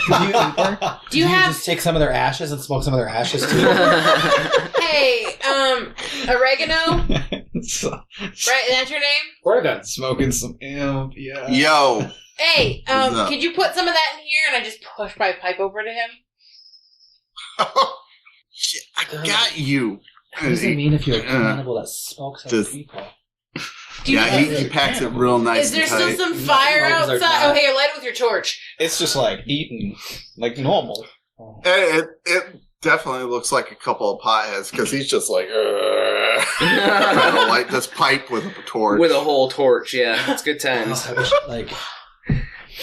Do you have? just take some of their ashes and smoke some of their ashes too? Hey, oregano. So, Right, that's your name. Oregon. smoking some imp, yeah. Yo, Hey, What's up? could you put some of that in here? And I just push my pipe over to him. shit, I got you. What does it mean if you're a Uh, cannibal that smokes other just- people? Do you Yeah, have- he packs it real nice. Is there and still tight. some fire No, they're outside? not. Oh, hey, light it with your torch. It's just like eating like normal. It definitely looks like a couple of potheads because he's just like trying to light this pipe with a torch. With a whole torch, yeah. It's good times. I wish, like,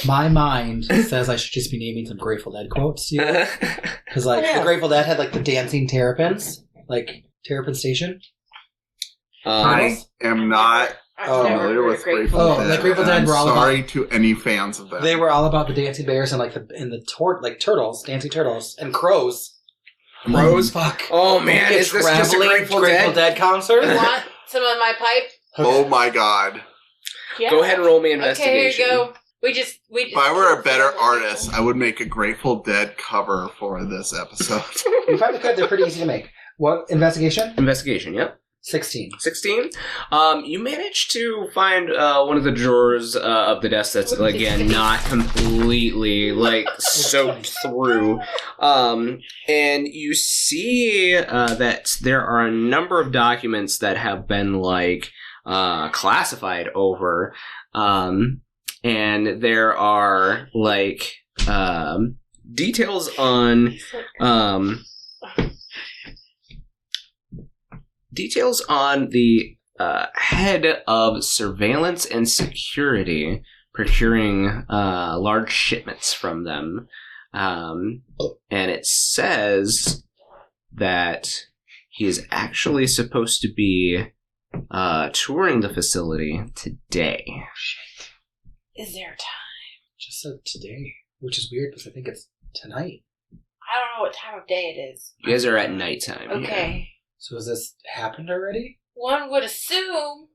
my mind says I should just be naming some Grateful Dead quotes to you. Because, like, Yeah. the Grateful Dead had, like, the dancing terrapins. Like, Terrapin Station. I am not I've Oh, never familiar heard with of Grateful Oh, Dead. like Grateful and Dead I'm were all sorry to any fans of that. They were all about the dancing bears and, like, turtles, dancing turtles, and crows. Crows? Fuck. Oh man, A is this just a traveling Grateful Grateful Dead? Dead concert? You want some of my pipe? Oh my god. Yeah. Go ahead and roll me Okay, here investigation. you go. We just. If I were a better artist, I would make a Grateful Dead cover for this episode. You probably could. They're pretty easy to make. What? Investigation? Investigation, yep. 16. 16. You managed to find one of the drawers of the desk that's, again, not completely, like, soaked through. And you see that there are a number of documents that have been, like, classified over. And there are, like, details on... Details on the head of surveillance and security procuring large shipments from them. And it says that he is actually supposed to be touring the facility today. Is there time? Just said today, which is weird because I think it's tonight. I don't know what time of day it is. You guys are at nighttime. Okay. So has this happened already? One would assume.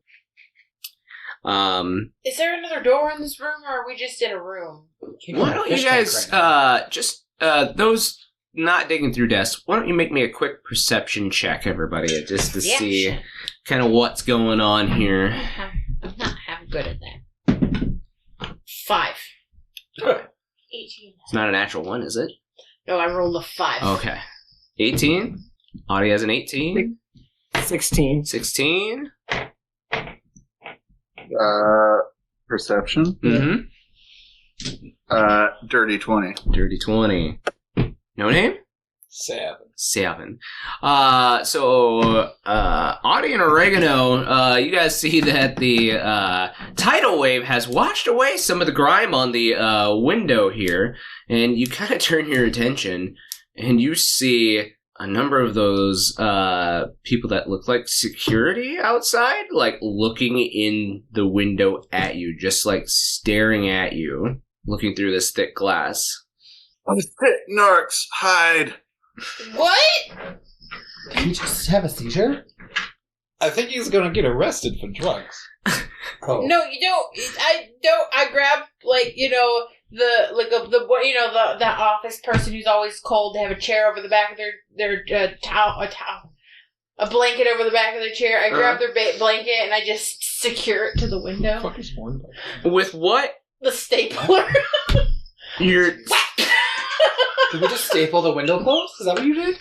Yeah. Is there another door in this room, or are we just in a room? Why don't you guys just those not digging through desks? Why don't you make me a quick perception check, everybody, just to Yeah, see sure. kind of what's going on here. I'm not having good at that. 5. 18. It's not a natural one, is it? No, I rolled a 5. Okay. 18. Audie has an 18. 16. 16. Perception. Mm-hmm. Dirty 20. Dirty 20. No name? 7. So, Audie and Oregano, you guys see that the tidal wave has washed away some of the grime on the window here, and you kind of turn your attention, and you see a number of those people that look like security outside, like looking in the window at you, just like staring at you, looking through this thick glass. Oh, shit, narcs, hide. What? Did he just have a seizure? I think he's gonna get arrested for drugs. Oh. No, you don't. I grab the office person who's always cold to have a chair over the back of their towel, a blanket over the back of their chair. I grab their blanket and I just secure it to the window. Fucking sworn. With what? The stapler. You're... Did we just staple the window closed? Is that what you did?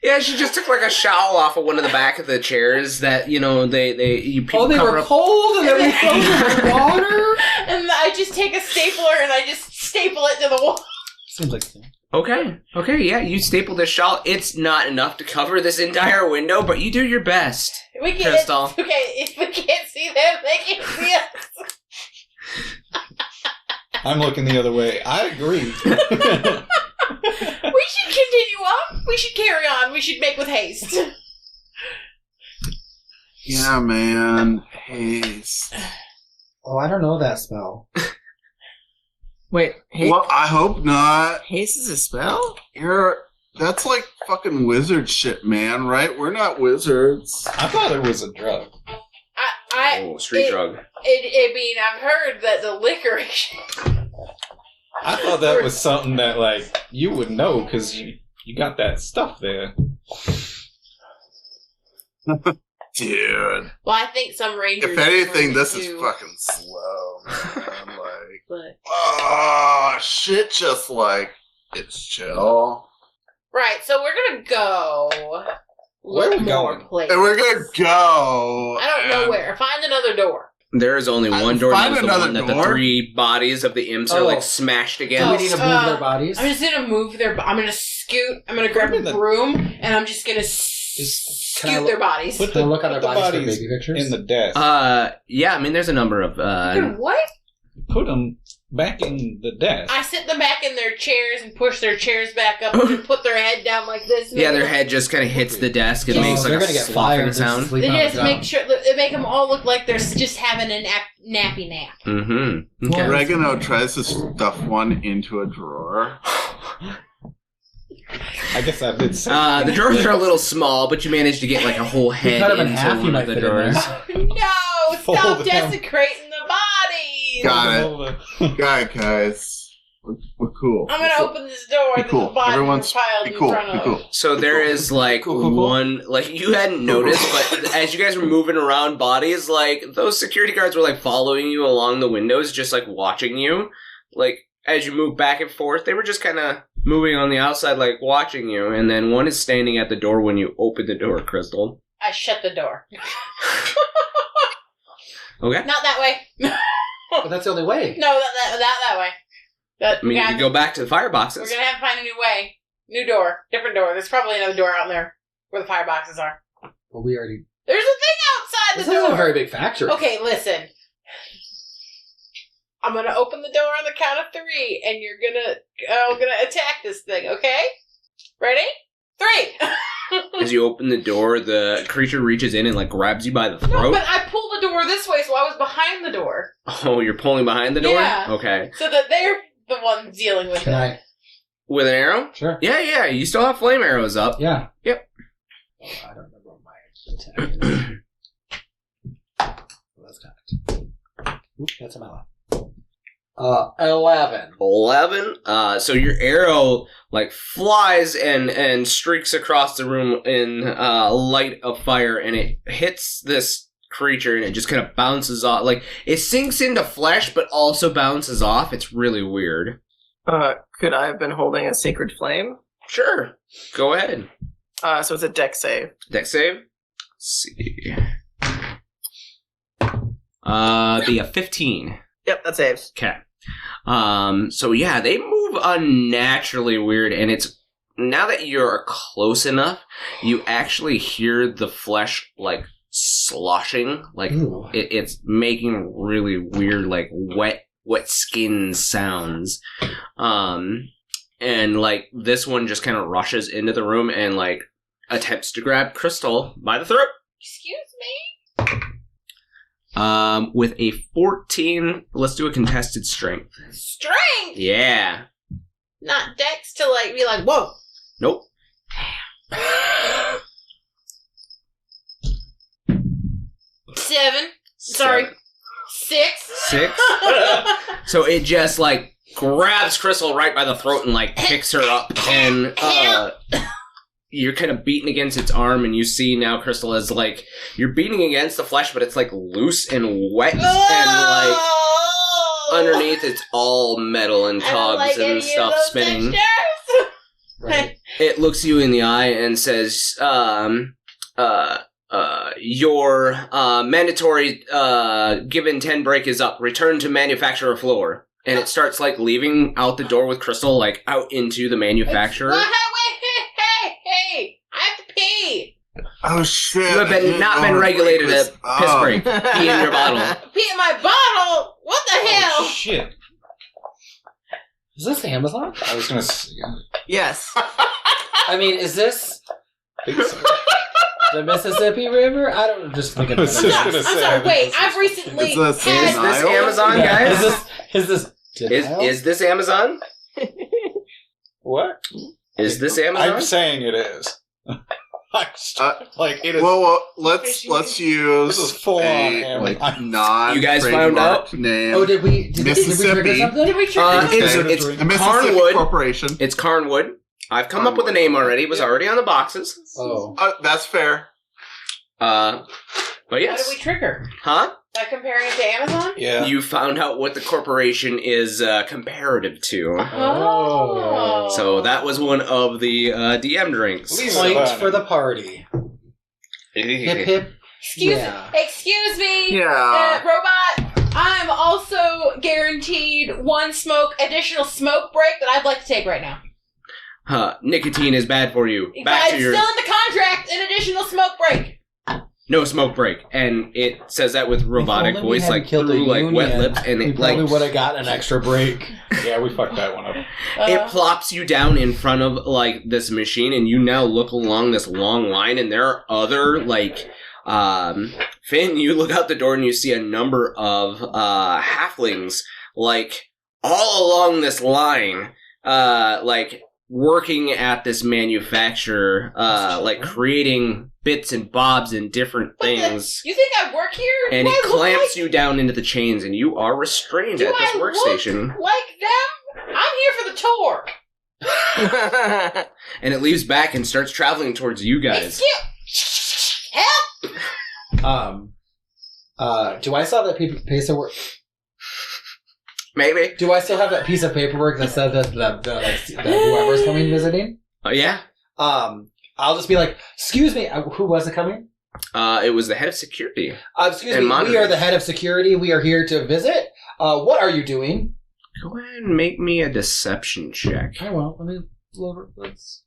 Yeah, she just took like a shawl off of one of the back of the chairs that, you know, people they cover were up. cold and then we froze them in water? And I just take a stapler and I just staple it to the wall. Seems like... Okay, yeah, you stapled this shawl. It's not enough to cover this entire window, but you do your best, Crystal. Okay, if we can't see them, they can't see us. I'm looking the other way. I agree. We should continue on. We should carry on. We should make with haste. Yeah, man. Haste. Oh, I don't know that spell. Wait, Well, I hope not. haste is a spell? That's like fucking wizard shit, man, right? We're not wizards. I thought it was a drug. Street drug. I mean, I've heard that the licorice. I thought that was something that, like, you would know because you got that stuff there. Dude. Well, I think some rangers. If anything, do this is too, fucking slow, man. Like, but- oh, shit, just like, it's chill. Right, so we're gonna go. Where are we more going? places. And we're gonna go. I don't know where. Find another door. There is only one door, find and it's the another one that the door. 3 bodies of the imps are, like, smashed Do we against. need to move their bodies? I'm just gonna move I'm gonna scoot. I'm gonna grab a broom, and I'm just gonna Can I scoot their bodies. Put Can I look on put their the bodies for bodies baby pictures? in the desk. Yeah, I mean, there's a number of, What? Put them back in the desk. I sit them back in their chairs and push their chairs back up and put their head down like this. yeah, their head just kind of hits the desk and makes, like, they're a gonna get sloughing fired. sound. They just make sure they make them all look like they're just having a nappy nap. Mm-hmm. Okay. Oregano tries to stuff one into a drawer. I guess I did say The drawers are a little small, but you managed to get, like, a whole head cut 'em in into half, you one might of the fit in there. drawers. No! Fold Stop them. desecrating the bodies! Got it. Got it, guys. We're cool. I'm gonna open this door Be and cool. the bodies Everyone's are piled be in cool. front Be of cool. them. So there is, like, Cool. one, like, you hadn't noticed, but as you guys were moving around bodies, like, those security guards were, like, following you along the windows, just, like, watching you. Like, as you move back and forth, they were just kind of moving on the outside, like, watching you, and then one is standing at the door when you open the door, Crystal. I shut the door. Okay. Not that way. But that's the only way. No, that way. I mean, you could go back to the fireboxes. We're gonna have to find a new way. New door. Different door. There's probably another door out there where the fireboxes are. Well, we already... There's a thing outside This the isn't door. a very big factory. Okay, listen. I'm gonna open the door on the count of 3, and you're gonna attack this thing. Okay? Ready? 3. As you open the door, the creature reaches in and, like, grabs you by the No, throat. but I pulled the door this way, so I was behind the door, Oh, you're pulling behind the door? Yeah. Okay. so that they're the ones dealing with Can it. I... With an arrow? Sure. Yeah, you still have flame arrows up. Yeah. Yep. Oh, I don't remember what my attack is. Well, that's not. Oop, that's a mallet. 11. 11. So your arrow, like, flies and streaks across the room in light of fire, and it hits this creature, and it just kind of bounces off. Like, it sinks into flesh, but also bounces off. It's really weird. Could I have been holding a sacred flame? Sure. Go ahead. So it's a dex save. Dex save? Let's see. Be a 15. Yep, that saves. Okay. So yeah, they move unnaturally weird, and it's now that you're close enough, you actually hear the flesh like sloshing, like it's making really weird, like wet skin sounds. And like this one just kind of rushes into the room and like attempts to grab Crystal by the throat. Excuse me? With a 14, let's do a contested strength. Strength? Yeah. Not dex to like be like, whoa. Nope. Seven. Sorry. 6. 6? So it just like grabs Crystal right by the throat and like picks her up, and you're kind of beating against its arm, and you see now Crystal is like, you're beating against the flesh, but it's like loose and wet, and like underneath it's all metal and cogs and stuff spinning. Right. It looks you in the eye and says, your mandatory given 10 break is up. Return to manufacturer floor. And it starts like leaving out the door with Crystal, like out into the manufacturer. Wait, hey, I have to pee. Oh shit! You have not been regulated a piss break. Pee in your bottle. Pee in my bottle? What the hell? Oh, shit. Is this Amazon? I was gonna say. Yes. I mean, is this the Mississippi River? I don't just think I was just I'm gonna sorry, say. wait, I've recently Is this had... Is this Nile? Amazon, Yeah, guys? Is this Is this Amazon? What? Is this Amazon? I'm saying it is. Like it is. Well, let's use This is full on a Amazon. like non. You guys found out? name. Oh, did we trigger Mississippi. something? Did we trigger It's The Mississippi Carnwood. Corporation. It's Carnwood. I've come up with a name already. It was already on the boxes. Oh. That's fair. But What yes. did we trigger? Huh? By comparing it to Amazon? Yeah. You found out what the corporation is comparative to. Oh. So that was one of the DM drinks. Please. Point for the party. Hip hip. Excuse me, Yeah. robot. I'm also guaranteed one additional smoke break that I'd like to take right now. Nicotine is bad for you. But Back to it's your still in the contract, an additional smoke break. no smoke break, and it says that with robotic If only we voice, hadn't like killed the through like wet union, lips, and We it probably like would have got an extra break. Yeah, we fucked that one up. it plops you down in front of like this machine, and you now look along this long line, and there are other like Finn, you look out the door and you see a number of halflings like all along this line, like working at this manufacturer, like creating bits and bobs and different things. You think I work here? And Do it I look clamps you down into the chains, and you are restrained Do at this I workstation. look like them? I'm here for the tour. And it leaves back and starts traveling towards you guys. Help! Do I still have that piece of work? Maybe. Do I still have that piece of paperwork that says that whoever's coming visiting? Oh, yeah? I'll just be like, excuse me, who was it coming? It was the head of security. Excuse And me, we monitoring. are the head of security. We are here to visit. What are you doing? Go ahead and make me a deception check. I will. Let me lower. Let's.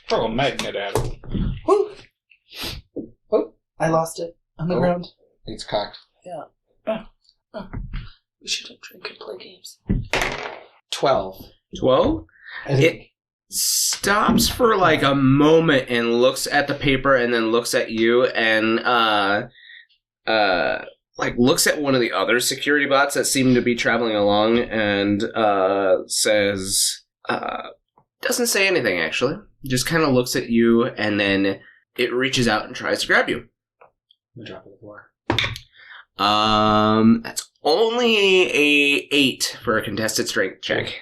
Throw a magnet at it. Oh, I lost it on the ground. It's cocked. We shouldn't drink and play games. 12. 12? It stops for like a moment and looks at the paper and then looks at you and like looks at one of the other security bots that seem to be traveling along and says doesn't say anything actually. Just kind of looks at you and then it reaches out and tries to grab you. I'm gonna drop it on the floor. That's only a 8 for a contested strength check.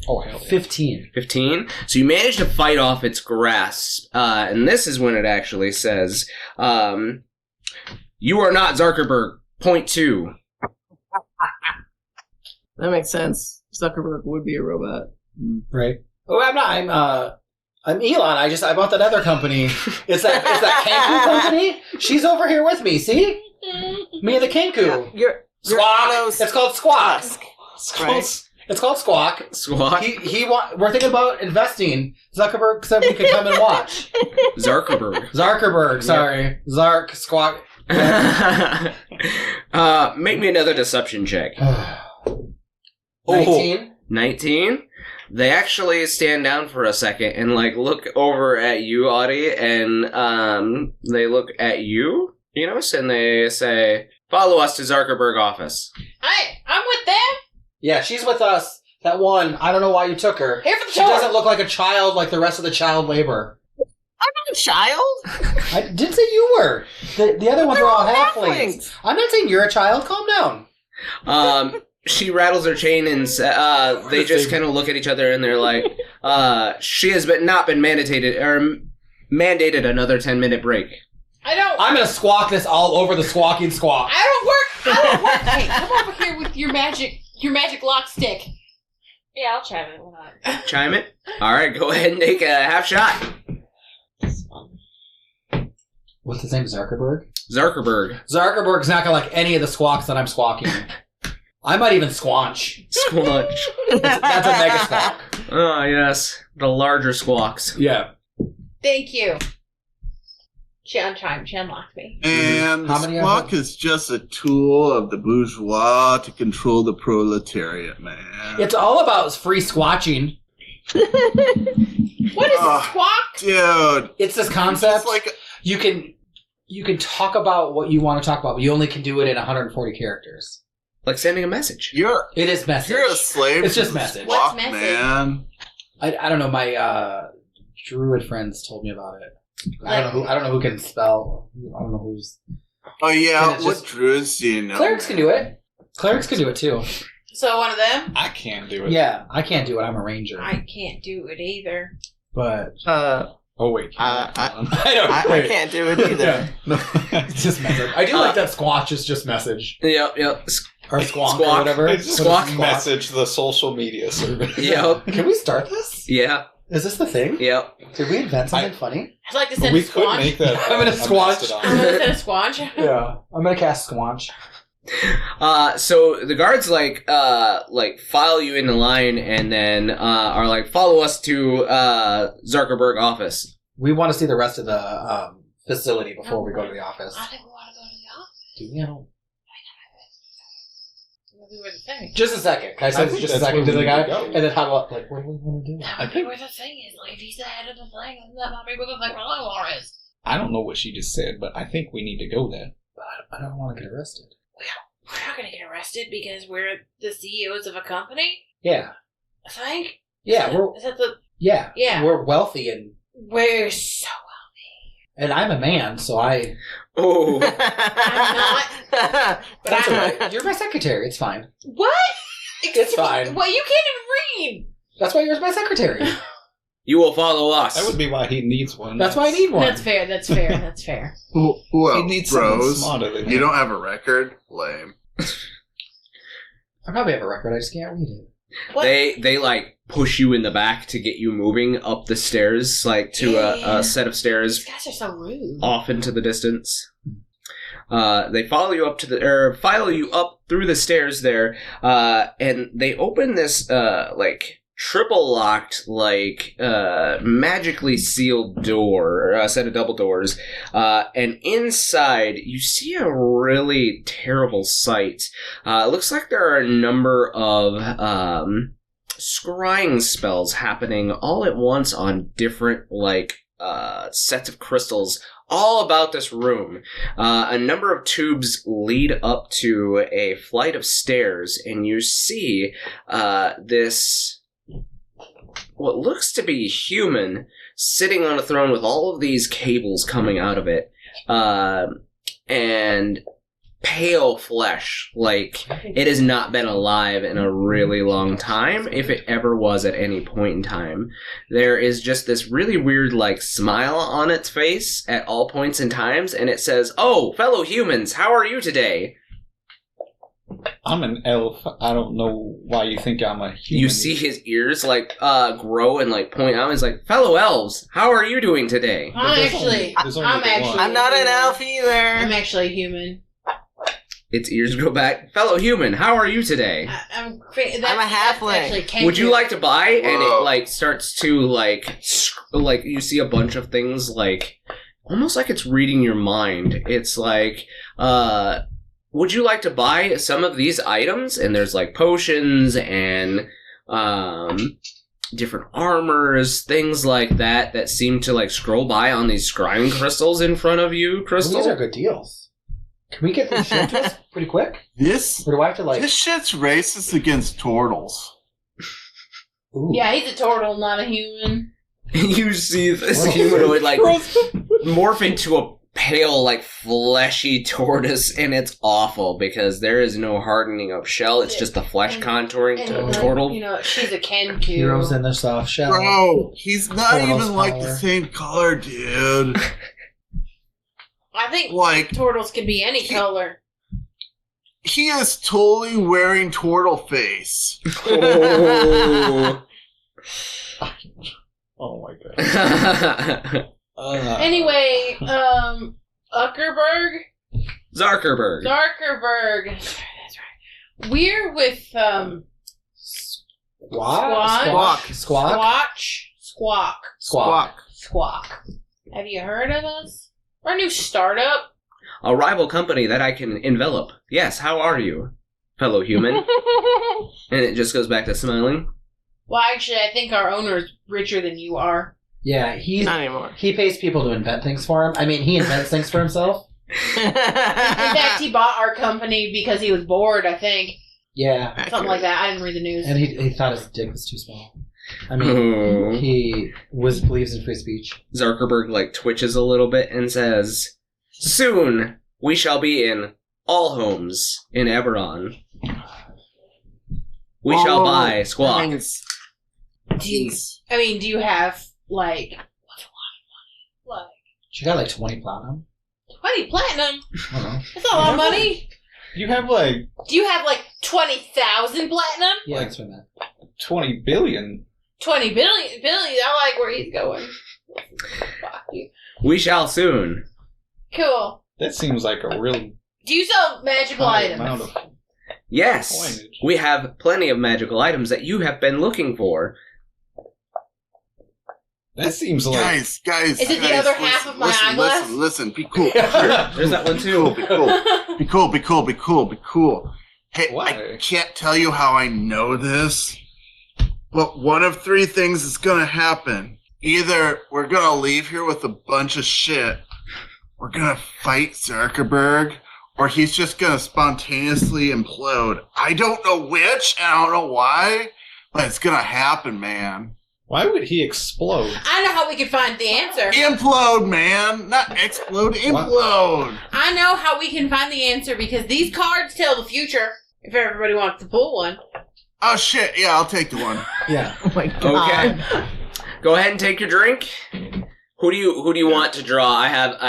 Oh, hell yeah. 15. 15. So you manage to fight off its grasp. And this is when it actually says, you are not Zuckerberg. Point 2. That makes sense. Zuckerberg would be a robot. Right. Oh, I'm not. I'm Elon. I bought that other company. It's that Kanku company. She's over here with me. See? Me and the Kanku. You're Squawk. Otto's It's called Squawk. Tusk, It's right? called- It's called Squawk. Squawk. We're thinking about investing. Zuckerberg said we could come and watch. Zuckerberg. Sorry. Zark, Squawk. Make me another deception check. 19? 19? They actually stand down for a second and, like, look over at you, Audie, and, they look at you, Enos, and they say, follow us to Zuckerberg office. I'm with them. Yeah, she's with us. That one, I don't know why you took her. Here for the She tour. doesn't look like a child like the rest of the child labor. I'm not a child. I didn't say you were. The other ones are all halflings. halflings. I'm not saying you're a child. Calm down. She rattles her chain and they just kind of look at each other and they're like, she has not been mandated another 10-minute break. I'm gonna squawk this all over the squawking squawk. I don't work. Hey, come over here with your magic lock stick. Yeah, I'll try it. Why not? Chime it? Alright, go ahead and take a half shot. What's his name? Zuckerberg? Zuckerberg. Zuckerberg's not gonna like any of the squawks that I'm squawking. I might even squanch. Squanch. That's a mega squawk. Oh, yes. The larger squawks. Yeah. Thank you. She unlocked me. And How the many squawk is just a tool of the bourgeois to control the proletariat, man. It's all about free squatching. What is a squawk? Dude. It's this concept. It's like You can talk about what you want to talk about, but you only can do it in 140 characters. Like sending a message. It is message. You're a slave. It's just to the message. squawk, What's message? man. I don't know. My druid friends told me about it. I don't know who can spell. I don't know who's. Oh yeah, And it's what just- druids do you know? Clerics can do it. Clerics can do it too. So one of them? I can't do it. Yeah, I can't do it. I'm a ranger. I can't do it either. But Oh, wait. I I I can't do it either. Yeah. No, it's just message. I do like that squatch is just message. Yep. Or squawk or Squawk. whatever. It's Squawk. Squawk message the social media service. Yep. Can we start this? Yeah. Is this the thing? Yep. Did we invent something funny? I'd like to send We a could squanch. make that. I'm gonna a squatch. mastodon. I'm gonna send a squanch. Yeah. I'm gonna cast squanch. So the guards like file you in the line and then are like, follow us to Zuckerberg office. We want to see the rest of the facility before we go to the office. I think we want to go to the office. Do we? I don't. We were the thing. Just a second. Can I say I this think just a that's second where to the we guy? need to go. And then how about, like, what do we want to do? I think where the thing is. Like, if he's the head of the thing, then that might be where the thing is. I don't know what she just said, but I think we need to go there. I don't want to get arrested. We're not gonna get arrested because we're the CEOs of a company. Yeah. I think. Yeah, Is that the? yeah. Yeah. We're wealthy and We're so I'm a man, so I. Oh. I'm not. But that's I'm- alright. You're my secretary. It's fine. What? It's fine. Well, you can't even read. That's why you're my secretary. You will follow us. That would be why he needs one. That's why I need one. That's fair. That's fair. That's fair. Who He else, needs someone bros? smarter than You him. don't have a record? Lame. I probably have a record. I just can't read it. What? They like push you in the back to get you moving up the stairs, like to Yeah. a set of These stairs guys are so rude. off into the distance. They follow you up file you up through the stairs there, and they open this like triple locked, like magically sealed door, a set of double doors, and inside you see a really terrible sight. It looks like there are a number of scrying spells happening all at once on different like sets of crystals all about this room. A number of tubes lead up to a flight of stairs, and you see this what looks to be human sitting on a throne with all of these cables coming out of it. And pale flesh. Like, it has not been alive in a really long time, if it ever was at any point in time. There is just this really weird, like, smile on its face at all points and times, and it says, "Oh, fellow humans, how are you today?" I'm an elf. I don't know why you think I'm a human. You see his ears, like, grow and, like, point out. He's like, "Fellow elves, how are you doing today?" There's only I'm one. actually. I'm not an elf either. I'm actually human. Its ears go back. "Fellow human, how are you today?" I'm a halfling. Would you like to buy? And Whoa. it, like, starts to, like, you see a bunch of things, like, almost like it's reading your mind. It's like, would you like to buy some of these items? And there's, like, potions and, different armors, things like that, that seem to, like, scroll by on these scrying crystals in front of you, Crystal. These are good deals. Can we get these shipped to us pretty quick? This Or do I have to, like... this shit's racist against turtles. Ooh. Yeah, he's a turtle, not a human. You see this Whoa. humanoid, like, morph into a pale, like, fleshy tortoise, and it's awful because there is no hardening of shell. It's just the flesh contouring to And, turtle. you know, she's a Kenku. Heroes in their soft shell. Bro, he's not Turtles even like power. the same color, dude. I think Like, turtles can be any color. he is totally wearing turtle face. Oh. Oh my god. Anyway, Zuckerberg? Zuckerberg. Zuckerberg. That's right. We're with, Squawk? Squawk. Squawk. Have you heard of us? We're a new startup. A rival company that I can envelop. Yes, how are you, fellow human? And it just goes back to smiling. Well, actually, I think our owner's richer than you are. Yeah, Not anymore. he pays people to invent things for him. I mean, he invents things for himself. In fact, he bought our company because he was bored, I think. Yeah, Something like that. I didn't read the news. and he thought his dick was too small. I mean, Oh. he believes in free speech. Zuckerberg, like, twitches a little bit and says, "Soon we shall be in all homes in Eberron. We shall buy Squawk." Do you have, like, what's a lot of money? She got like 20 platinum. Like, 20 platinum? I don't know. That's a lot of money. You have like Do you have, like, 20,000 platinum? Yeah, that's what I meant. 20 billion. 20 billion? I like where he's going. Fuck you. We shall soon. Cool. That seems like a really Do you sell magical high items? amount of. Yes, Coinage. we have plenty of magical items that you have been looking for. That seems like. Guys. Is it the other half of my eyeglass? Listen, be cool. There's that one too. Be cool. Hey, Why? I can't tell you how I know this, but one of three things is gonna happen. Either we're gonna leave here with a bunch of shit, we're gonna fight Zuckerberg, or he's just gonna spontaneously implode. I don't know which, and I don't know why, but it's gonna happen, man. Why would he explode? I know how we can find the answer. Implode, man! Not explode, implode! I know how we can find the answer because these cards tell the future. If everybody wants to pull one. Oh shit, yeah, I'll take the one. Yeah. Oh my god. Okay. Go ahead and take your drink. Who do you want to draw? I have.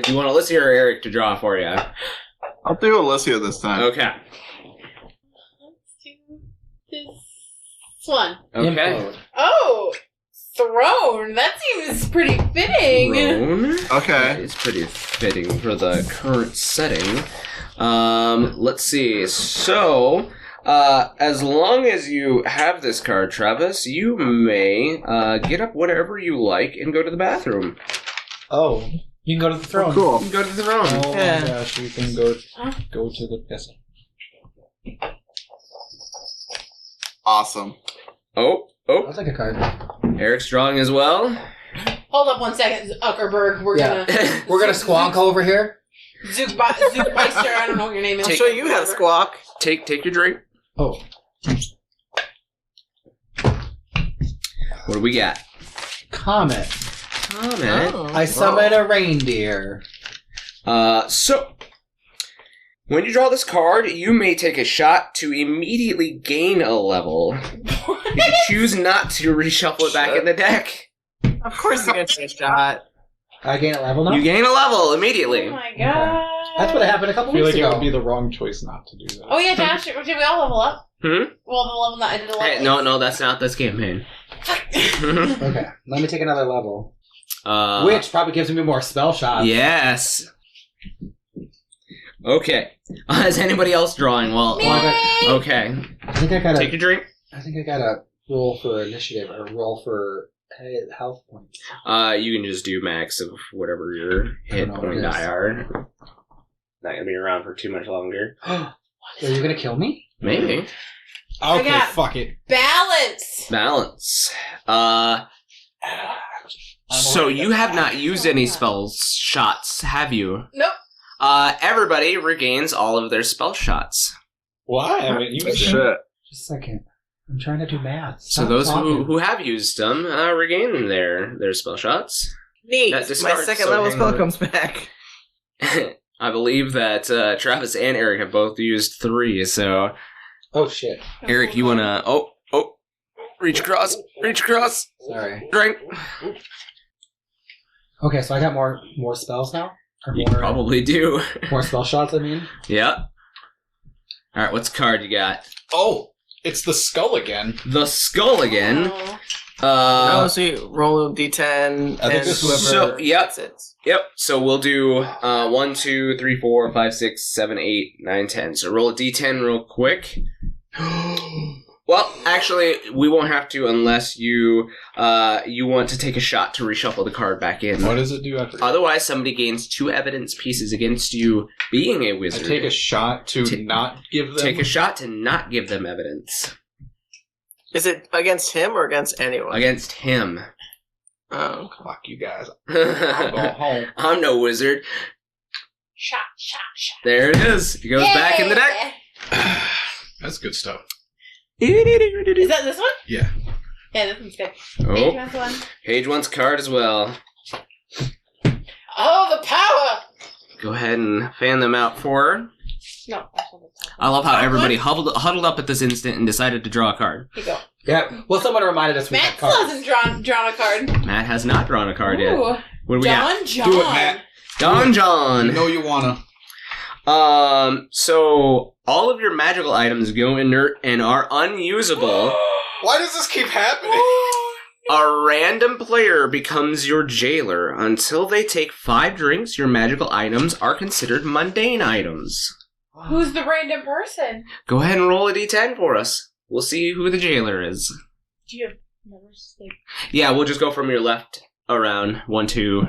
Do you want Alysia or Eric to draw for you? I'll do Alysia this time. Okay. Let's do this one. Okay. Implode. Oh, throne. That seems pretty fitting. Throne. Okay. It's pretty fitting for the current setting. Let's see. So, as long as you have this card, Travis, you may get up whatever you like and go to the bathroom. Oh, you can go to the throne. Cool. You can go to the throne. Oh Yeah. my gosh, you can go to the yes. Awesome. Oh, I'll take a card. Eric's drawing as well. Hold up one second, Zuckerberg. We're Yeah. gonna We're gonna squonk over here. Zookmeister. I don't know what your name is. I'm sure you have Squawk. Take your drink. Oh, What do we got? comet. Comment. Oh. I summon a reindeer. So When you draw this card, you may take a shot to immediately gain a level. If you choose not to, reshuffle it back in the deck. Of course you're gonna take a shot. I gain a level now? You gain a level immediately. Oh my god. That's what happened a couple I feel weeks like it ago. would be the wrong choice not to do that. Oh yeah, Josh, did we all level up? Hmm? Well, the level not into the level. Hey, no, that's not this campaign. Okay, let me take another level. Uh, Which probably gives me more spell shots. Yes. Okay. Is anybody else drawing? Well, okay. I think I gotta. Take a drink. I think I gotta roll for initiative or roll for health points. You can just do max of whatever your hit know what point it die is. are. Not gonna be around for too much longer. Are you gonna kill me? Maybe. Okay, got- fuck it. Balance. Balance. So you have not used any spell shots, have you? Nope. Everybody regains all of their spell shots. Why? I mean, you Shit. Just a second. I'm trying to do math. So Stop those talking. who have used them regain their spell shots. Neat. That My discards, second so level hang spell on. comes back. I believe that Travis and Eric have both used 3, so Oh shit. Eric, you wanna reach across, Sorry. drink. Okay, so I got more spells now? Or You more, probably do. more spell shots, I mean? Yep. Alright, what's card you got? Oh, it's the skull again. The skull again. Oh. So you roll a d10 I think and this whoever was- So, yep. gets it. Yep, so we'll do 1, 2, 3, 4, 5, 6, 7, 8, 9, 10. So roll a d10 real quick. Well, actually, we won't have to unless you want to take a shot to reshuffle the card back in. What does it do after? Otherwise, somebody gains 2 evidence pieces against you being a I wizard. take a shot to Ta- not give them. Take a shot to not give them evidence. Is it against him or against anyone? Against him. Oh. Fuck you guys. I'm going home. I'm no wizard. Shot. There it is. It goes back in the deck. That's good stuff. Is that this one? Yeah. Yeah, this one's good. Hey, Oh, this one. Paige wants a card as well. Oh, the power! Go ahead and fan them out for her. No, that's not the top. I love how Top everybody one? huddled up at this instant and decided to draw a card. Here you go. Yeah. Well, someone reminded us we Matt had cards. still hasn't drawn a card. Matt has not drawn a card yet. Ooh. What do we got? John. Do it, Matt. Don You John. know you wanna. So all of your magical items go inert and are unusable. Why does this keep happening? A random player becomes your jailer. Until they take 5 drinks, your magical items are considered mundane items. Who's the random person? Go ahead and roll a d10 for us. We'll see who the jailer is. Do you have numbers? Like, Yeah, we'll just go from your left around 1, 2.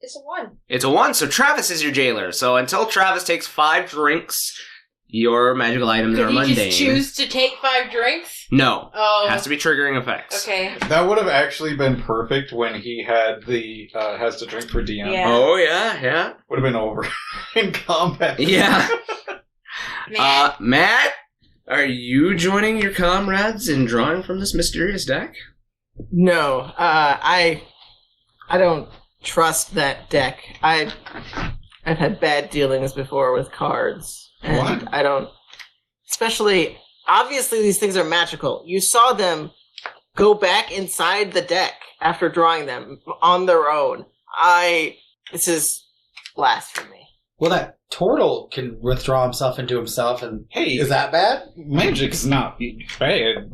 It's a 1. It's a 1, so Travis is your jailer. So until Travis takes 5 drinks, your magical items Could are you mundane. just choose to take 5 drinks? No. Oh. Has to be triggering effects. Okay. That would have actually been perfect when he had the has to drink for DM. Yeah. Oh, yeah. Would have been over in combat. Yeah. Matt? Matt, are you joining your comrades in drawing from this mysterious deck? No, I don't trust that deck. I've had bad dealings before with cards, and What? I don't. Especially, obviously, these things are magical. You saw them go back inside the deck after drawing them on their own. This is blasphemy. Well, that turtle can withdraw himself into himself, and Hey, is that bad? magic's not bad.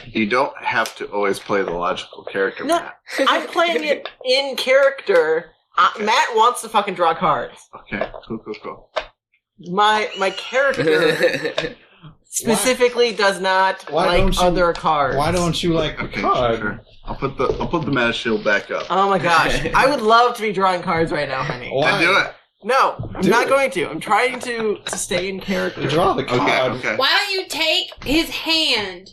You don't have to always play the logical character, No. Matt. I'm playing it in character. Matt wants to fucking draw cards. Okay, cool. My character specifically does not Why like don't you- other cards. Why don't you like the Okay, card? sure. I'll put the mana shield back up. Oh my gosh. I would love to be drawing cards right now, honey. Why? Then do it. No, I'm Do not it. going to. I'm trying to stay in character. Draw the card. Okay. Why don't you take his hand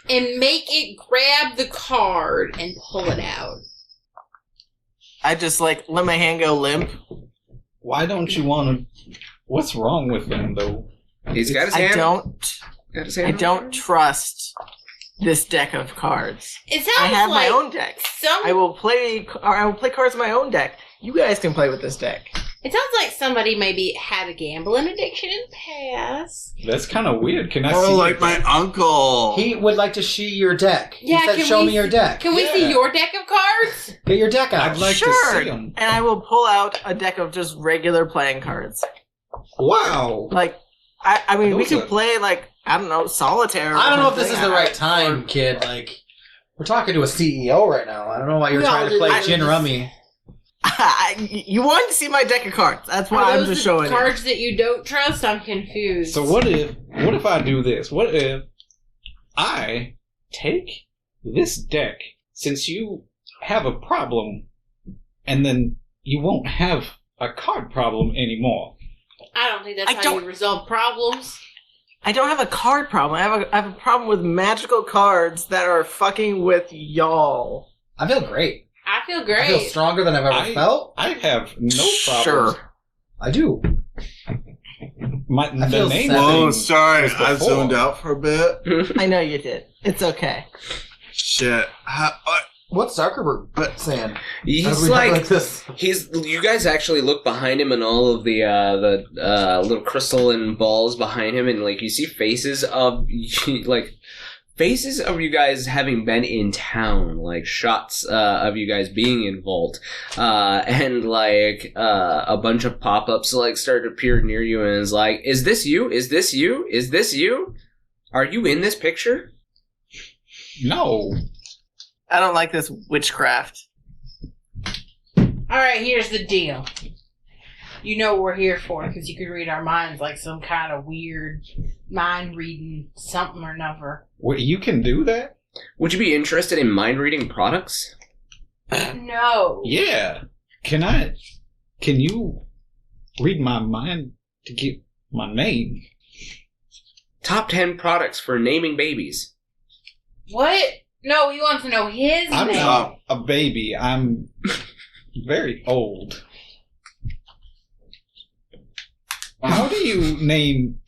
and make it grab the card and pull it out? I just let my hand go limp. Why don't you want to? What's wrong with him though? He's got his I hand. don't Got his hand. don't trust this deck of cards. It sounds I have like my own deck. some. I will play cards in my own deck. You guys can play with this deck. It sounds like somebody maybe had a gambling addiction in the past. That's kind of weird. Can I Oh, see like my uncle. He would like to see your deck. Yeah, He said, can show we me your see- deck. Can we see your deck of cards? Get your deck out. I'd like Sure. to see them. And I will pull out a deck of just regular playing cards. Wow. Like, I mean, we Those could are- play, like, I don't know, solitaire. or I don't know if this something. is the right time, kid. Like, we're talking to a CEO right now. I don't know why you're trying to play gin rummy. You wanted to see my deck of cards. That's why Are I'm those just the showing you. cards that you don't trust? I'm confused. So what if I do this? What if I take this deck, since you have a problem, and then you won't have a card problem anymore? I don't think that's I how don't- you resolve problems. I don't have a card problem. I have a problem with magical cards that are fucking with y'all. I feel great. I feel I great. feel stronger than I've ever felt. I have no problem. Sure. I do. The feel name sad. Whoa, thing sorry. was I before. zoned out for a bit. I know you did. It's okay. Shit. What's Zuckerberg saying? How He's do we like, like this? you guys actually look behind him and all of the little crystal and balls behind him, and like you see faces of faces of you guys having been in town, like shots of you guys being in Vault, and like a bunch of pop-ups like start to appear near you, and is like, "Is this you? Is this you? Is this you? Are you in this picture?" No. I don't like this witchcraft. Alright, here's the deal. You know what we're here for, because you could read our minds like some kind of weird mind reading something or another. Wait, you can do that? Would you be interested in mind reading products? No. Yeah. Can you read my mind to get my name? Top 10 products for naming babies. What? No, he wants to know his I'm name. not a baby. I'm very old. How do you name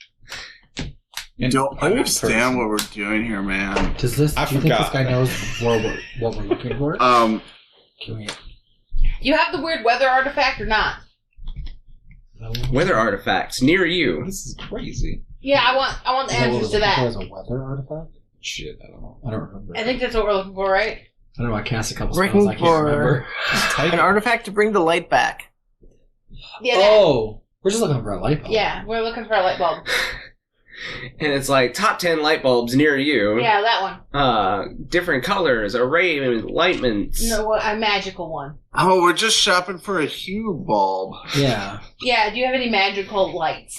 You an don't old understand person? what we're doing here, man. Does this? I do you think this forgot. guy knows what we're looking for? Um, Can we? You have the weird weather artifact or not? Weather artifacts near you. This is crazy. Yeah, I want the answers to that. As a weather artifact? Shit, I don't know. I don't remember. I think that's what we're looking for, right? I don't know. I cast a couple Looking spells. I can't for- remember. Just type An it. artifact to bring the light back. Yeah, that. Oh, we're just looking for a light bulb. Yeah, we're looking for a light bulb. And it's like top 10 light bulbs near you. Yeah, that one. Different colors, array of enlightenments. No, a magical one. oh, we're just shopping for a hue bulb. Yeah. Yeah, do you have any magical lights?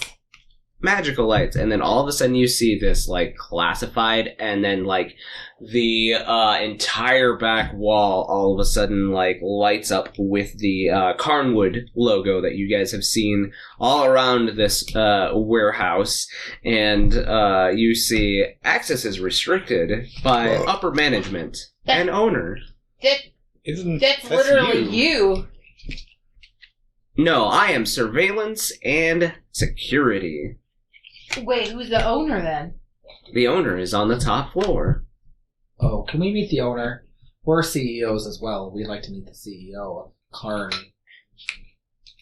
Magical lights. And then all of a sudden you see this like classified, and then like the entire back wall all of a sudden like lights up with the Carnwood logo that you guys have seen all around this warehouse. And you see access is restricted by upper management and owner. That's literally you. No, I am surveillance and security. Wait, who's the owner then? The owner is on the top floor. Oh, can we meet the owner? We're CEOs as well. We'd like to meet the CEO of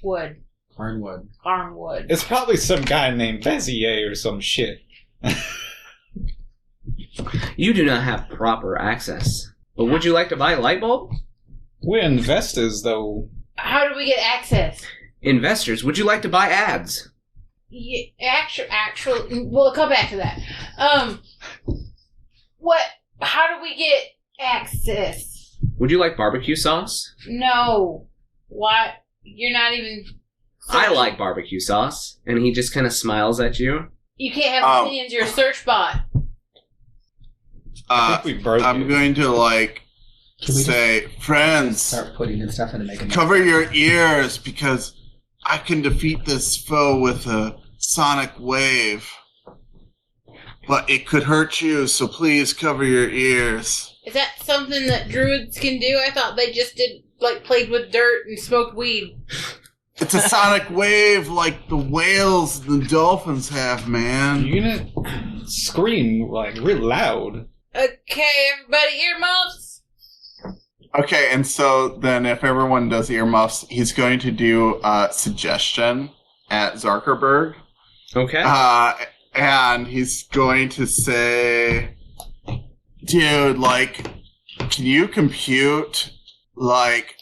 Wood. Carnwood. Armwood. It's probably some guy named Bezier or some shit. You do not have proper access. But would you like to buy a light bulb? We're investors, though. How do we get access? Investors, would you like to buy ads? Yeah, actual. We'll come back to that. What? How do we get access? Would you like barbecue sauce? No. Why? You're not even. I like barbecue sauce. And he just kind of smiles at you. You can't have opinions. You're a search bot. I think we broke I'm it. going to like Can we say, friends, start putting in stuff into making cover your ears because I can defeat this foe with a sonic wave. But it could hurt you, so please cover your ears. Is that something that druids can do? I thought they just did, like, played with dirt and smoked weed. It's a sonic wave like the whales and the dolphins have, man. You're gonna scream, like, real loud. Okay, everybody, earmuffs. Okay, and so then if everyone does earmuffs, he's going to do suggestion at Zuckerberg. Okay. And he's going to say, dude, like, can you compute, like,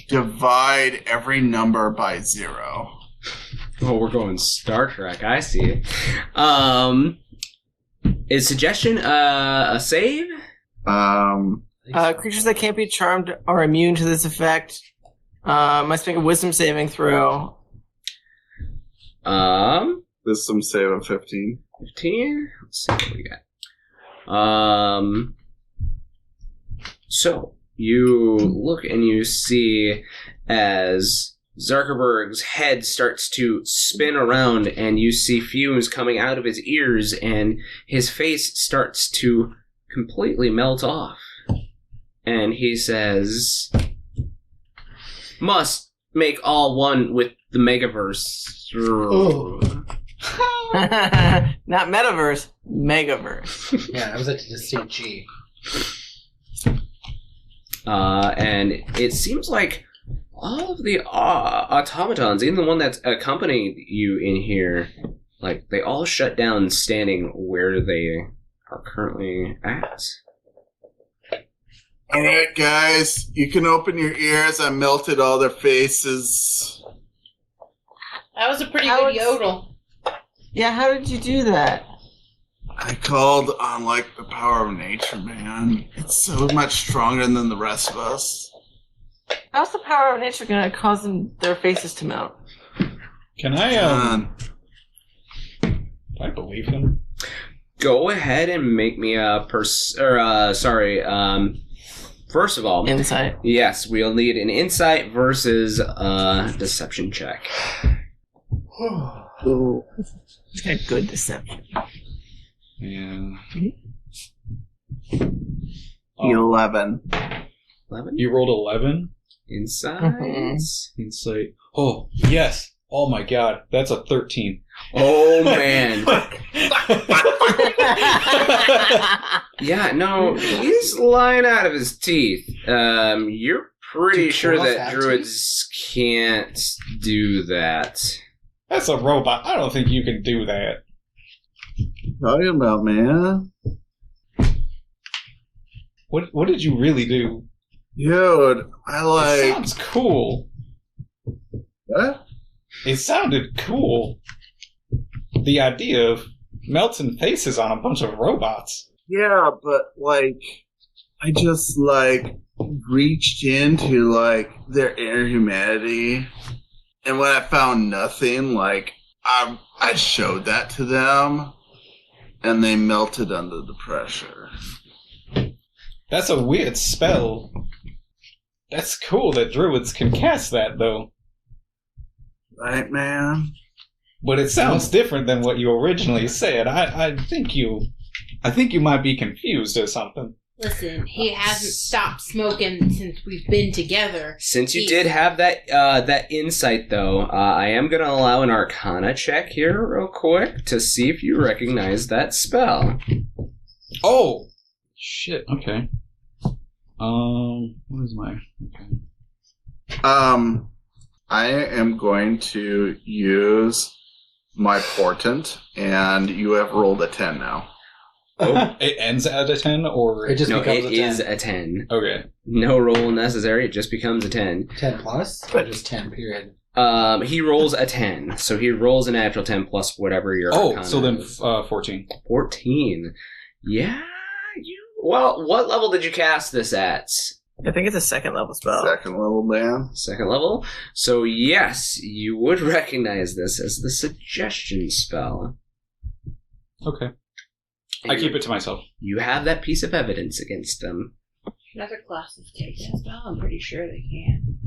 divide every number by 0? Oh, we're going Star Trek. I see. Is suggestion a save? Creatures that can't be charmed are immune to this effect. Must make a wisdom saving throw. Wisdom save of 15. 15? Let's see what we got. So, you look and you see as Zuckerberg's head starts to spin around and you see fumes coming out of his ears and his face starts to completely melt off. And he says, must make all one with the Megaverse. Oh. Not metaverse, megaverse. Yeah, I was at the distinct G. And it seems like all of the automatons, even the one that's accompanied you in here, like, they all shut down standing where they are currently at. Alright, guys, you can open your ears. I melted all their faces. That was a pretty good yodel. Yeah, how did you do that? I called on, like, the power of nature, man. It's so much stronger than the rest of us. How's the power of nature gonna cause their faces to melt? Can I believe him? Go ahead and make me a first of all, Insight. yes, we'll need an insight versus deception check. Ooh. He's got good deception. Yeah. 11. 11? You rolled 11? Insights? Insight. Oh, yes. Oh my god. That's a 13. Oh, man. Yeah, no, he's lying out of his teeth. You're pretty Dude, sure Chaos that have druids can't do that. That's a robot. I don't think you can do that. Talking about, man. What did you really do? Dude, I It like... sounds cool. What? It sounded cool. The idea of melting faces on a bunch of robots. Yeah, but, like, I just, like, reached into, like, their inner humanity. And when I found nothing, like, I showed that to them. And they melted under the pressure. That's a weird spell. That's cool that druids can cast that, though. Right, man? But it sounds different than what you originally said. I think you might be confused or something. Listen, he hasn't stopped smoking since we've been together. Since you did have that insight, though, I am going to allow an Arcana check here real quick to see if you recognize that spell. Oh! Shit, okay. What is my... Okay. I am going to use my portent, and you have rolled a 10 now. Oh, it ends at a 10, or... It just No, becomes it a 10. is a 10. Okay. No roll necessary, it just becomes a 10. 10 plus? Or just 10, period? He rolls a 10, so he rolls a natural 10 plus whatever your Oh, Arcana so then is. 14. 14. Yeah, well, what level did you cast this at? I think it's a second level spell. Second level, man. Second level? So yes, you would recognize this as the suggestion spell. Okay. I keep it to myself. You have that piece of evidence against them. Other classes take that spell. I'm pretty sure they can.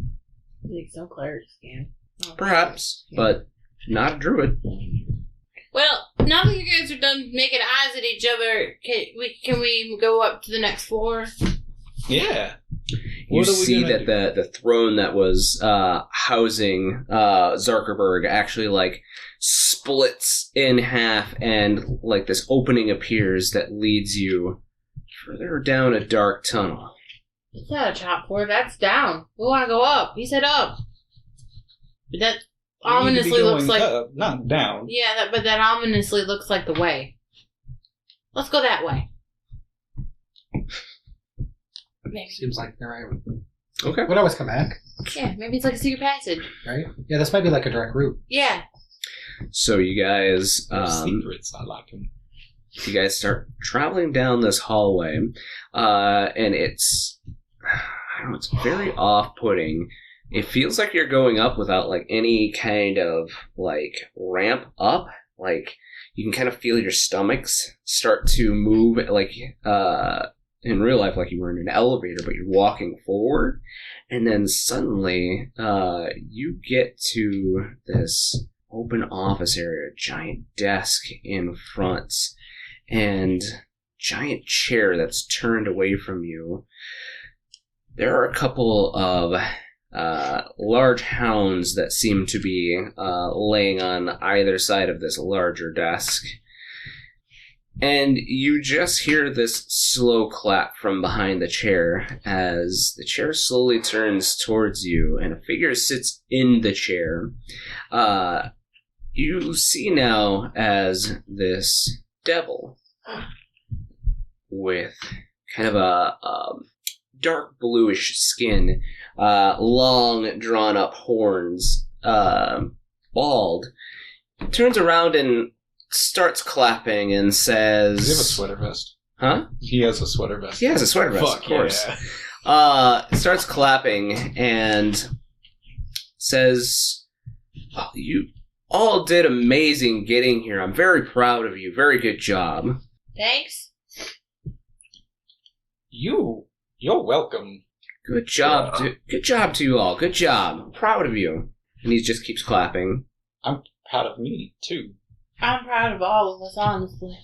I think some clerics can. Perhaps, but not a druid. Well, now that you guys are done making eyes at each other, can we go up to the next floor? Yeah. You What are we see gonna that the throne that was housing Zuckerberg actually like splits in half, and like this opening appears that leads you further down a dark tunnel. It's not a top floor. That's down. We want to go up. He said up. But that ominously looks like up, not down. Yeah, but that ominously looks like the way. Let's go that way. Maybe. Seems like the right one. Okay. Would always come back, Yeah, maybe it's like a secret passage. right? Yeah, this might be like a direct route. Yeah. So you guys, Secrets, I like them. you guys start traveling down this hallway, and it's, I don't know, it's very off-putting. It feels like you're going up without like any kind of like ramp up. Like you can kind of feel your stomachs start to move, like in real life, like you were in an elevator, but you're walking forward, and then suddenly you get to this open office area, a giant desk in front, and giant chair that's turned away from you. There are a couple of large hounds that seem to be laying on either side of this larger desk. And you just hear this slow clap from behind the chair as the chair slowly turns towards you and a figure sits in the chair. You see now as this devil with kind of a dark bluish skin, long drawn up horns, bald, turns around and starts clapping and says... Does he have a sweater vest? Huh? He has a sweater vest. He has a sweater vest, Fuck, of course. yeah. Starts clapping and says, oh, you all did amazing getting here. I'm very proud of you. Very good job. Thanks. You're welcome. Good job. Good job to you all. Good job. I'm proud of you. And he just keeps clapping. I'm proud of me, too. I'm proud of all of us, honestly.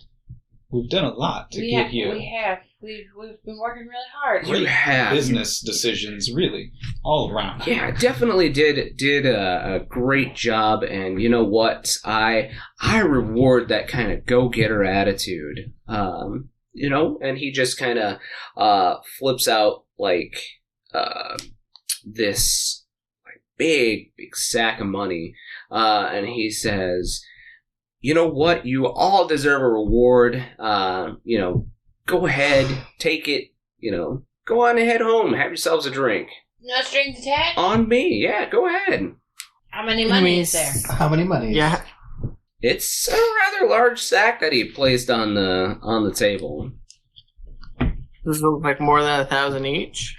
We've done a lot to get here. We have. We've been working really hard. You have. Business decisions, really, all around. Yeah, I did a great job, and you know what? I reward that kind of go-getter attitude. You know, and he just kind of flips out like this like big sack of money, and he says, "You know what? You all deserve a reward. You know, go ahead, take it. You know, go on and head home. Have yourselves a drink. No strings attached? On me. Yeah, go ahead. How many money is there? How many money? Yeah. It's a rather large sack that he placed on the table. Does it look like more than 1,000 each?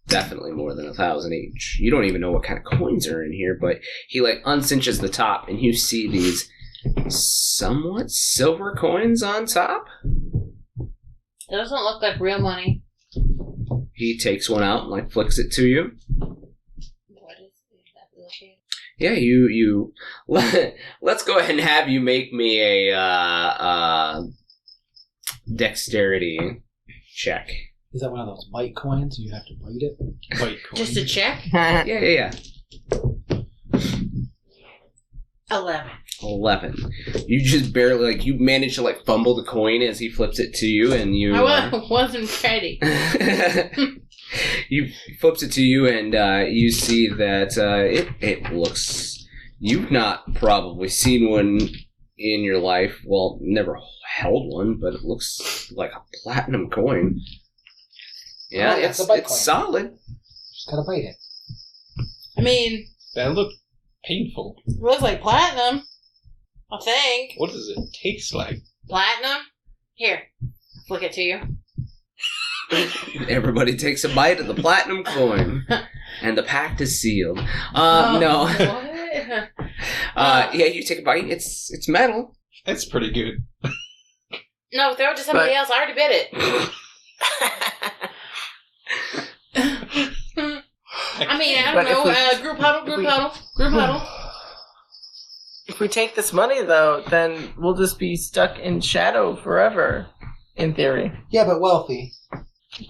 Definitely more than 1,000 each. You don't even know what kind of coins are in here, but he like uncinches the top, and you see these somewhat silver coins on top. Doesn't look like real money. He takes one out and like flicks it to you. What is that? Yeah, you. Let's go ahead and have you make me a dexterity check. Is that one of those bite coins? You have to bite it? Bite coin. Just a check? Yeah. 11. You just barely like you manage to like fumble the coin as he flips it to you, and you. I wasn't ready. He flips it to you, and you see that it looks. You've not probably seen one in your life. Well, never held one, but it looks like a platinum coin. Yeah, Oh, yeah, it's it's a bite coin. solid. Just gotta bite it. I mean, That looked painful. it looks like platinum. I think. What does it taste like? Platinum? Here. Flick it to you. Everybody takes a bite of the platinum coin, and the pact is sealed. Oh, No. What? Yeah, you take a bite. It's metal. It's pretty good. No, throw it to somebody else. I already bit it. I mean, I don't But if know. Group huddle. If we take this money, though, then we'll just be stuck in shadow forever, in theory. Yeah, but wealthy.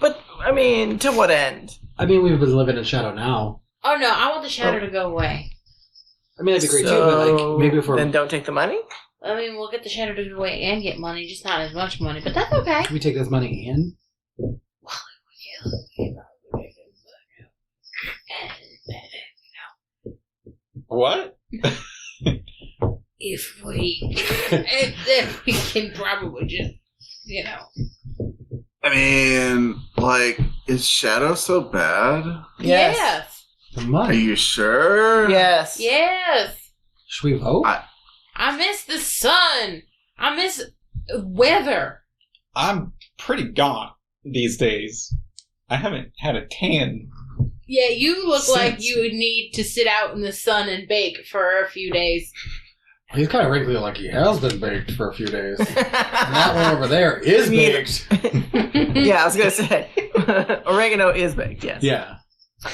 But, I mean, to what end? I mean, we've been living in shadow now. Oh no, I want the shadow to go away. I mean, that'd be great too, but like, maybe if we're... Then don't take the money? I mean, we'll get the shadow to go away and get money, just not as much money, but that's okay. Can we take this money in? What? If we can probably just, I mean, like, is Shadow so bad? Yes. The Are money. you sure? Yes. Yes. Should we vote? I miss the sun. I miss weather. I'm pretty gaunt these days. I haven't had a tan. Yeah, you look like Since- you would need to sit out in the sun and bake for a few days. He's kind of wrinkly, like he has been baked for a few days. And that one over there is baked. Yeah, I was gonna say oregano is baked. Yes. Yeah.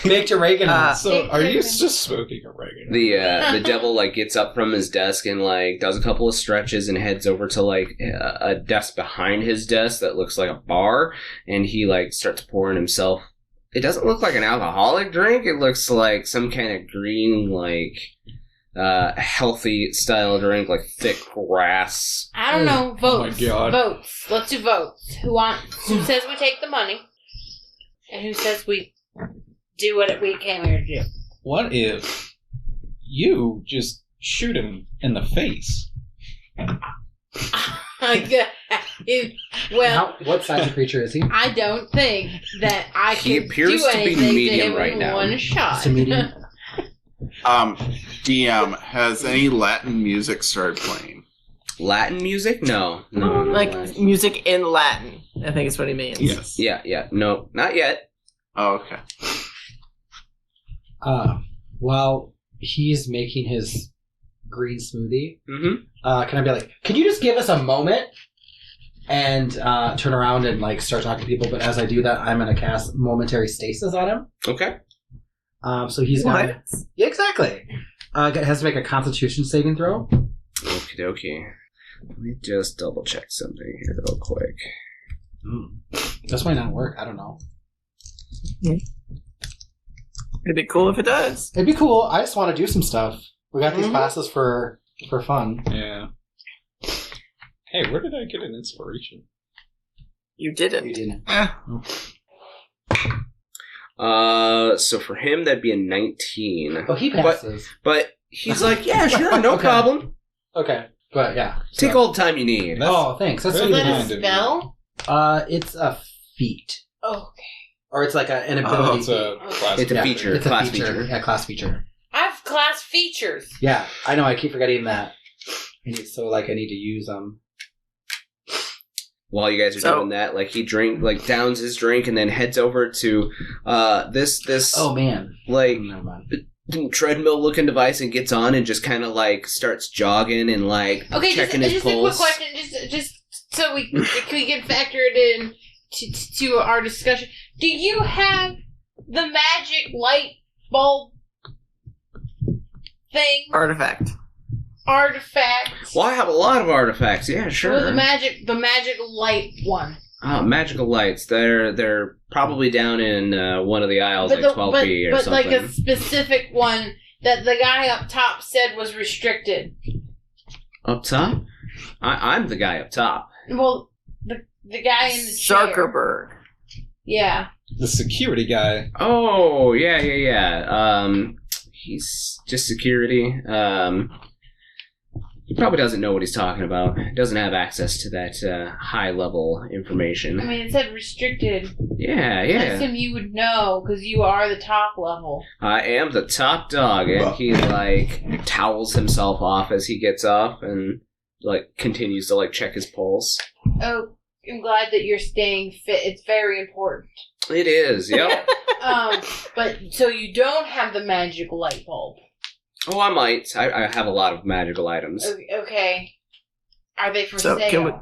Baked oregano. So, are you just smoking oregano? The devil like gets up from his desk and like does a couple of stretches and heads over to like a desk behind his desk that looks like a bar, and he like starts pouring himself. It doesn't look like an alcoholic drink. It looks like some kind of green like healthy style drink, like thick grass. I don't know. Votes. my God. Votes. Let's do votes. Who says we take the money? And who says we do what we came here to do? What if you just shoot him in the face? Well, What size of creature is he? I don't think that I He can appears do to be anything medium to him right in now. one shot. It's a medium. DM, has any Latin music started playing? Latin music? No. Like music in Latin, I think is what he means. Yes. Yeah. No, not yet. Oh, okay. While he's making his green smoothie, Mm-hmm. can I be like, can you just give us a moment and turn around and like start talking to people? But as I do that, I'm gonna cast momentary stasis on him. Okay. So he's gonna. Yeah, exactly. Has to make a Constitution saving throw. Okie dokie. Let me just double check something here real quick. This might not work. I don't know. It'd be cool if it does. It'd be cool. I just want to do some stuff. We got these classes for fun. Yeah. Hey, where did I get an inspiration? You didn't. You didn't. So for him that'd be a 19. Oh, he passes. But he's like, yeah, sure, no Okay. problem. Okay, but yeah. Take all the time you need. Oh, thanks. That's Is Really sweet. that a kind of you. spell? It's a feat, Okay. or it's like an Oh, ability. It's a class. It's a Yeah, feature. It's a class feature. Yeah, class feature. I have class features. Yeah, I know. I keep forgetting that. I need to use them. While you guys are doing that, like he downs his drink and then heads over to this Oh man, like never mind. treadmill looking device and gets on and just kind of like starts jogging and like Okay, checking just his a quick pulse. question, just so we can factor it in to our discussion. Do you have the magic light bulb thing Artifact. artifact? Well, I have a lot of artifacts. Yeah, sure. Well, the magic light one. Magical lights. They're probably down in one of the aisles, like 12B or but something. like a specific one that the guy up top said was restricted. Up top? I'm the guy up top. Well, the guy in the chair. Zuckerberg. Yeah. The security guy. Oh, yeah. He's just security. He probably doesn't know what he's talking about. Doesn't have access to that high-level information. I mean, it said restricted. Yeah. I assume you would know because you are the top level. I am the top dog, and he, like, towels himself off as he gets off and, like, continues to, like, check his pulse. Oh, I'm glad that you're staying fit. It's very important. It is, yep. But so you don't have the magic light bulb. Oh, I might. I have a lot of magical items. Okay. Are they for So sale?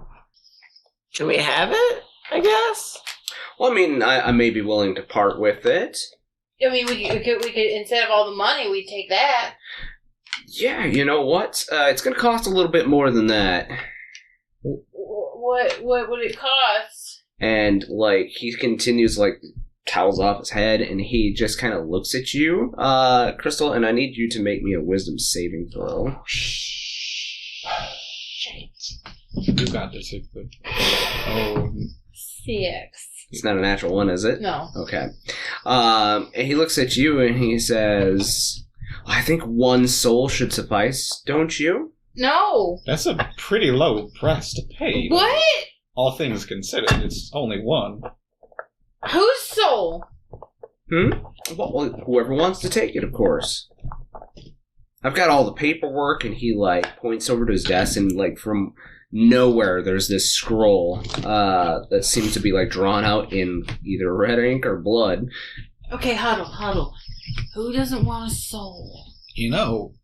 can we have it? I guess. Well, I mean, I may be willing to part with it. I mean, we could instead of all the money, we'd take that. Yeah, you know what? It's going to cost a little bit more than that. What would it cost? And, like, he continues, like, towels off his head, and he just kind of looks at you, Crystal, and I need you to make me a wisdom saving throw. You got this. Oh, 6. It's not a natural one, is it? No. Okay. And he looks at you, and he says, I think one soul should suffice, don't you? No. That's a pretty low price to pay. What? All things considered, it's only one. Whose soul? Well, whoever wants to take it, of course. I've got all the paperwork, and he, points over to his desk, and, from nowhere, there's this scroll that seems to be, drawn out in either red ink or blood. Okay, huddle. Who doesn't want a soul?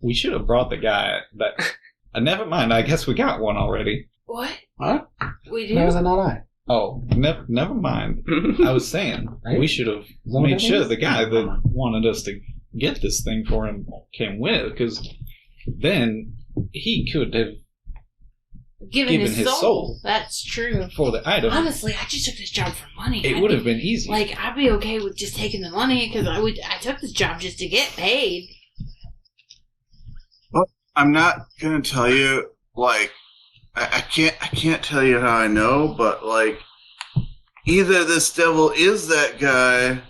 We should have brought the guy that... never mind, I guess we got one already. What? Huh? We do? That was not I. Oh, never mind. I was saying, Right? we should have what made that sure means? the guy that wanted us to get this thing for him came with it, because then he could have Given his his soul. soul. That's true. for the item. Honestly, I just took this job for money. It would have been easy. I'd be okay with just taking the money because I took this job just to get paid. Well, I'm not gonna tell you. I can't tell you how I know, but either this devil is that guy,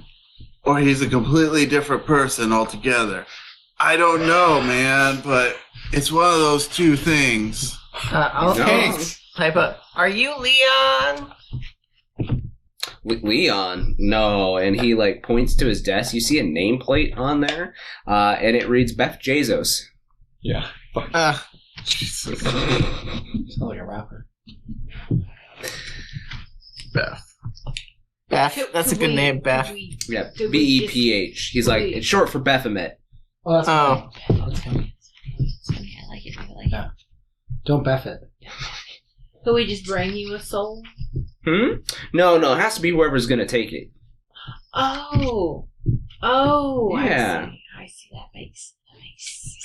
or he's a completely different person altogether. I don't know, man, but it's one of those two things. I'll Thanks. type up. Are you Leon? Leon? No. And he, points to his desk. You see a nameplate on there, and it reads Beth Jezos. Yeah. Jesus. Sounds like a rapper. Beth. Beth. That's a good name, Beth. Yeah, Could we just- Beph. He's like, it's short for Baphomet. Oh, that's Oh. funny. That's funny. I like it. Yeah. Don't Beth it. Could we just bring you a soul? No, it has to be whoever's gonna take it. Oh, Yeah. I see. That makes sense.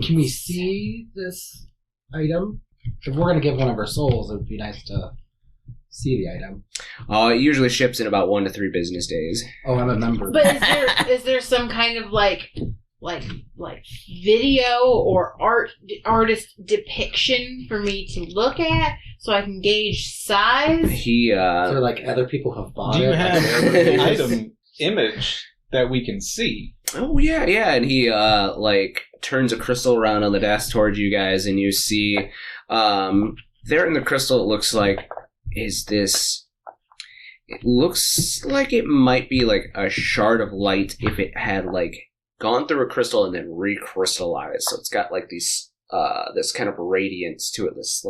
Can we see this item? If we're going to give one of our souls, it would be nice to see the item. It usually ships in about 1 to 3 business days. Oh, I'm a member. But is there some kind of like video or artist depiction for me to look at so I can gauge size? He, Is there other people who have bought Do it? you have Like, an item image that we can see? oh yeah, and he, turns a crystal around on the desk towards you guys, and you see, there in the crystal, it looks like, it looks like it might be, a shard of light if it had, gone through a crystal and then recrystallized. So it's got, these, this kind of radiance to it, this,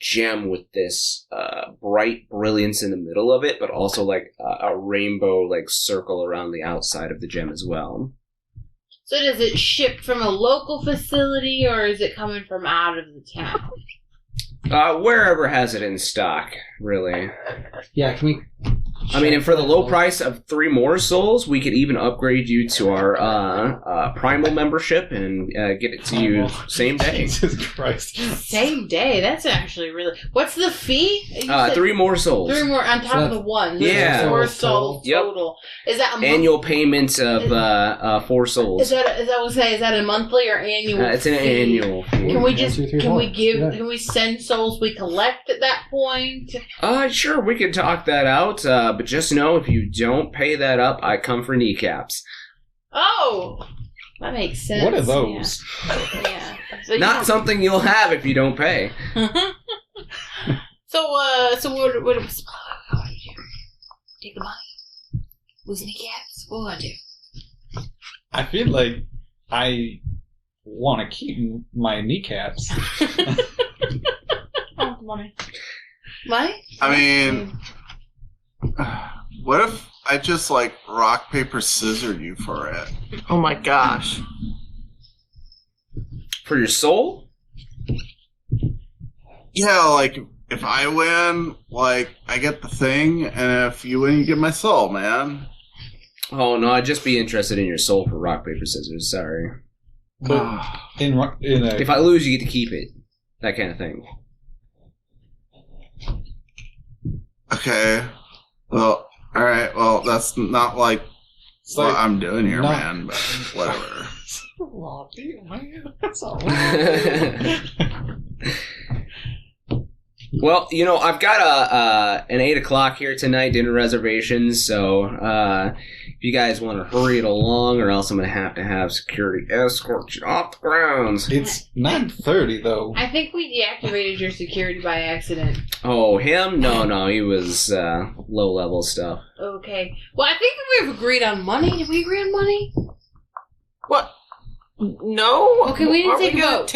gem with this bright brilliance in the middle of it, but also a rainbow circle around the outside of the gem as well. So does it ship from a local facility or is it coming from out of the town? Wherever has it in stock, really. yeah, can we... I mean, and for the low price of 3 more souls, we could even upgrade you to our primal membership and get it to you same day. Jesus Christ. Same day. That's actually really. What's the fee? You said 3 more souls. 3 more on top So of the one. Yeah. 4 Souls souls Yep. total. Is that a month? Annual payment of 4 souls. Is that a monthly or annual? It's an fee? annual fee. Can we 1, just 2, 3, can 4. we give Yeah. can we send souls we collect at that point? Sure, we could talk that out, but just know if you don't pay that up, I come for kneecaps. Oh, that makes sense. What are those? Yeah. So you Not don't- something you'll have if you don't pay. So what do we do? Take the money? Lose kneecaps? What do I do? I feel like I want to keep my kneecaps. Oh, money. Money? I mean, what if I just rock, paper, scissor you for it? Oh my gosh. For your soul? Yeah, if I win, I get the thing, and if you win, you get my soul, man. Oh, no, I'd just be interested in your soul for rock, paper, scissors. Sorry. But in a, If I lose, you get to keep it. That kind of thing. Okay. Well, alright, well, that's not what I'm doing here, not- man, but whatever. Rocky, man, that's all right. Well, I've got an 8 o'clock here tonight, dinner reservations, so if you guys want to hurry it along, or else I'm going to have security escort you off the grounds. It's 9:30 though. I think we deactivated your security by accident. Oh, him? No, he was low-level stuff. Okay. Well, I think we've agreed on money. Did we agree on money? What? No. Okay, we need to Are take a gonna vote.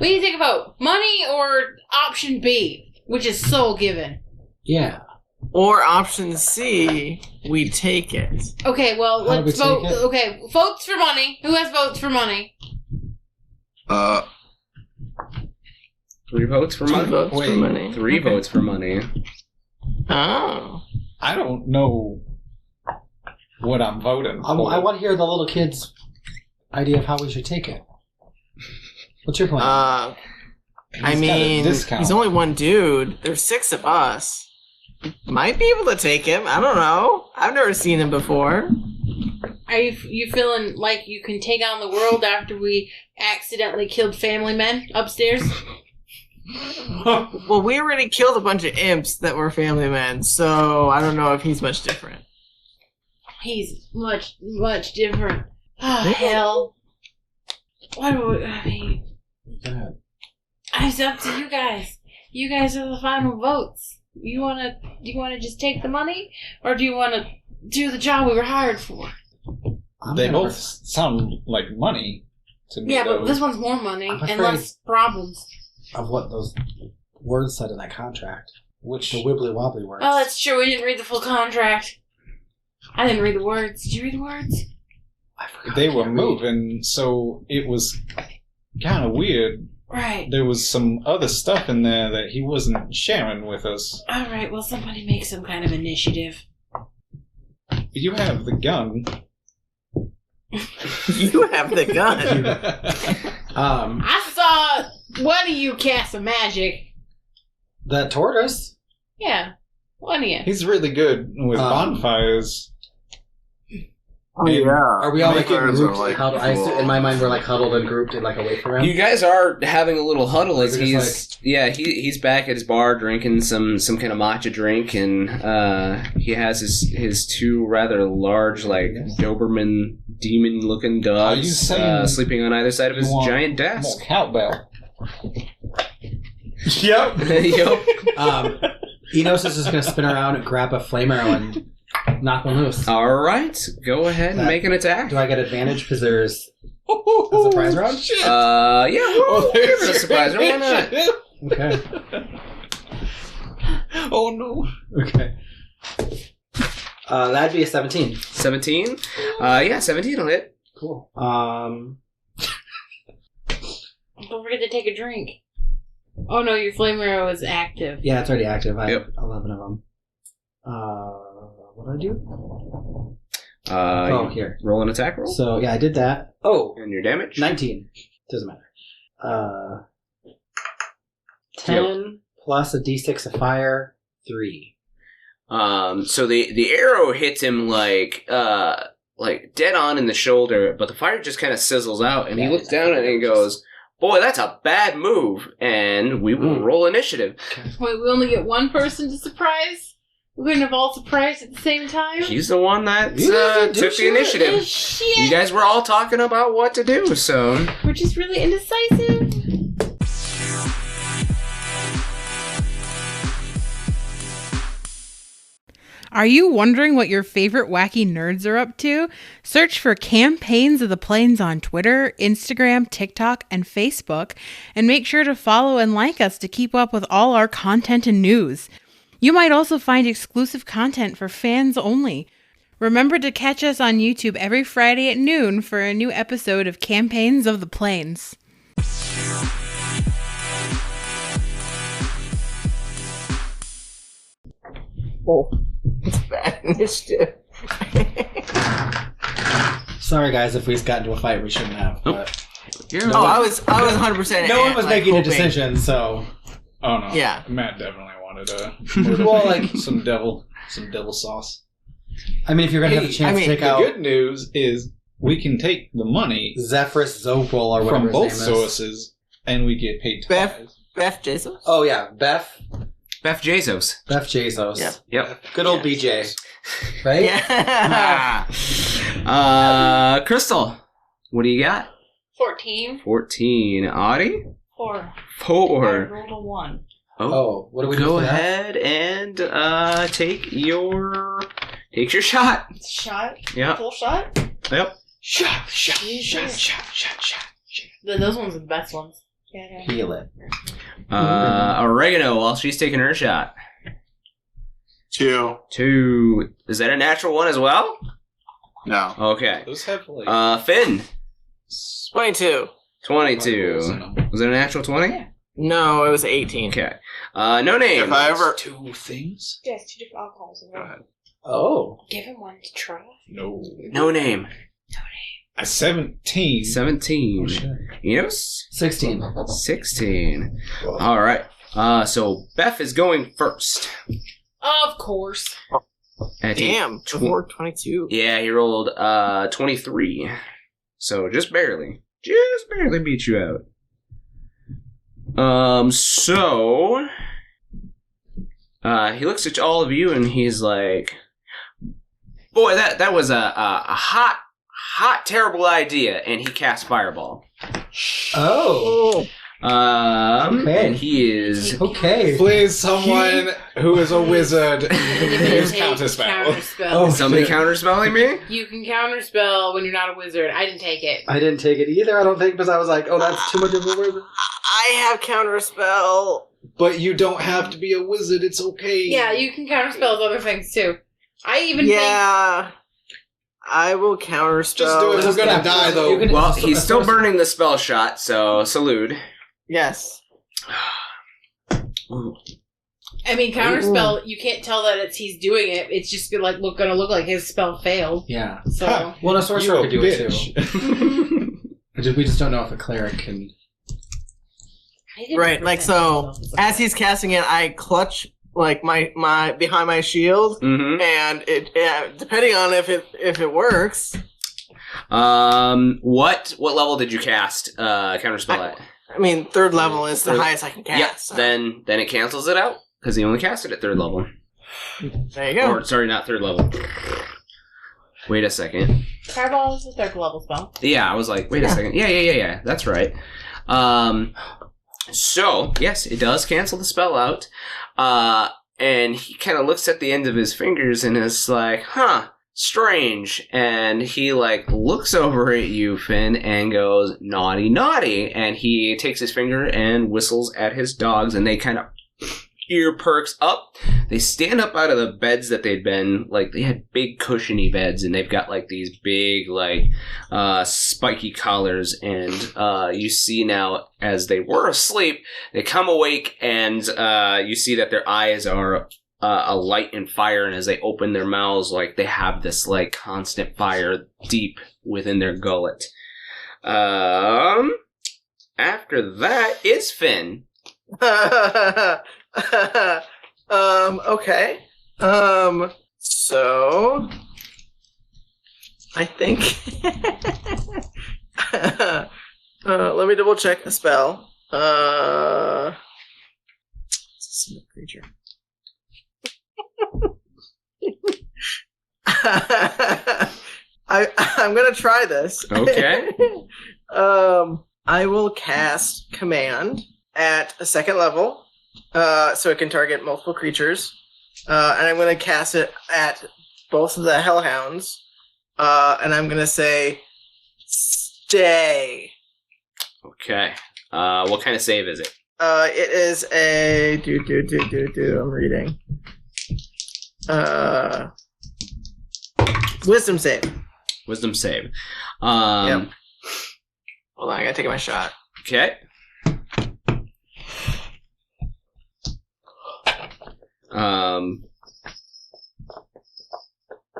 We need to take a vote. Money or option B, which is soul given. Yeah. Or option C, we take it. Okay, well, How do let's we vote. take it? Okay, votes for money. Who has votes for money? 3 votes for Two money? votes for Wait. money. 3 votes for money. Oh. I don't know what I'm voting for. I want to hear the little kid's idea of how we should take it. What's your plan? I He's got a mean, discount. he's only one dude. There's 6 of us. Might be able to take him. I don't know. I've never seen him before. Are you feeling like you can take on the world after we accidentally killed family men upstairs? Well, we already killed a bunch of imps that were family men, so I don't know if he's much different. He's much, much different. Oh, hell. What do we, I mean, it's up to you guys. You guys are the final votes. Do you wanna just take the money, or do you wanna do the job we were hired for? They both sound like money to me. Yeah, though. but this one's more money I'm and afraid- less problems. Of what those words said in that contract. Which The wibbly wobbly words. Oh, that's true. We didn't read the full contract. I didn't read the words. Did you read the words? I forgot. they I were can't read. moving, so it was kind of weird. Right. There was some other stuff in there that he wasn't sharing with us. All right. Well, somebody make some kind of initiative. You have the gun. You have the gun. I saw one of you cast some magic. The tortoise. Yeah, one of you. He's really good with bonfires. Oh, yeah. Are we all like in Bonfires groups? are, like, I assume, cool. in my mind, we're like huddled and grouped and like away from him. You guys are having a little huddle as We're just he's back at his bar drinking some kind of matcha drink, and he has his 2 rather large, like, Doberman demon looking Are you dogs saying sleeping on either side of his you want giant More desk. cowbell. Yep. Enos is just going to spin around and grab a flame arrow and knock one loose. All right, go ahead and make an attack. Do I get advantage because there's a surprise round? Yeah, we'll give it a surprise. Why not? Okay. Oh no. Okay. That'd be a 17. 17? Yeah, 17 will hit. Cool. Don't forget to take a drink. Oh no, your flame arrow is active. Yeah, it's already active. I Yep. have 11 of them. What do I do? Here. Roll an attack roll. So, yeah, I did that. Oh, And your damage? 19. Doesn't matter. 10 plus a d6 of fire, 3. So the arrow hits him like dead on in the shoulder, but the fire just kind of sizzles out, and he looks down and he goes, "Boy, that's a bad move." And we will roll initiative. Wait, we only get one person to surprise? We couldn't have all surprised at the same time? He's the one that You guys didn't do took the shit. initiative. Shit! You guys were all talking about what to do, so We're just really indecisive. Are you wondering what your favorite wacky nerds are up to? Search for Campaigns of the Plains on Twitter, Instagram, TikTok, and Facebook, and make sure to follow and like us to keep up with all our content and news. You might also find exclusive content for fans only. Remember to catch us on YouTube every Friday at noon for a new episode of Campaigns of the Plains. Oh, it's bad initiative. Sorry, guys, if we got into a fight we shouldn't have. But Oh, I was 100%. no one was making a hoping. decision, so... Oh no. Yeah. Matt definitely wanted to murder Well, like... some devil sauce. I mean, if you're going to have a chance to take the out good news is we can take the money Zephyrus Zopal or whatever from both his name is. sources, and we get paid Beth, twice. Beth Jesus? Oh, yeah. Beth Beth Jesus. Beth Jesus. Yep. Yep. Good old BJ. Right? Yeah. Crystal, what do you got? 14. 14. Audie? 4. I 4. rolled a 1. Oh, what do we do Go for that? ahead and take your shot. Shot? Yeah. Full shot? Yep. Shot. Jesus. Those ones are the best ones. Yeah. Heal it. Oregano, while she's taking her shot. 2. 2. Is that a natural one as well? No. Okay. Those have like Finn. 22. 22. Was it a natural 20? No, it was 18. Okay. No name. If I ever... 2 things. Yeah, it's 2 different alcohols. Go ahead. Oh. Give him one to try. No. No name. A 17. 17. Oh, shit. Enos? 16. 16. All right. So Beth is going first. Of course. And he- Damn, before 22. Yeah, he rolled 23. So just barely beat you out. So he looks at all of you and he's like, "Boy, that was a hot, terrible idea." And he casts Fireball. Oh. Okay. And he is Okay. Please, someone who is a wizard, You use can take counterspell. counterspell. Oh. somebody shit. counterspelling me. You can counterspell when you're not a wizard. I didn't take it. I didn't take it either, I don't think, because I was like, oh, that's too much of a word. I have counterspell. But you don't have to be a wizard. It's okay. Yeah, you can counterspell other things too. I even think Yeah. I will counterspell. Just do it. We're gonna die, though. You can- Well, he's still burning the spell shot, so salute. Yes. I mean, counterspell. You can't tell that he's doing it. It's just gonna look like his spell failed. Yeah. So Ha. Well, a You sorcerer a could do it bitch. too. We just don't know if a cleric can. I didn't Right, like so, as he's casting it, I clutch like my behind my shield, Mm-hmm. and it depending on if it works. What level did you cast counterspell at? I mean, 3rd level is the highest I can cast. Yep. so. Then it cancels it out because he only cast it at 3rd level. There you go. Or sorry, not 3rd level. Wait a second. Fireball is a 3rd level spell. Yeah, I was like, wait a second. Yeah. That's right. So yes, it does cancel the spell out. And he kind of looks at the end of his fingers and is like, huh. Strange. And he looks over at you, Finn, and goes, naughty, naughty. And he takes his finger and whistles at his dogs, and they kind of ear perks up. They stand up out of the beds that they'd been, they had big cushiony beds, and they've got these big, spiky collars. And you see now, as they were asleep, they come awake, and you see that their eyes are alight in fire, and as they open their mouths, they have this constant fire deep within their gullet. After that is Finn. Okay. So I think let me double check the spell. Creature. I'm gonna try this. Okay. I will cast Command at a 2nd level, so it can target multiple creatures. And I'm gonna cast it at both of the Hellhounds. And I'm gonna say, stay. Okay. What kind of save is it? It is a I'm reading. Wisdom save. Wisdom save. Yep. Hold on, I gotta take my shot. Okay.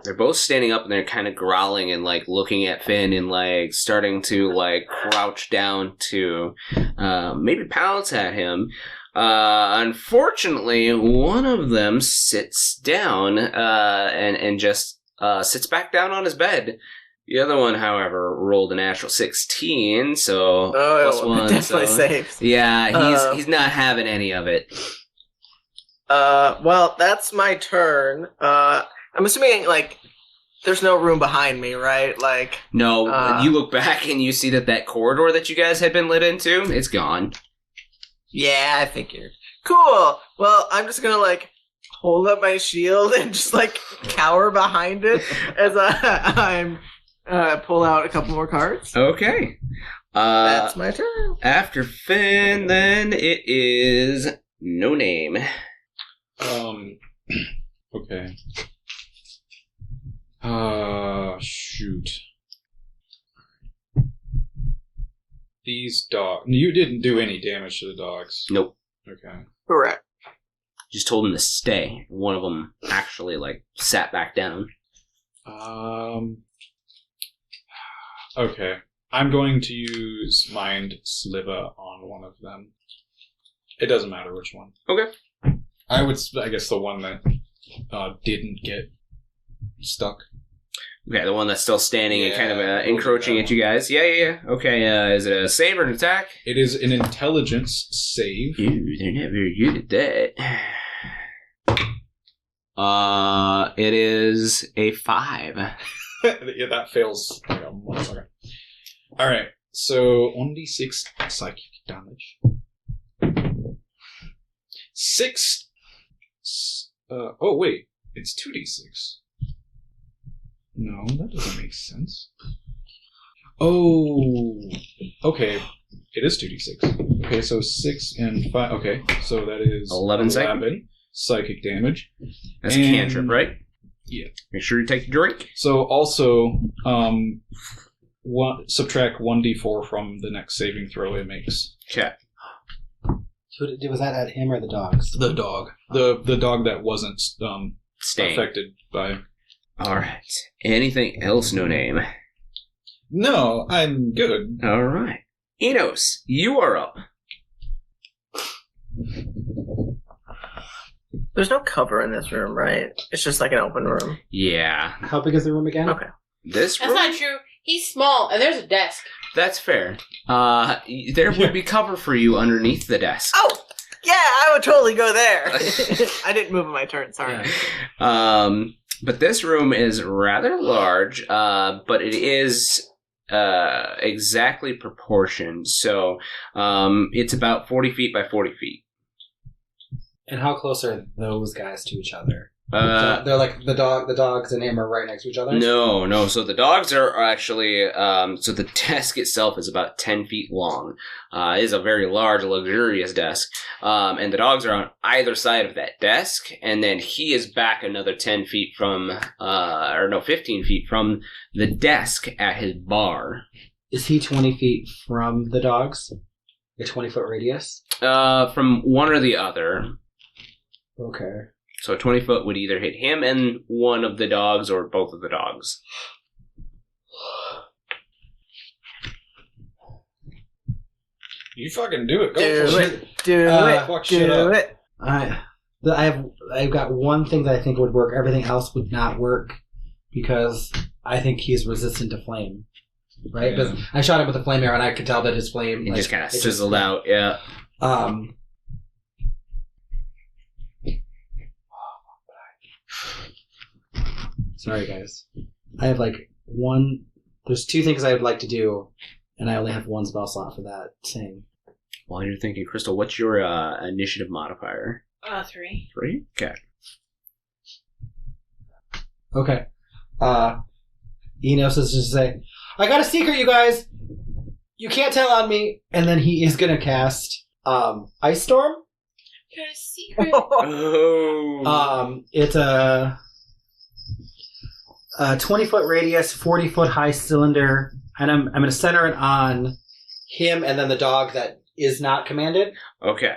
They're both standing up and they're kind of growling and looking at Finn and starting to crouch down to maybe pounce at him. Unfortunately, one of them sits down and just sits back down on his bed. The other one, however, rolled a natural 16, so plus one. Definitely so, saves. yeah, he's not having any of it. Well, that's my turn. I'm assuming, like, there's no room behind me, right? Like, No, you look back and you see that corridor that you guys had been lit into, it's gone. yeah, I figured. Cool. Well, I'm just gonna, like, hold up my shield and just, like, cower behind it as I'm pull out a couple more cards. Okay. That's my turn. After Finn, then it is No Name. Okay. Shoot. These dogs. You didn't do any damage to the dogs. Nope. Okay. Correct. Just told them to stay. One of them actually, sat back down. Okay. I'm going to use Mind Sliver on one of them. It doesn't matter which one. Okay. I guess the one that didn't get stuck. Okay, the one that's still standing and kind of encroaching at you guys. Yeah. Okay, is it a save or an attack? It is an intelligence save. Ooh, they're not very good at that. It is a 5. Yeah, that fails like a motherfucker. Alright, so 1d6 psychic damage. 6. Oh, wait. It's 2d6. No, that doesn't make sense. Oh, okay. It is 2d6. Okay, so 6 and 5. Okay, so that is 11 psychic damage. That's a cantrip, right? Yeah. Make sure you take a drink. So also, subtract 1d4 from the next saving throw it makes. Okay. Was that at him or the dogs? The dog. The dog that wasn't Staying. affected by... Alright. Anything else, No Name? No, I'm good. Alright. Enos, you are up. There's no cover in this room, right? It's just like an open room. Yeah. How big is the room again? Okay. This That's room? not true. He's small, and there's a desk. That's fair. There would be cover for you underneath the desk. Oh! Yeah, I would totally go there. I didn't move on my turn, sorry. But this room is rather large, but it is exactly proportioned. So it's about 40 feet by 40 feet. And how close are those guys to each other? They're like the dogs and him are right next to each other? No. So the dogs are actually, so the desk itself is about 10 feet long. It is a very large, luxurious desk. And the dogs are on either side of that desk. And then he is back another 10 feet from, 15 feet from the desk at his bar. Is he 20 feet from the dogs? A 20-foot radius? From one or the other. Okay. So 20 foot would either hit him and one of the dogs or both of the dogs. You fucking do it. Go Do for it. Do it. Fuck shit Do up. it. I've got one thing that I think would work. Everything else would not work because I think he's resistant to flame. Right? Yeah. But I shot him with a flame arrow and I could tell that his flame It just kind of sizzled out, yeah. Sorry, guys. I have one. There's 2 things I would like to do, and I only have 1 spell slot for that thing. While you're thinking, Crystal, what's your initiative modifier? 3. 3? Okay. Okay. Enos is just say, I got a secret, you guys! You can't tell on me! And then he is gonna cast Ice Storm. Got a secret. Oh. It's a 20-foot radius, 40-foot high cylinder, and I'm going to center it on him and then the dog that is not commanded. Okay.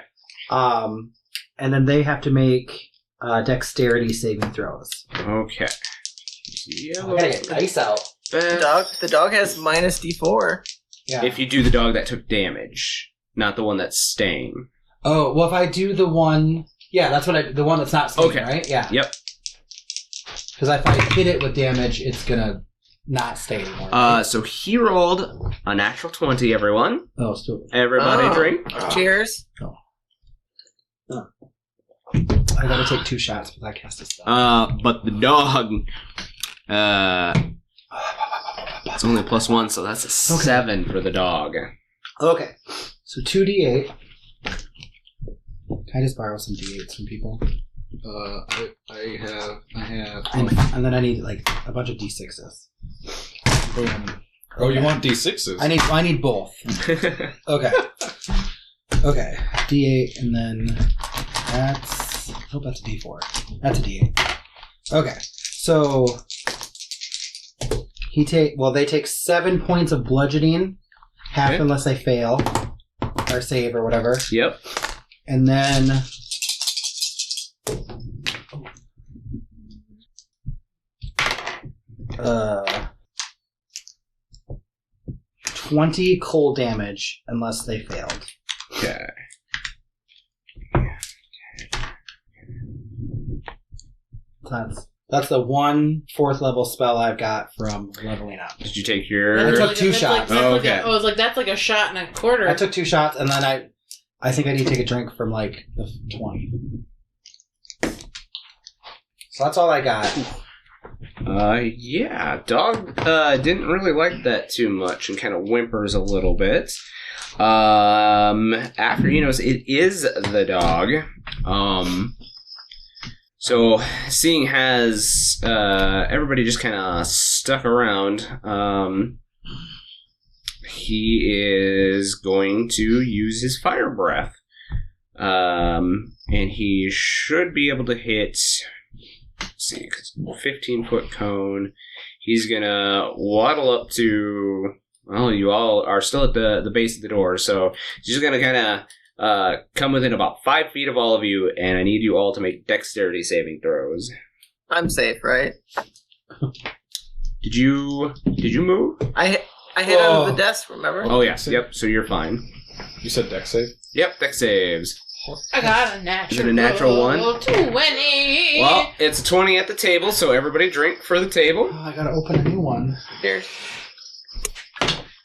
And then they have to make dexterity saving throws. Okay. I gotta get ice out. The dog has minus D4. Yeah. If you do the dog that took damage, not the one that's staying. Oh, well, if I do the one... Yeah, that's what the one that's not staying, Okay. right? Yeah. Yep. Because if I hit it with damage, it's going to not stay anymore. Right? So he rolled a natural 20, everyone. Oh, still... Everybody drink. Cheers. I gotta take 2 shots because I cast a spell. But the dog, it's only +1, so that's a 7 for the dog. Okay. So 2d8. Can I just borrow some d8s from people? I have. And then I need like a bunch of d6s. Oh, you want d6s? I need both. Okay. Okay. D8 and then that's I hope that's a D4. That's a D8. Okay. So they take 7 points of bludgeoning, half unless they fail or save or whatever. Yep. And then 20 cold damage unless they failed. Okay. That's the 1 4th level spell I've got from leveling up. Did you take your... I took 2 shots. I was like, that's like a shot and a quarter. I took 2 shots, and then I think I need to take a drink from like the 20. So that's all I got. Yeah, dog didn't really like that too much and kind of whimpers a little bit. After he knows it is the dog, so seeing as everybody just kind of stuck around, he is going to use his fire breath, and he should be able to hit. Let's see, 15-foot cone. He's gonna waddle up to. Well, you all are still at the base of the door, so he's just gonna kind of come within about 5 feet of all of you, and I need you all to make dexterity saving throws. I'm safe, right? Did you move? I hit under the desk, remember? Oh yeah, yep. So you're fine. You said dex save? Yep, dex saves. I got a natural. Is it a natural 1? 20. Well, it's a 20 at the table, so everybody drink for the table. Oh, I gotta open a new one. Here.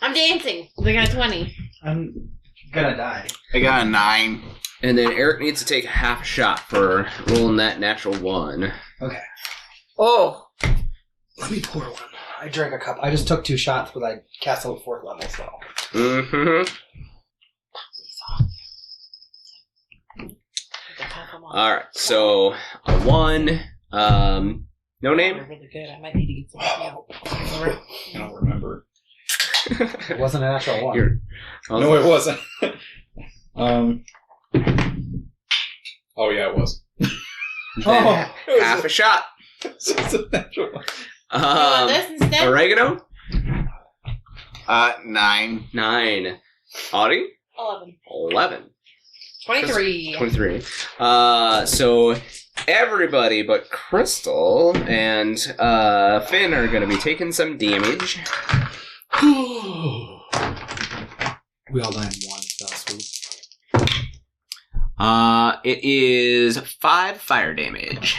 I'm dancing. I got a 20. I'm gonna die. I got a 9. And then Eric needs to take half a shot for rolling that natural 1. Okay. Oh. Let me pour one. I drank a cup. I just took 2 shots, but I cast a 4th level spell. Mm-hmm. Alright, so a 1. No name? Really good. I might need to get some help. I don't remember. It wasn't a natural 1. No, it wasn't. Oh yeah, it was. Half a shot. It's a natural 1. You want this instead? Oregano? 9. 9. Audie? 11. 23. 23. So everybody but Crystal and Finn are going to be taking some damage. We all die in one spell swoop. It is 5 fire damage.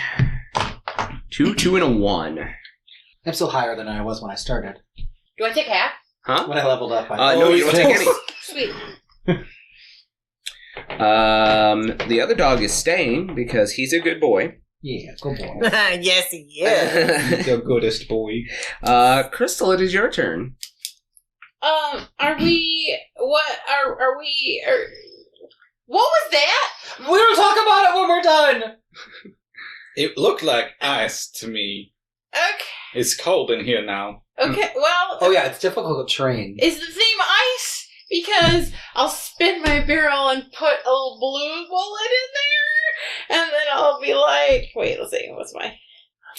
2, 2, and a 1. I'm still higher than I was when I started. Do I take half? Huh? When I leveled up, No, you don't take any. Sweet. The other dog is staying because he's a good boy. Yeah, good boy. Yes, he is. The goodest boy. Crystal, it is your turn. Are we... What was that? We'll talk about it when we're done! It looked like ice to me. Okay. It's cold in here now. Okay, well... Oh yeah, it's difficult to train. Is the theme ice? Because I'll spin my barrel and put a little blue bullet in there, and then I'll be like... Wait, let's see, what's my...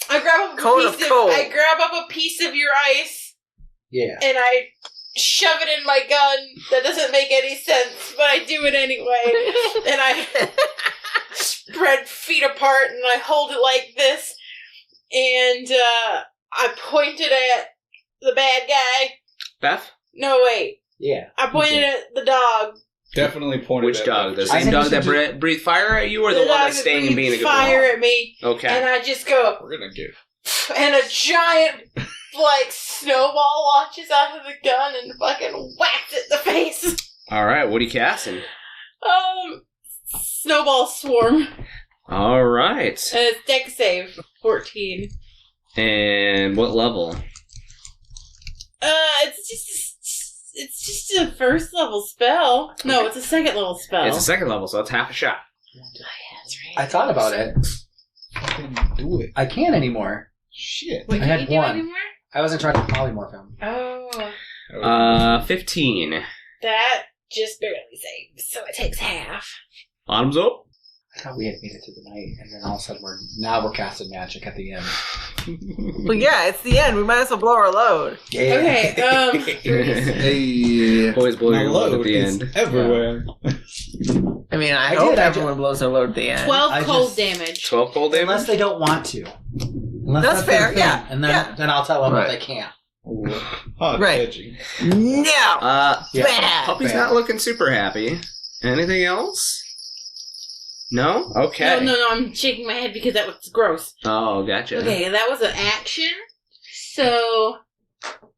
I grab up a piece of your ice, Yeah. and I shove it in my gun. That doesn't make any sense, but I do it anyway. And I spread feet apart, and I hold it like this, and I point it at the bad guy. Beth? No, wait. Yeah. I pointed at the dog. Definitely pointed Which at dog? me. The same dog that breathed fire at you, or the one dog that's staying and being a good fire boy? at me, Okay. and I just go, We're gonna get... and a giant, snowball launches out of the gun and fucking whacks it in the face. All right, what are you casting? Snowball swarm. All right. It's deck save 14. And what level? It's just a first level spell. No, it's a second level spell. It's a second level, so it's half a shot. Oh, yeah, that's right. I thought about it. Fucking do it. I can't anymore. Shit. Wait, I can had you do one. anymore? I wasn't trying to polymorph him. Oh, 15. that just barely saves, so it takes half. Bottoms up. I thought we had made it to the night, and then all of a sudden we're casting magic at the end. Well, yeah, it's the end. We might as well blow our load. Yeah. Okay, Hey. Always blow My your load at the is end. everywhere. I mean, I I hope did, I everyone blows their load at the end. 12 I cold just- damage. 12 cold damage? Unless they don't want to. Unless That's their fair, thing, yeah, And then, yeah. then I'll tell them Right. that they can't. Hot Right. edging. No! Yeah. Bad! Puppy's Bad. not looking super happy. Anything else? No? Okay. No, I'm shaking my head because that was gross. Oh, gotcha. Okay, that was an action. So,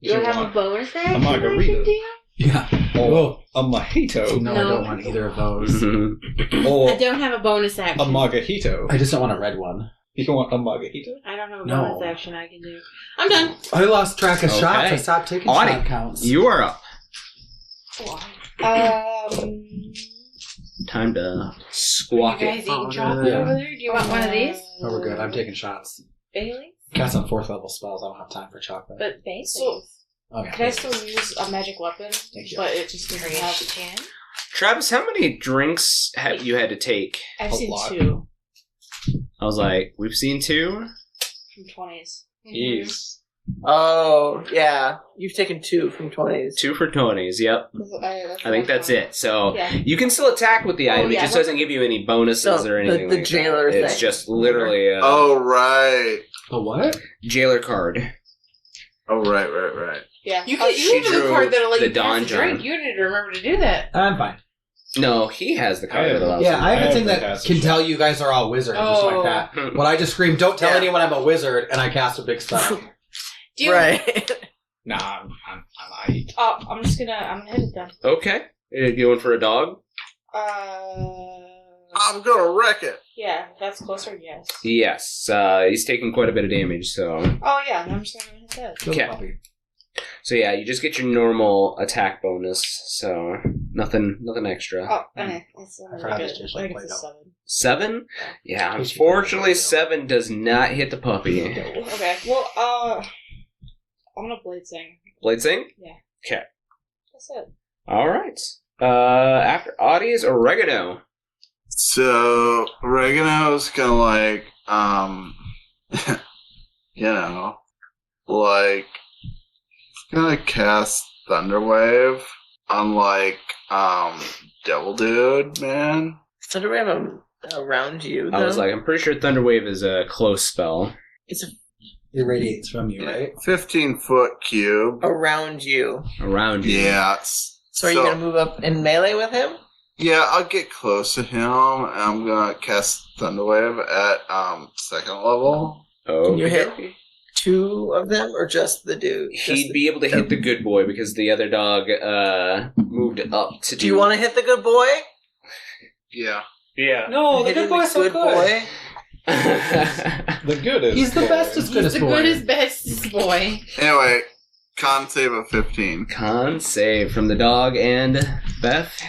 do I have a bonus action I margarita. can do? Yeah. Oh, a mojito. No, I No. don't want either of those. Mhm. Or I don't have a bonus action. a margarito. I just don't want a red one. You don't want a margarito? I don't have a No. bonus action I can do. I'm done. I lost track of Okay. shots. I stopped taking Audie, shot counts. You are up. Time to Are squawk you guys it. eating chocolate yeah. over there? Do you want one of these? Oh, we're good. I'm taking shots. Bailey's? Got some 4th level spells. I don't have time for chocolate. But Bailey's. So- Okay. Can I still use a magic weapon? Thank you. But it just doesn't have. Can? Travis, how many drinks have you had to take? I've A seen lot. 2 I was like, we've seen 2? from 20s. Jeez. Oh, yeah. You've taken 2 from 20s. 2 for 20s, yep. I think that's it. So Yeah. you can still attack with the Oh, item. It yeah, just what- doesn't give you any bonuses So, or anything the like jailer that. It's thing. just literally a Oh, right. The what? jailer card. Oh, right. Yeah. You She have a drew card that'll let the you pass the drink. donjon. You need to remember to do that. I'm fine. No, he has the card I that have- allows Yeah, you. I have a have thing the that passage can shot. tell you guys are all wizards or something Oh. like that. When I just scream, don't tell Yeah. anyone I'm a wizard, and I cast a big spell. Do you, Right. Nah, I'm aight. I'm gonna hit it then. Okay. You going for a dog? I'm gonna wreck it. Yeah, that's closer, yes. Yes. He's taking quite a bit of damage, so. Oh, yeah, I'm just gonna hit that. Kill the Okay. puppy. So yeah, you just get your normal attack bonus, so nothing extra. Oh, okay. It's I forgot good. it's just I like think it's a Play-Doh. 7. 7? Yeah, Please unfortunately, you- 7 does not hit the puppy. Okay, well, I'm gonna blade sing. Blade Sing? That's it. Alright. After Audie is Oregano. So Oregano's gonna like, you know, like he's gonna cast Thunderwave on like Devil Dude, man. So do we have a around you, I was though? like, I'm pretty sure Thunderwave is a close spell. It's It radiates from you, right? 15-foot cube. around you. Around you. Yeah. So are you gonna move up in melee with him? Yeah, I'll get close to him. And I'm gonna cast Thunderwave at 2nd level. Oh, Can you hit 2 of them, or just the dude? He'd be able to hit the good boy because the other dog moved up to Do you want to hit the good boy? Yeah. Yeah. No, the Hitting good boy's so good. boy. The goodest. He's the boy. bestest, He's goodest the boy. goodest, bestest boy. Anyway, con save of 15. Con save from the dog and Beth.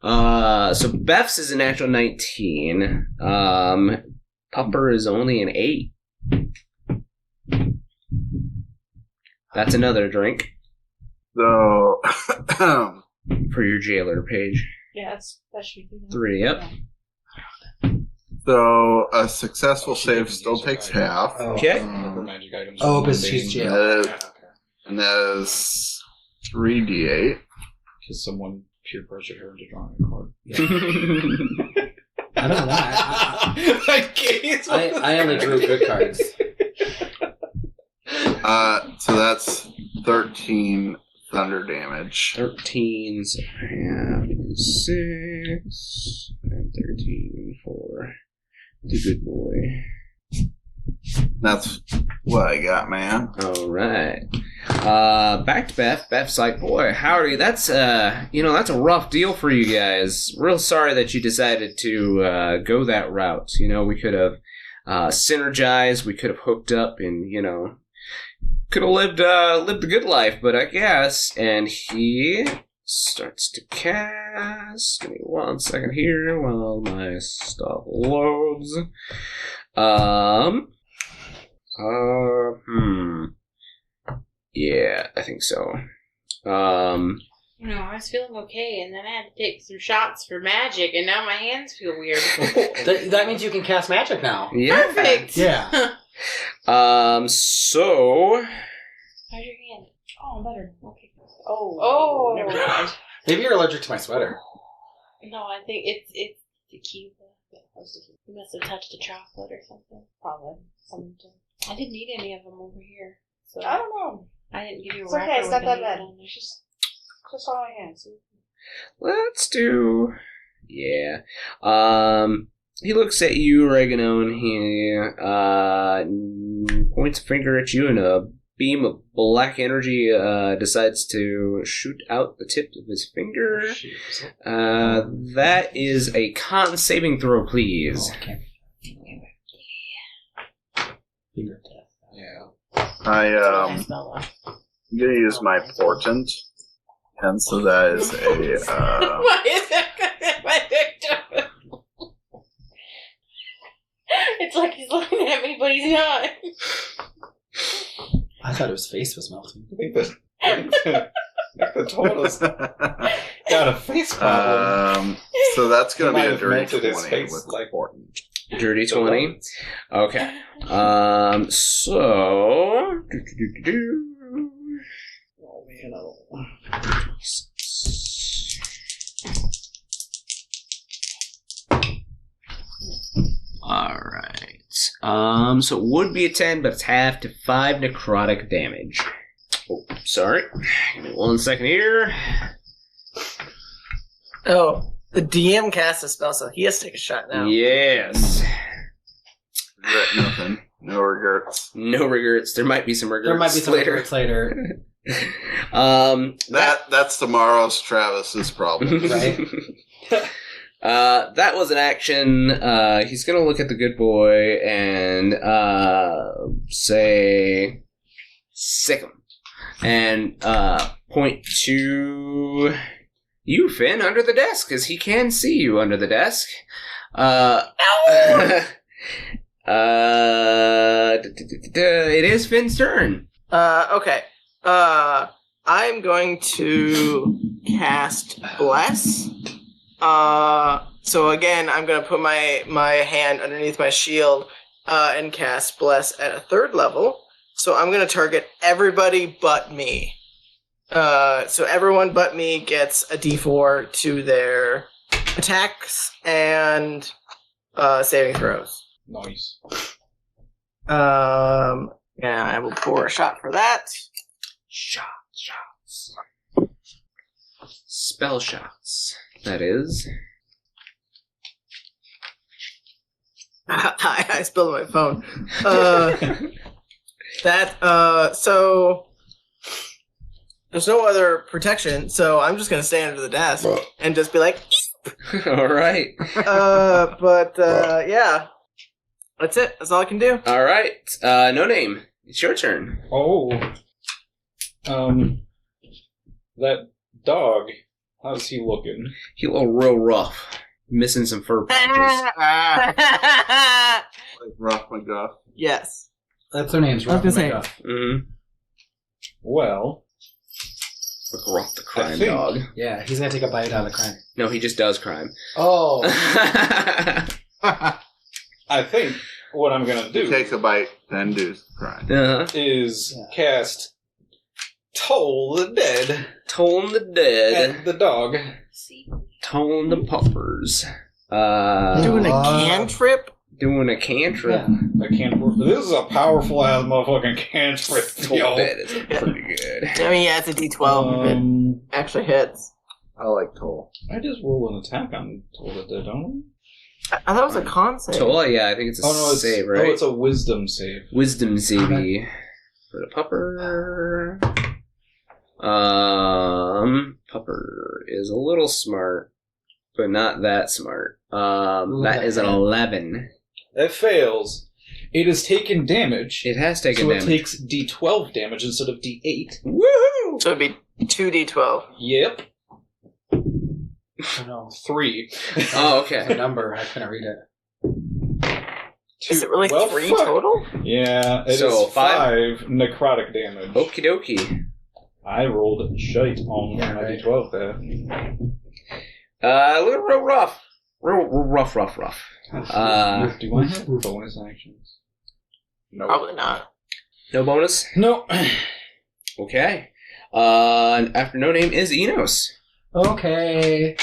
So Beth's is a natural 19. Pupper is only an 8. That's another drink So, for your jailer, Paige. Yeah, that should be 3, yep. so a successful save still takes half. Oh. Okay. For magic items. Oh, because she's Mundane. jailed. Uh, And that is 3d8. Because someone peer pressured her into drawing a card. I don't know why. I only drew good cards. So that's 13 thunder damage. 13's half is 6. And 13 for the good boy. That's what I got, man. All right. Back to Beth. Beth's like, boy, howdy. That's that's a rough deal for you guys. Real sorry that you decided to go that route. We could have synergized. We could have hooked up, and could have lived the good life. But I guess, and he starts to cast. Give me 1 second here while my stuff loads. Yeah, I think so. I was feeling okay, and then I had to take some shots for magic, and now my hands feel weird. That means you can cast magic now. Yeah. Perfect! Yeah. So... How's your hand? Oh, better. Okay. Oh. Never mind. Maybe you're allergic to my sweater. No, I think it's tequila. You must have touched a chocolate or something. Probably. Something. I didn't eat any of them over here. So I don't know. I didn't give you a It's wrapper okay. It's not with that any bad. on there. It's just on my hands. Let's do... Yeah. He looks at you, Oregano, and he points a finger at you, and a beam of black energy decides to shoot out the tip of his finger. That is a con saving throw, please. Okay. Finger death. Yeah. I'm I smell like. gonna use my portent, and so that is a. Why is that my victim? It's like he's looking at me, but he's not. I thought his face was melting. I think the tortoise got a face problem. So that's gonna He be might a have dirty melted his 20 face with like- portent. Dirty 20. Okay. So... Oh, man, Alright. So it would be a 10, but it's half to 5 necrotic damage. Oh, sorry. Give me 1 second here. Oh, the DM cast a spell, so he has to take a shot now. Yes. Regret nothing. No regrets. No regrets. There might be some regrets There might be some later. regrets later. That's tomorrow's Travis's problem. Right. That was an action. He's gonna look at the good boy and say, sick him, and point to you, Finn, under the desk, because he can see you under the desk. It is Finn's turn. Okay. I'm going to cast Bless. So again, I'm going to put my hand underneath my shield and cast Bless at a 3rd level. So I'm going to target everybody but me. So everyone but me gets a d4 to their attacks and saving throws. Nice. Yeah, I will pour a shot for that. Shots. Spell shots. That is. I spilled my phone. So there's no other protection, so I'm just gonna stand under the desk and just be like, All right. yeah. That's it. That's all I can do. All right. No name. It's your turn. Oh. That dog, how's he looking? He a little real rough. Missing some fur patches. Like Rough McGuff. Yes. That's their names, I was Rob. gonna say- Mm-hmm. Well, Rough the crime think- dog. Yeah, he's gonna take a bite out of the crime. No, he just does crime. Oh. I think what I'm gonna do Take a bite, then do crime. Uh-huh. is Yeah. cast Toll the Dead Toll the dead. at the dog. Toll the puppers. Doing a cantrip? Doing a cantrip. Yeah. I can't. This is a powerful ass motherfucking cantrip. Toll Yo. dead is pretty good. I mean, yeah, it's a d12 if it Um, actually hits. I like Toll. I just roll an attack on Toll the Dead, don't I thought it was a con save. So, yeah, I think it's a save, right? Oh, it's a wisdom save. Wisdom save for the pupper. Pupper is a little smart, but not that smart. That is an 11. That fails. It has taken damage. It has taken damage. So it takes D12 damage instead of D8. Woohoo! So it'd be 2d12. Yep. Oh, no. 3. Oh, It's a okay. number. I couldn't read it. Is it really 3 fuck. total? Yeah, it So, is 5 necrotic damage. Okie dokie. I rolled shite on my right. D12 there. A little real rough. Real rough. Do I have bonus actions? No. Probably not. No bonus? No. Okay. After no name is Enos. Okay.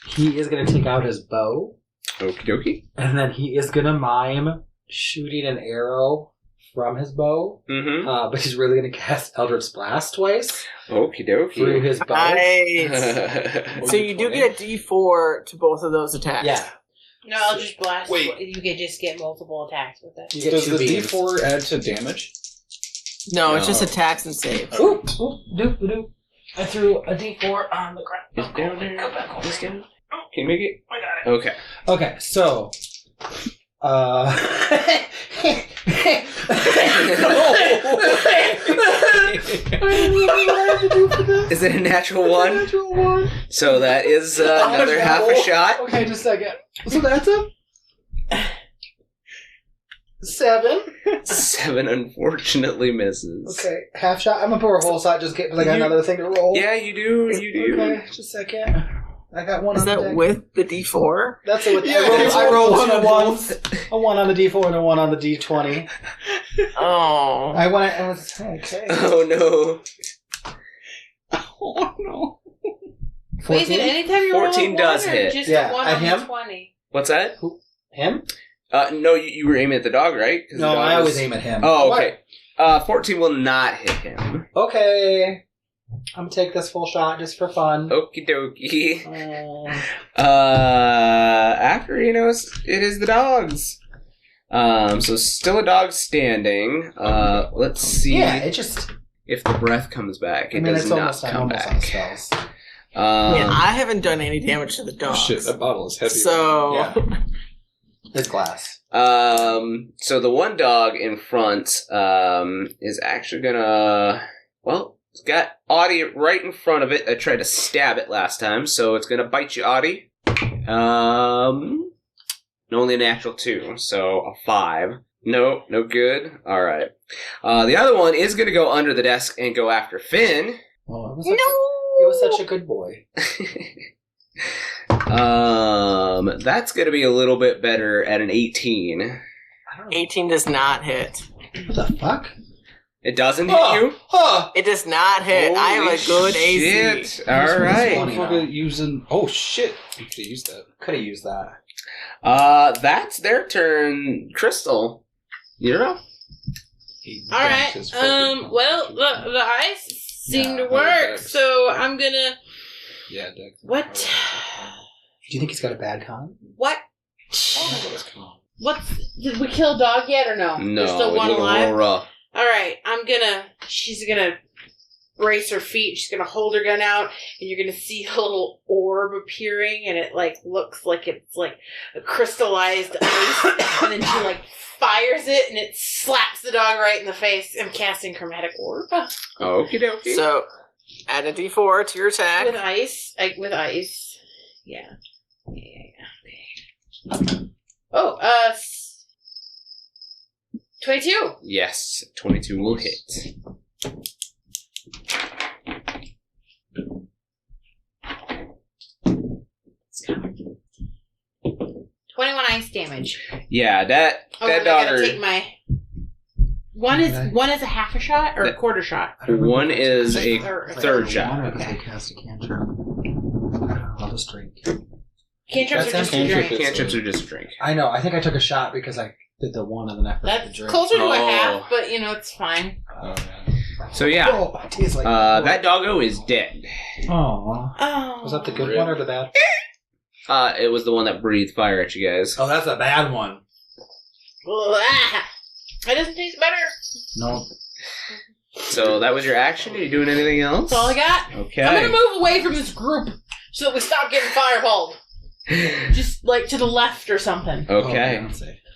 He is going to take out his bow, Okie dokie. and then he is going to mime shooting an arrow from his bow, Mm-hmm. but he's really going to cast Eldritch Blast twice Okie through dokie. his bow. Nice. So you do get a d4 to both of those attacks. Yeah. No, I'll just blast. Wait. You can just get multiple attacks with it. You get Does 2 the beams. D4 add to damage? No, it's No. just attacks and saves. Oop, oop, doop, doop. I threw a d4 on the ground. It's down there. Go back over It's here. down. Can you make it? I got it. Okay. Okay, so. Is it a natural one? Natural one. So that is another half a shot. Okay, just a second. So that's a 7. 7 unfortunately misses. Okay, half shot. I'm gonna pour a whole shot just get like another thing to roll. Yeah, you do. You do. Okay, just a second. I got one Is on the that deck. with the d4? That's it. Yeah, I rolled one 2 on ones. A 1 on the D4 and a 1 on the D20. Oh. I was okay. Oh no. Oh, no. Wait, is it 14? anytime you roll a 14 one does or hit. just Yeah, a 1 at on him? the 20? What's that? Him? No, you were aiming at the dog, right? 'Cause the No, dog I always was- aim at him. Oh, What? okay. 14 will not hit him. Okay. I'm gonna take this full shot just for fun. Okie dokie. Uh, After Enos, it is the dogs. So still a dog standing. Let's see yeah, it just. if the breath comes back. It does it's not almost, come almost on back. spells. Yeah, I haven't done any damage to the Oh, dogs. shit, that bottle is heavy. So, Yeah. It's glass. So the one dog in front is actually gonna. Well, it's got Audie right in front of it. I tried to stab it last time, so it's gonna bite you, Audie. Only a natural 2, so a 5. No good. All right. The other one is gonna go under the desk and go after Finn. Oh, it was such a good boy. That's gonna be a little bit better at an 18. I don't know. 18 does not hit. What the fuck? It doesn't hit you? Huh! It does not hit. I have a good AC. Shit. All right. Motherfucker using. Oh, shit. You could have used that. Could have used that. That's their turn. Crystal, you're up. All right. Well, the ice seemed to work, so I'm gonna. Yeah, Dex. What? Do you think he's got a bad con? What? What's? Did we kill a dog yet or no? No, There's still one it's a little alive. rough. All right. She's gonna brace her feet. She's gonna hold her gun out, and you're gonna see a little orb appearing, and it like looks like it's like a crystallized ice, and then she like fires it, and it slaps the dog right in the face. I'm casting chromatic orb Okie dokie. So, add a d4 to your attack. with ice. With ice. Yeah. Oh, 22. Yes, 22 will hit. 21 ice damage. Yeah, that Oh, and I dog. gotta take my. One is a half a shot or a quarter shot. One is a Third. third shot. Okay. Cast a cantrip. I'll just drink. Cantrips are That's just a cantrip. drink. Cantrips are just a drink. I know. I think I took a shot because I Did the one and then I forgot to That's drink. closer to a Oh. half, but it's fine. Oh, yeah. So yeah, Oh, it tastes like that doggo is dead. Aww. Oh. Was that the good Really? one or the bad? It was the one that breathed fire at you guys. Oh, that's a bad one. It doesn't taste better. No. So that was your action? Are you doing anything else? That's all I got. Okay. I'm gonna move away from this group so that we stop getting fireballed. Just like to the left or something. Okay.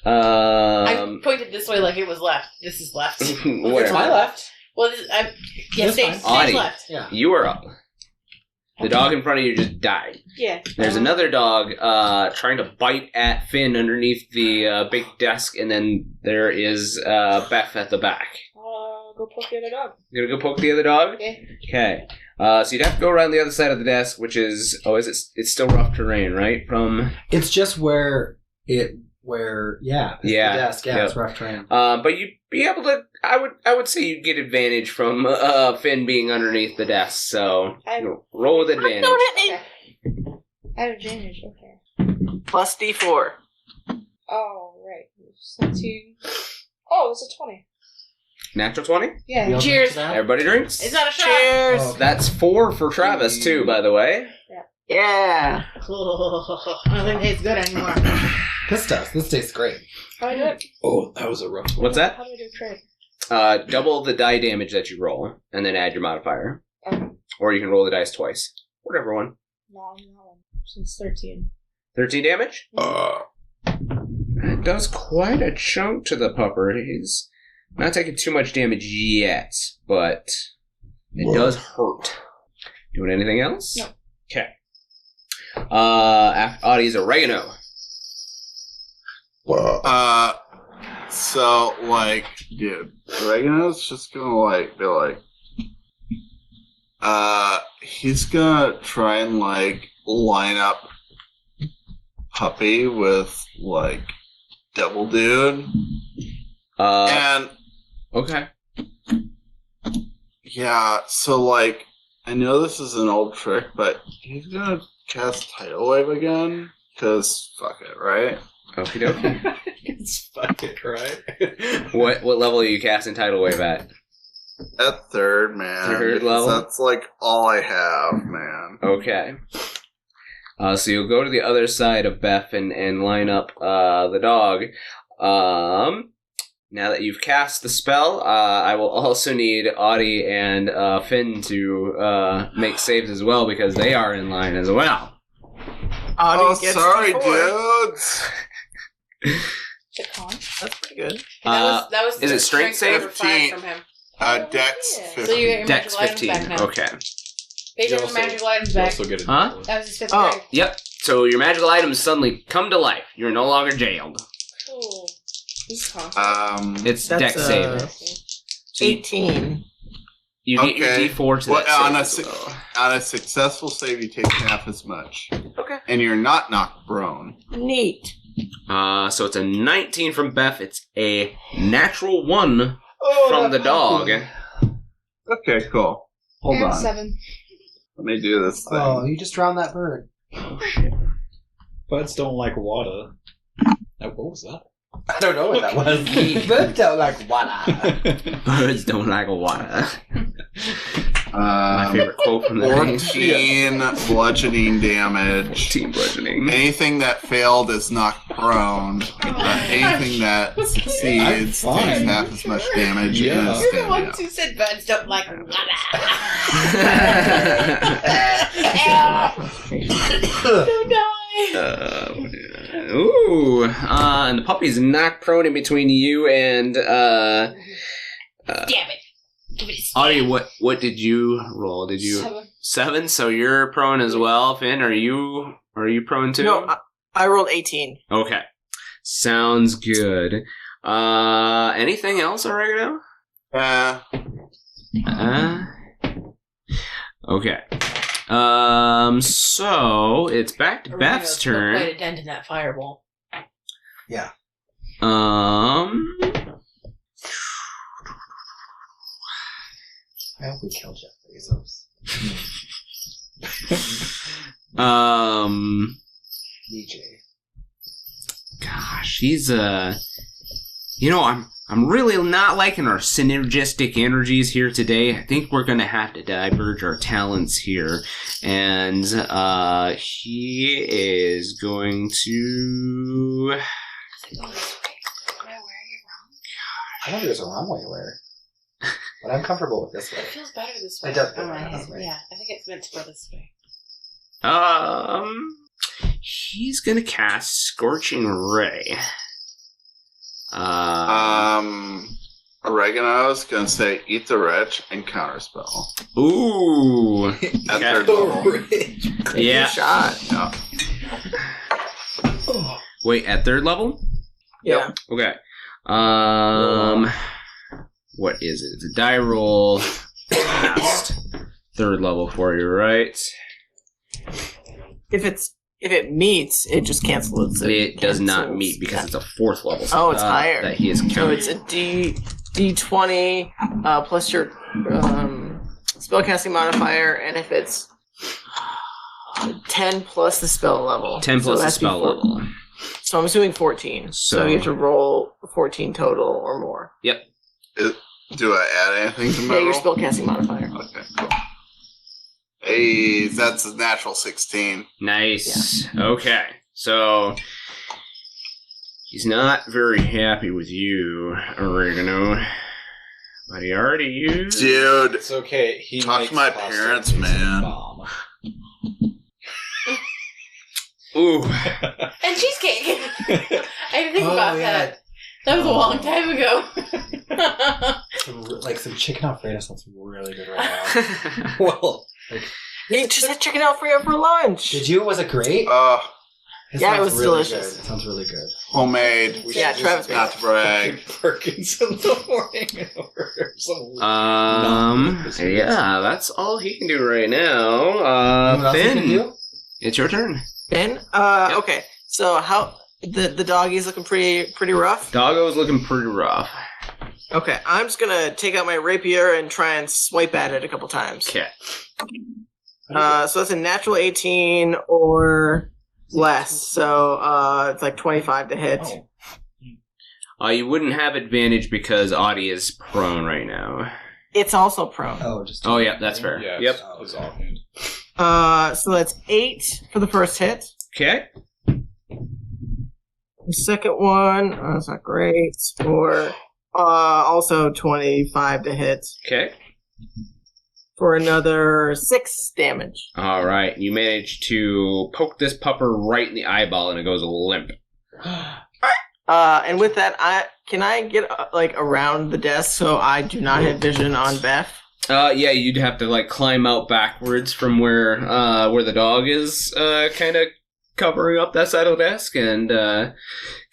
Oh, I pointed this way like it was left. This is left. it's Whatever. my left. Well, That's stays fine. left. Yeah. You are up. The dog in front of you just died. Yeah. There's another dog trying to bite at Finn underneath the big desk, and then there is Beth at the back. Go poke the other dog. You gonna go poke the other dog? Yeah. Okay. So you'd have to go around the other side of the desk, which is it's still rough terrain, right? From It's just where it's Yeah, the desk. Yeah, yep. it's rough terrain. but you'd be able to. I would say you'd get advantage from Finn being underneath the desk. So roll with advantage. Don't hit me. Okay. I have advantage. Okay. Plus D4. Oh, right. 17. Oh, it's a 20. Natural 20. We Yeah. all Cheers. drink to that? Everybody drinks. It's not a shot. Cheers. Oh. That's 4 for Travis too, by the way. Yeah. I don't think it tastes good anymore. This tastes great. How do I do it? Oh, that was a rough one. What's that? How do I do trade? Double the die damage that you roll, and then add your modifier. Okay. Or you can roll the dice twice. Whatever one. No, not one. Since 13. 13 damage? It does quite a chunk to the pupper. He's not taking too much damage yet, but it does hurt. Doing anything else? No. Okay. Audie's oregano. So, like, dude, Oregano's just gonna, be like, he's gonna try and, line up Puppy with, Double Dude. And, Okay. yeah, so, I know this is an old trick, but he's gonna cast Tidal Wave again, because fuck it, right? Okie dokie. It's fucking right. What level are you casting Tidal Wave at? At third, man. Third level? That's, all I have, man. Okay. So you'll go to the other side of Beth and line up the dog. Now that you've cast the spell, I will also need Audie and Finn to make saves as well, because they are in line as well. Audie gets sorry, D4. dudes. Is it con? That's pretty good. That was is the it strength save? over 5 from him. Dex Yeah. 15. So you get your Dex magical items 15. back now. Okay. Paige has your magical items back. get it. Huh? That was his 5th Oh. grade. Yep. So your magical items suddenly come to life. You're no longer jailed. Cool. This is con. It's That's, Dex save. So 18. you get your Okay. D4 to Well, that on save a as well. On a successful save, you take half as much. Okay. And you're not knocked prone. Neat. So it's a 19 from Beth. It's a natural 1 from the dog. Okay, cool. Hold and on. 7. Let me do this thing. Oh, you just drowned that bird. Oh shit. Buds don't like water. What was that? I don't know what that was. Birds don't like water. Birds don't like water. My favorite quote from the game. 14 bludgeoning damage. Team bludgeoning. Anything that failed is knocked prone. Anything that succeeds I'm takes fine. half as much damage Yeah. and is You're the standing ones up. who said birds don't like water. Don't die. And the puppy's knocked prone in between you and Damn it. Give it a stab. Audie. What did you roll? Did you 7? So you're prone as well. Finn, are you prone too? No, I rolled 18. Okay, sounds good. Anything else, Oregano? Okay. So it's back to Beth's Oregano's put turn. quite a dent in that fireball. Yeah. I hope we kill Jeff Bezos. DJ. DJ. Gosh, he's I'm really not liking our synergistic energies here today. I think we're gonna have to diverge our talents here. And he is going to... I don't think there's a wrong way to wear it. But I'm comfortable with this way. It feels better this way. It does feel on my better head. this way. Yeah, I think it's meant to go this way. He's gonna cast Scorching Ray. Oregano's gonna say eat the rich and counterspell. Ooh. At third level. Yeah. Shot. Yeah. Wait, at third level? Yeah. Okay. What is it? It's a die roll past third level for you, right? If it meets, it just cancels it. It does not meet because it's a fourth level. Oh, it's higher. That he is counting. So it's a D20 plus your spellcasting modifier, and if it's 10 plus the spell level. 10 plus so the spell level. So I'm assuming 14. So you have to roll 14 total or more. Yep. Do I add anything to my Yeah, your roll? spellcasting modifier. Okay, cool. Hey, that's a natural 16. Nice. Yeah. Okay. So he's not very happy with you, Oregano. But he already used... Dude. It's okay. He Talk makes to my pasta parents, and man. bomb. Ooh. And cheesecake! I didn't think about that. That was a long time ago. Some chicken Alfredo sounds really good right now. Well, You just had chicken Alfredo for lunch. Did you? Was it great? Yeah, it was really delicious. Good. It sounds really good. Homemade. Yeah, Travis made Not to brag. Perkins in the morning. Yeah, that's all he can do right now. You know what else you can Finn, do? it's your turn. Ben? Okay. So how the doggy's looking pretty rough? Doggo's looking pretty rough. Okay, I'm just gonna take out my rapier and try and swipe at it a couple times. Okay. So that's a natural 18 or less. So it's like 25 to hit. You wouldn't have advantage because Audie is prone right now. It's also prone. Oh, yeah, that's fair. Yeah, Yep. it's offhand. So that's 8 for the first hit. Okay. The second one, that's not great. Or also 25 to hit. Okay. For another 6 damage. All right. You manage to poke this pupper right in the eyeball, and it goes limp. And with that, can I get around the desk so I do not have vision on Beth? Yeah, you'd have to climb out backwards from where the dog is, kind of covering up that side of the desk, and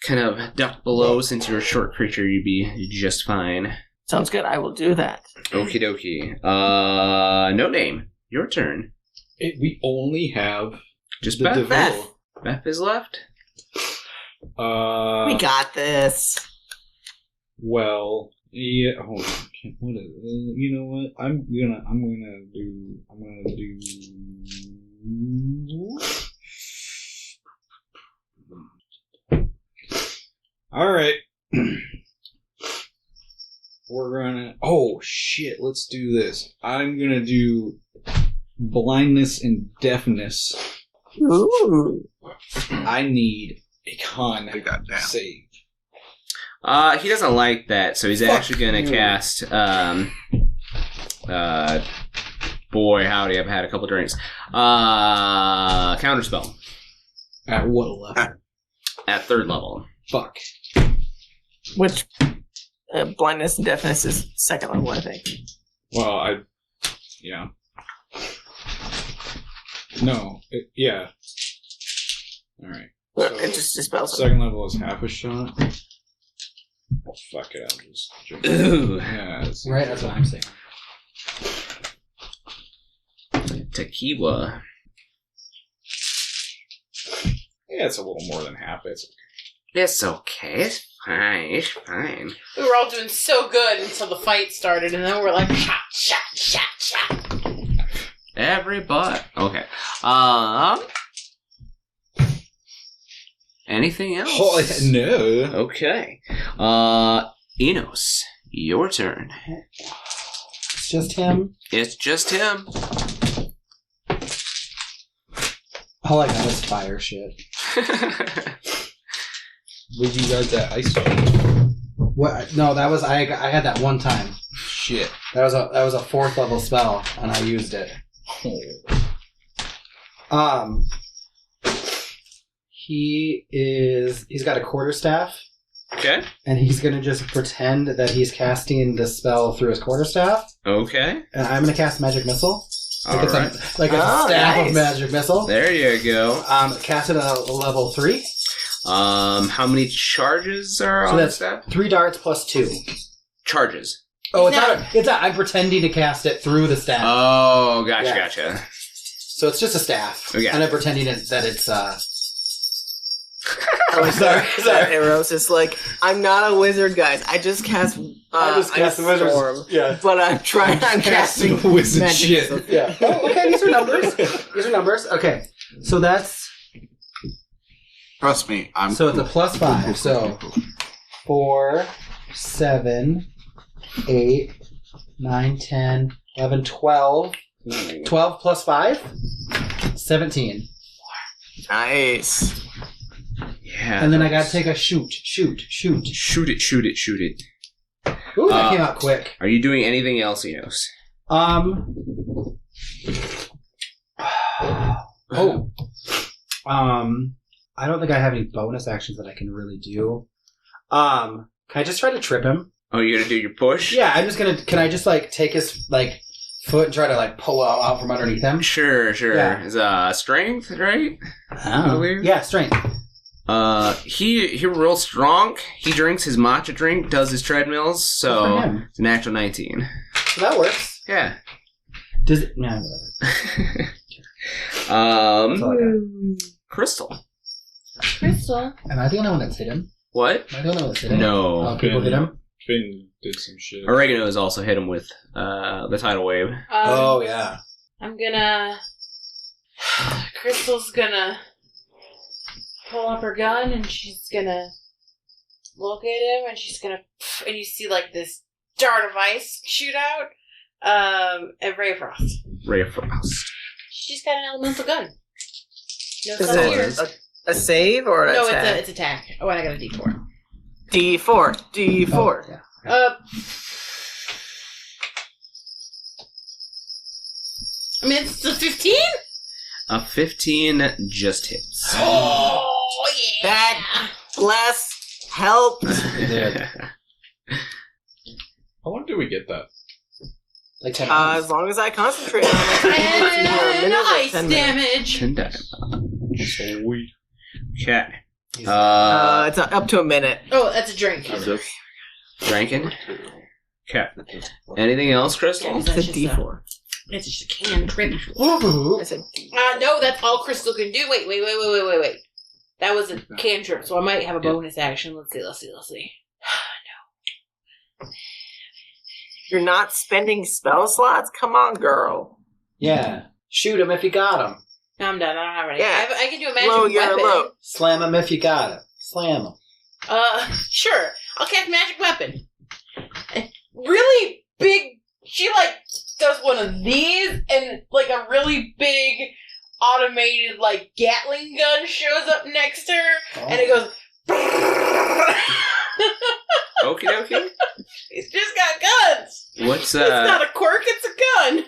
kind of duck below. Since you're a short creature, you'd be just fine. Sounds good. I will do that. Okie dokie. No name. Your turn. We only have Just the Beth. DeVille. Beth is left. We got this. Well, yeah. Hold on. What is? You know what? I'm gonna do. All right. We're gonna. Oh shit! Let's do this. I'm gonna do blindness and deafness. Ooh. I need a con Goddamn. save. He doesn't like that, so he's actually going to cast, boy, howdy, I've had a couple drinks. Counterspell. At what level? At third level. Fuck. Which blindness and deafness is second level, I think. Well, yeah. No, yeah. All right. It just dispels it. Second level is half a shot. Oh, fuck it, I'll just drink. Ooh. Yeah, Right, that's what I'm saying. Tequila. Yeah, it's a little more than half. It's It's okay. It's fine. It's fine. We were all doing so good until the fight started, and then we're like, shot, shot, shot, shot. Every butt. Okay. Anything else? Holy no. Okay. Enos, your turn. It's just him. It's just him. All I got is fire shit. Would you guys that ice? What? No, that was I had that one time. Shit. That was a 4th level spell, and I used it. He's got a quarterstaff, Okay. and he's gonna just pretend that he's casting the spell through his quarterstaff, Okay. and I'm gonna cast magic missile. All It's right. a staff of magic missile. There you go. Cast it at a level 3. How many charges are So on that's that? 3 darts plus 2. Charges. Oh, It's it's not. I'm pretending to cast it through the staff. Oh, gotcha, Yeah. gotcha. So it's just a staff. Okay. And I'm pretending that it's I like Sorry, that sorry. Eros is like, I'm not a wizard, guys. I just cast Ice Storm, Yeah. but I'm casting wizard magic shit. missile. Yeah. Oh, okay, these are numbers. These are numbers. Okay. So that's Trust me, I'm. so it's a +5. So 4, 7, 8, 9, 10, 11, 12. 12 plus 5? 17. Nice. Yeah. And then I gotta take a shoot. Shoot it. Ooh, that came out quick. Are you doing anything else, Enos? I don't think I have any bonus actions that I can really do. Can I just try to trip him? Oh, you're gonna do your push? Yeah, I'm just gonna. Can I just take his foot and try to pull out from underneath him? Sure. Yeah. Is strength, right? believe. Yeah, strength. He real strong. He drinks his matcha drink, does his treadmills, Good so for him. it's a natural 19. So that works. Yeah. Does it? No, whatever. That's all I got. Crystal. Crystal. Am I the only one that's hit him? What? Am I the only one that's hit him? No. Oh, people hit him? Finn did some shit. Oregano has also hit him with the tidal wave. Yeah. I'm gonna. Crystal's gonna pull up her gun and she's gonna look at him and she's gonna. And you see this dart of ice shoot out. And Ray of Frost. Ray of Frost. She's got an elemental gun. No Is stuff here. it a save or an No, attack? it's attack. Oh, and I got a D4. D4. Oh, yeah. I mean, it's a 15? A 15 just hits. Oh, yeah! That bless helped. How long do we get that? 10 As long as I concentrate on it. It's either a And minute or ice 10 minutes. damage. 10 damage. Sweet. Okay. It's up to a minute. Oh, that's a drink. Drinking. Okay. Anything else, Crystal? It's a D4. It's just a cantrip. I said No, that's all Crystal can do. Wait. That was a cantrip, so I might have a bonus action. Let's see. You're not spending spell slots? Come on, girl. Yeah. Shoot him if you got him. No, I'm done. I don't have any. Yeah. I can do a magic Blow your weapon. load. Slam him if you got him. Slam him. Sure. I'll cast magic weapon. Really big. She does one of these, and a really big automated Gatling gun shows up next to her, and it goes. Okie dokie. It's just got guns. What's It's not a quirk. It's a gun.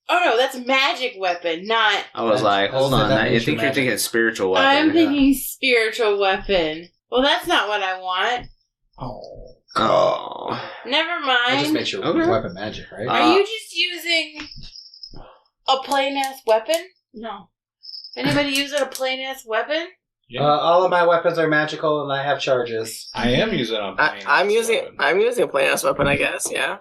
Oh no, that's a magic weapon, not. I was like, hold on. that I makes think you you're magic. thinking of spiritual weapon. I'm thinking spiritual weapon. Well, that's not what I want. Oh. Never That just mind. makes your Okay. weapon magic, right? Are you just using a plain ass weapon? No. Anybody using a plain ass weapon? Yeah. All of my weapons are magical, and I have charges. I am using a I'm using a plain ass weapon, I guess. Yeah.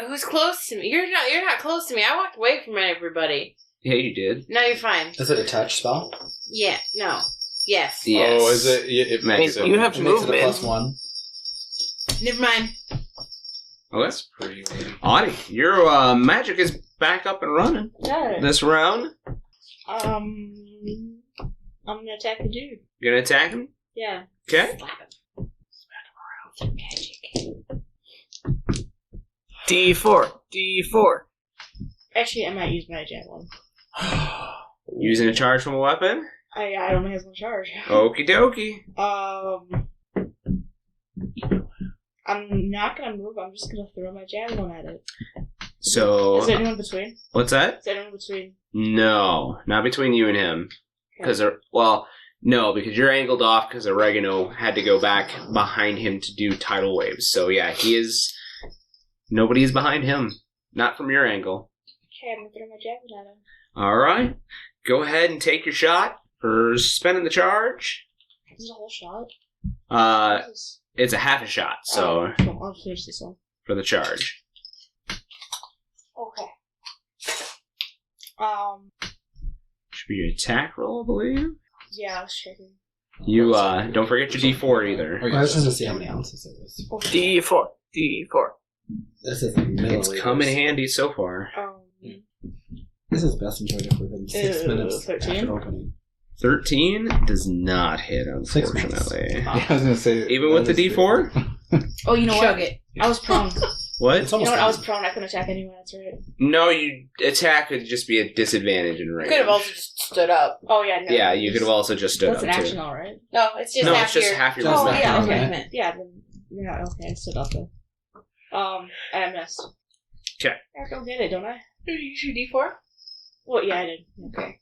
Who's close to me? You're not close to me. I walked away from everybody. Yeah, you did. No, you're fine. Is it a touch spell? Yeah. No. Yes. Yes. Oh, is it? It makes I mean, it. you have Which makes it a movement. +1. Never mind. Oh, that's pretty. Audie. Your magic is back up and running Got it. this round. I'm gonna attack the dude. You're gonna attack him? Yeah. Okay. D4. Actually, I might use my javelin. Using a charge from a weapon? I only have one charge. Okie dokie. I'm not gonna move. I'm just gonna throw my javelin at it. So. Is there anyone between? What's that? Is there anyone between? No, not between you and him. Because, no, because you're angled off because Oregano had to go back behind him to do tidal waves. So, yeah, nobody is behind him. Not from your angle. Okay, I'm gonna throw my javelin at him. All right. Go ahead and take your shot for spending the charge. Is it a whole shot? It's a half a shot, so I'll finish this one. for the charge. Okay. Should be your attack roll, I believe. Yeah, I was checking. You don't forget your D4 either. I was just to see how many ounces it was. D4. This is middle. It's come in handy so far. This is best enjoyed it within 6 minutes 13? after opening. 13 does not hit, 6 minutes. unfortunately. Yeah, I was gonna say. Even with the D4? Oh, you know Chug what? it. I was prone. What? It's You almost know what? I was done. prone. I couldn't attack anyone. That's right. No, you attack would just be a disadvantage in You range. could have also just stood up. Oh yeah, no. Yeah, you could have also just stood That's up an action, too. all right. No, it's just No, half it's just your... half your Just Oh movement. that. yeah, Okay. okay. Yeah, then yeah, okay. I stood up though. And I missed. Okay. I go get it, don't I? You shoot D4? Well, yeah, I did. Okay.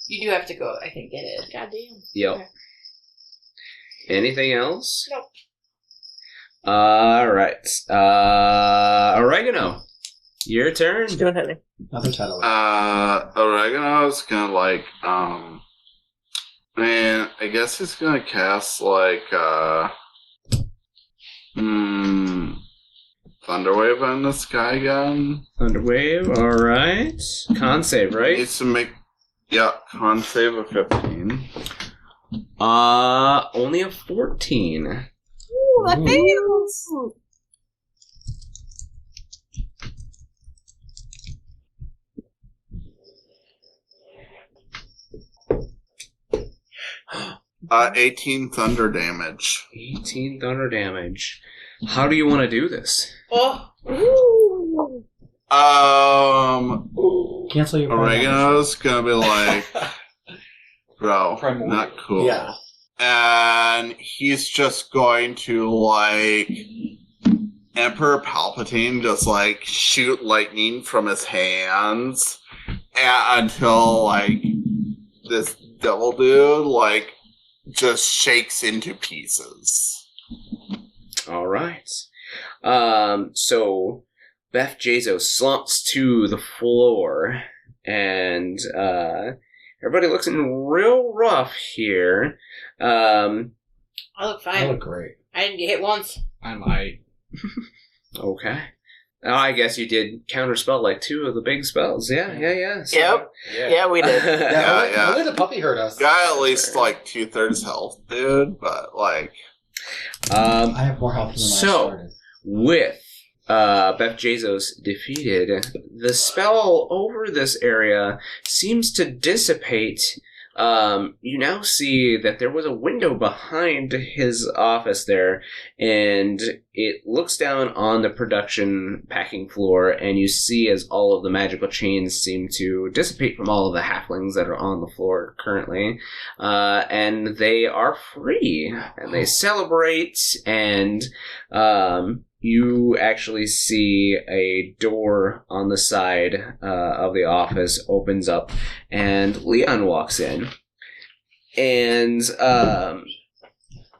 You do have to go, I think, get it. God damn. Yep. Okay. Anything else? Nope. Alright. Oregano. Your turn. Go ahead. Another title. Oregano's gonna man, I guess he's gonna cast Thunderwave on the sky gun. Thunderwave, alright. Con save, right? Needs to make con save of 15. Only a 14. Ooh, that fails. Uh, 18 thunder damage. 18 thunder damage. How do you want to do this? Oh! Cancel your Oregano's gonna be like, bro, Primordial. not cool. Yeah. And he's just going to Emperor Palpatine just shoot lightning from his hands until this devil dude just shakes into pieces. Alright. So Beth Jazo slumps to the floor and everybody looks real rough here. I look That fine. looked great. I didn't get hit once. I might. Okay. I guess you did counterspell 2 of the big spells. Yeah. So, Yep. Yeah, we did. Yeah. Only the puppy hurt us. Got at least 2/3 health, dude, but I have more health than when I So, started. with Beth Jazos defeated, the spell over this area seems to dissipate. You now see that there was a window behind his office there, and it looks down on the production packing floor, and you see as all of the magical chains seem to dissipate from all of the halflings that are on the floor currently, and they are free, and they celebrate, and you actually see a door on the side of the office opens up, and Leon walks in. And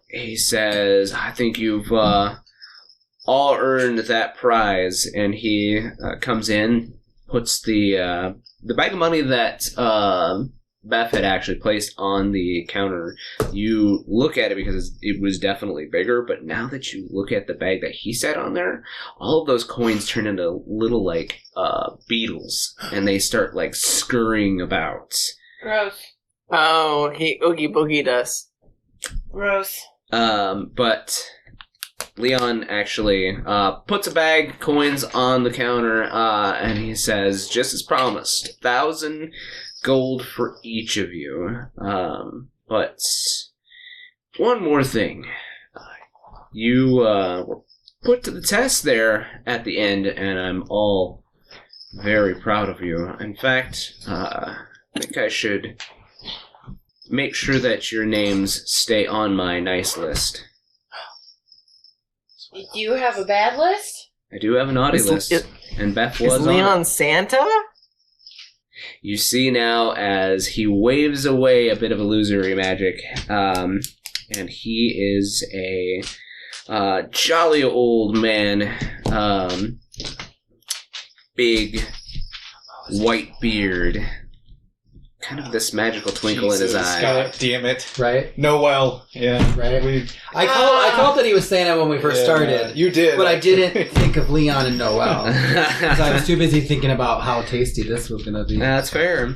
he says, I think you've all earned that prize. And he comes in, puts the bag of money that Beth had actually placed on the counter. You look at it because it was definitely bigger, but now that you look at the bag that he set on there, all of those coins turn into little beetles, and they start scurrying about. Gross. Oh, he oogie boogied us. Gross. But Leon actually puts a bag of coins on the counter, and he says, just as promised, 1,000 gold for each of you. But one more thing. You were put to the test there at the end, and I'm all very proud of you. In fact, I think I should make sure that your names stay on my nice list. Do you have a bad list? I do have a naughty list, and Beth was Is on Leon it. Santa? You see now as he waves away a bit of illusory magic, and he is a jolly old man, big white beard, kind of this magical twinkle in his eye. God damn it. Right? Noel. Yeah. Right? I called that he was Santa when we first started. You did. But I didn't think of Leon and Noel. Because I was too busy thinking about how tasty this was going to be. That's fair.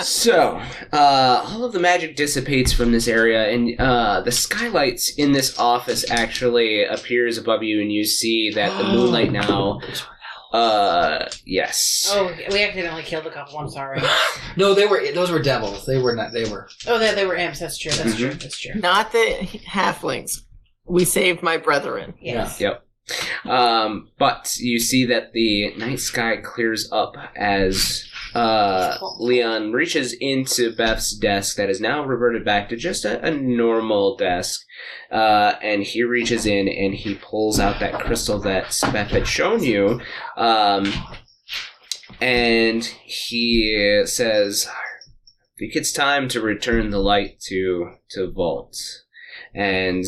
So, all of the magic dissipates from this area, and the skylights in this office actually appears above you, and you see that the moonlight now... yes. Oh, we accidentally killed a couple. I'm sorry. No, those were devils. They were not. They were. Oh, they were imps. That's true. That's true. That's true. Not the halflings. We saved my brethren. Yes. Yep. But you see that the night sky clears up as Leon reaches into Beth's desk that is now reverted back to just a normal desk. And he reaches in and he pulls out that crystal that Beth had shown you. And he says, I think it's time to return the light to Vault. And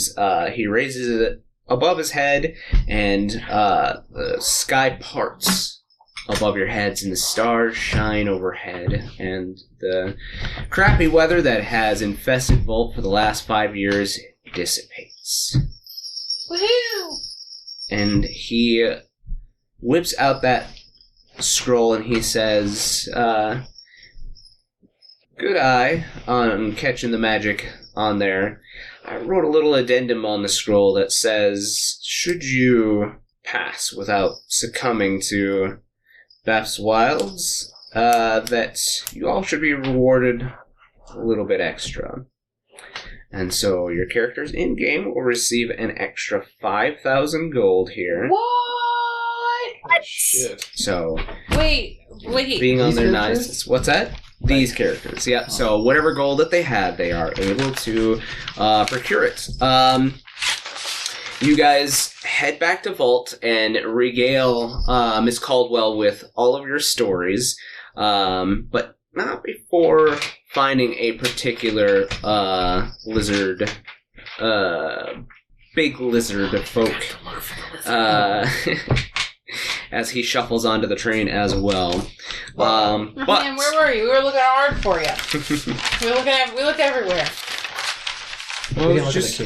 he raises it above his head, and the sky parts above your heads, and the stars shine overhead, and the crappy weather that has infested Vault for the last 5 years dissipates. Woohoo! And he whips out that scroll, and he says, good eye on catching the magic on there. I wrote a little addendum on the scroll that says, should you pass without succumbing to Beth's wilds, that you all should be rewarded a little bit extra. And so your characters in-game will receive an extra 5,000 gold here. What? Shit. So, Wait. being on These their characters? nice... What's that? These characters, yeah. So whatever gold that they have, they are able to procure it. You guys head back to Vault and regale Miss Caldwell with all of your stories, but not before finding a particular lizard, big lizard folk, as he shuffles onto the train as well. But Man, where were you? We were looking hard for you. We looked everywhere. I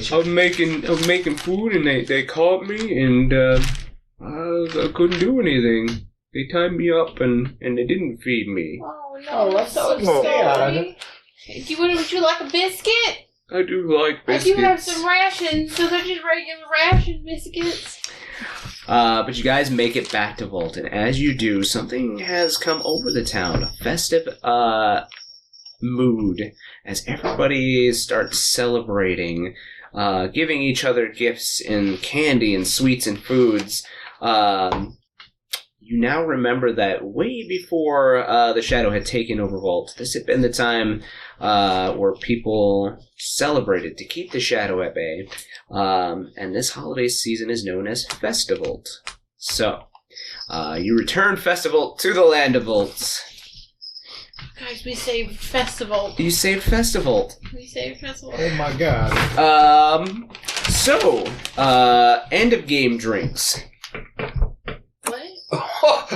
was making food, and they caught me, and I couldn't do anything. They tied me up, and they didn't feed me. Oh no, Oh, I'm that's so so sad. sorry. Would you like a biscuit? I do like biscuits. I do have some rations, so they're just regular ration biscuits. But you guys make it back to Vault, and as you do, something has come over the town. A festive mood as everybody starts celebrating, giving each other gifts and candy and sweets and foods. You now remember that way before the Shadow had taken over Vault, this had been the time where people celebrated to keep the Shadow at bay. And this holiday season is known as Festival. So, you return Festival to the Land of Vault. Guys, we saved Festival. You saved Festival. We saved Festival. Oh my god. So, end of game drinks. What?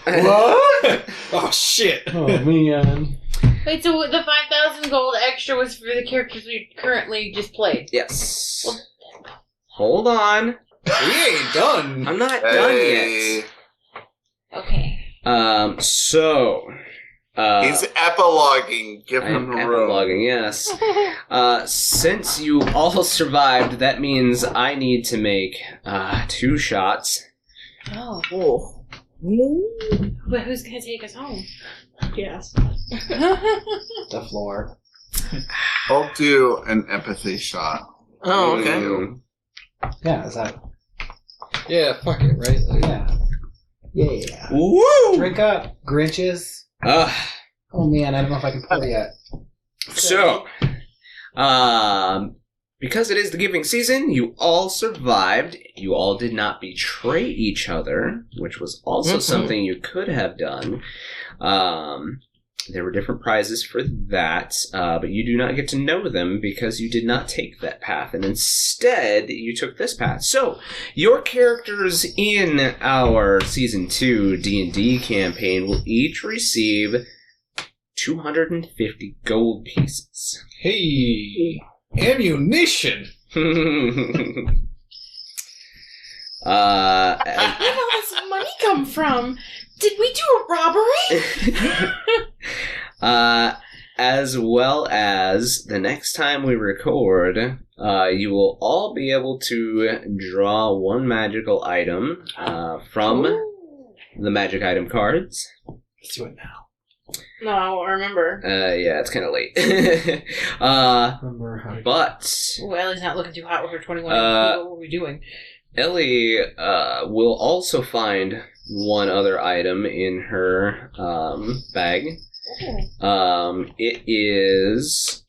What? Oh shit. Oh, man. Wait, so the 5,000 gold extra was for the characters we currently just played? Yes. Hold on. We ain't done. I'm not done yet. Okay. So... He's epiloguing. Give him I'm room. epiloguing, yes. Since you all survived, that means I need to make 2 shots. Oh. Oh. But who's gonna take us home? Yes. The floor. I'll do an empathy shot. Oh, okay. Mm. Yeah, is that? Yeah, fuck it, right? Like, Yeah. Woo! Drink up, Grinches. Oh man, I don't know if I can pour yet. So, because it is the giving season, you all survived. You all did not betray each other, which was also something you could have done. There were different prizes for that, but you do not get to know them because you did not take that path, and instead you took this path. So, your characters in our Season 2 D&D campaign will each receive 250 gold pieces. hey, ammunition. Where did all this money come from? Did we do a robbery? As well as the next time we record, you will all be able to draw one magical item from the magic item cards. Let's do it now. No, I won't remember. Yeah, it's kind of late. Remember how to... But Well, Ellie's not looking too hot with her 21. What were we doing? Ellie will also find one other item in her bag. It is...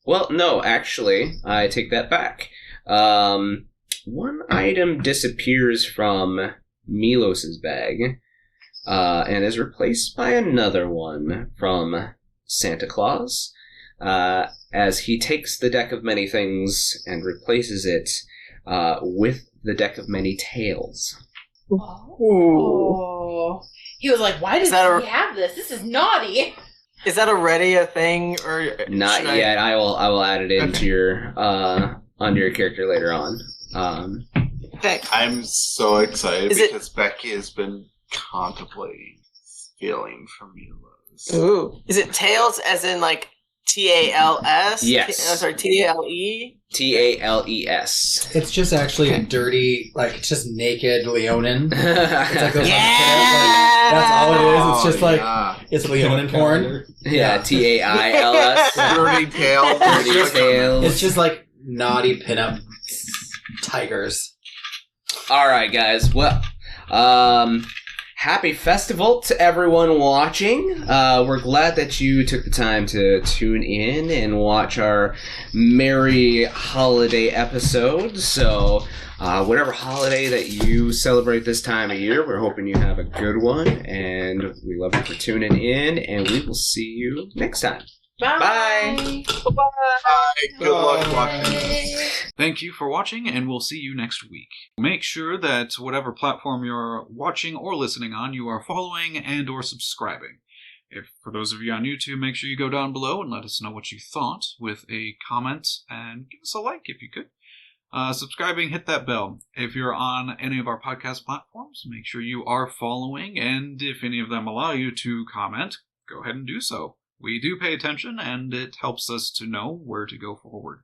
Well, no, actually, I take that back. One item disappears from Milos's bag and is replaced by another one from Santa Claus as he takes the deck of many things and replaces it with the deck of many tales. Oh. He was like, why does that he have this? This is naughty. Is that already a thing, or Not should yet. I will add it into your onto your character later on. Okay. I'm so excited Is it- because Becky has been contemplating stealing from Milos. Ooh. Is it tails as in like TALS? Yes. Sorry, TALE? TALES. It's just actually a dirty, like, it's just naked Leonin. It's like those Yeah! that's all it is. It's just like, yeah. it's Leonin porn. Yeah, TAILS. Dirty tail. Dirty Tales. It's just like naughty pinup tigers. All right, guys. Well, happy festival to everyone watching. We're glad that you took the time to tune in and watch our merry holiday episode. So, whatever holiday that you celebrate this time of year, we're hoping you have a good one. And we love you for tuning in, and we will see you next time. Bye. Good luck watching. Thank you for watching, and we'll see you next week. Make sure that whatever platform you're watching or listening on, you are following and or subscribing. If for those of you on YouTube, make sure you go down below and let us know what you thought with a comment, and give us a like if you could. Subscribing, hit that bell. If you're on any of our podcast platforms, make sure you are following, and if any of them allow you to comment, go ahead and do so. We do pay attention, and it helps us to know where to go forward.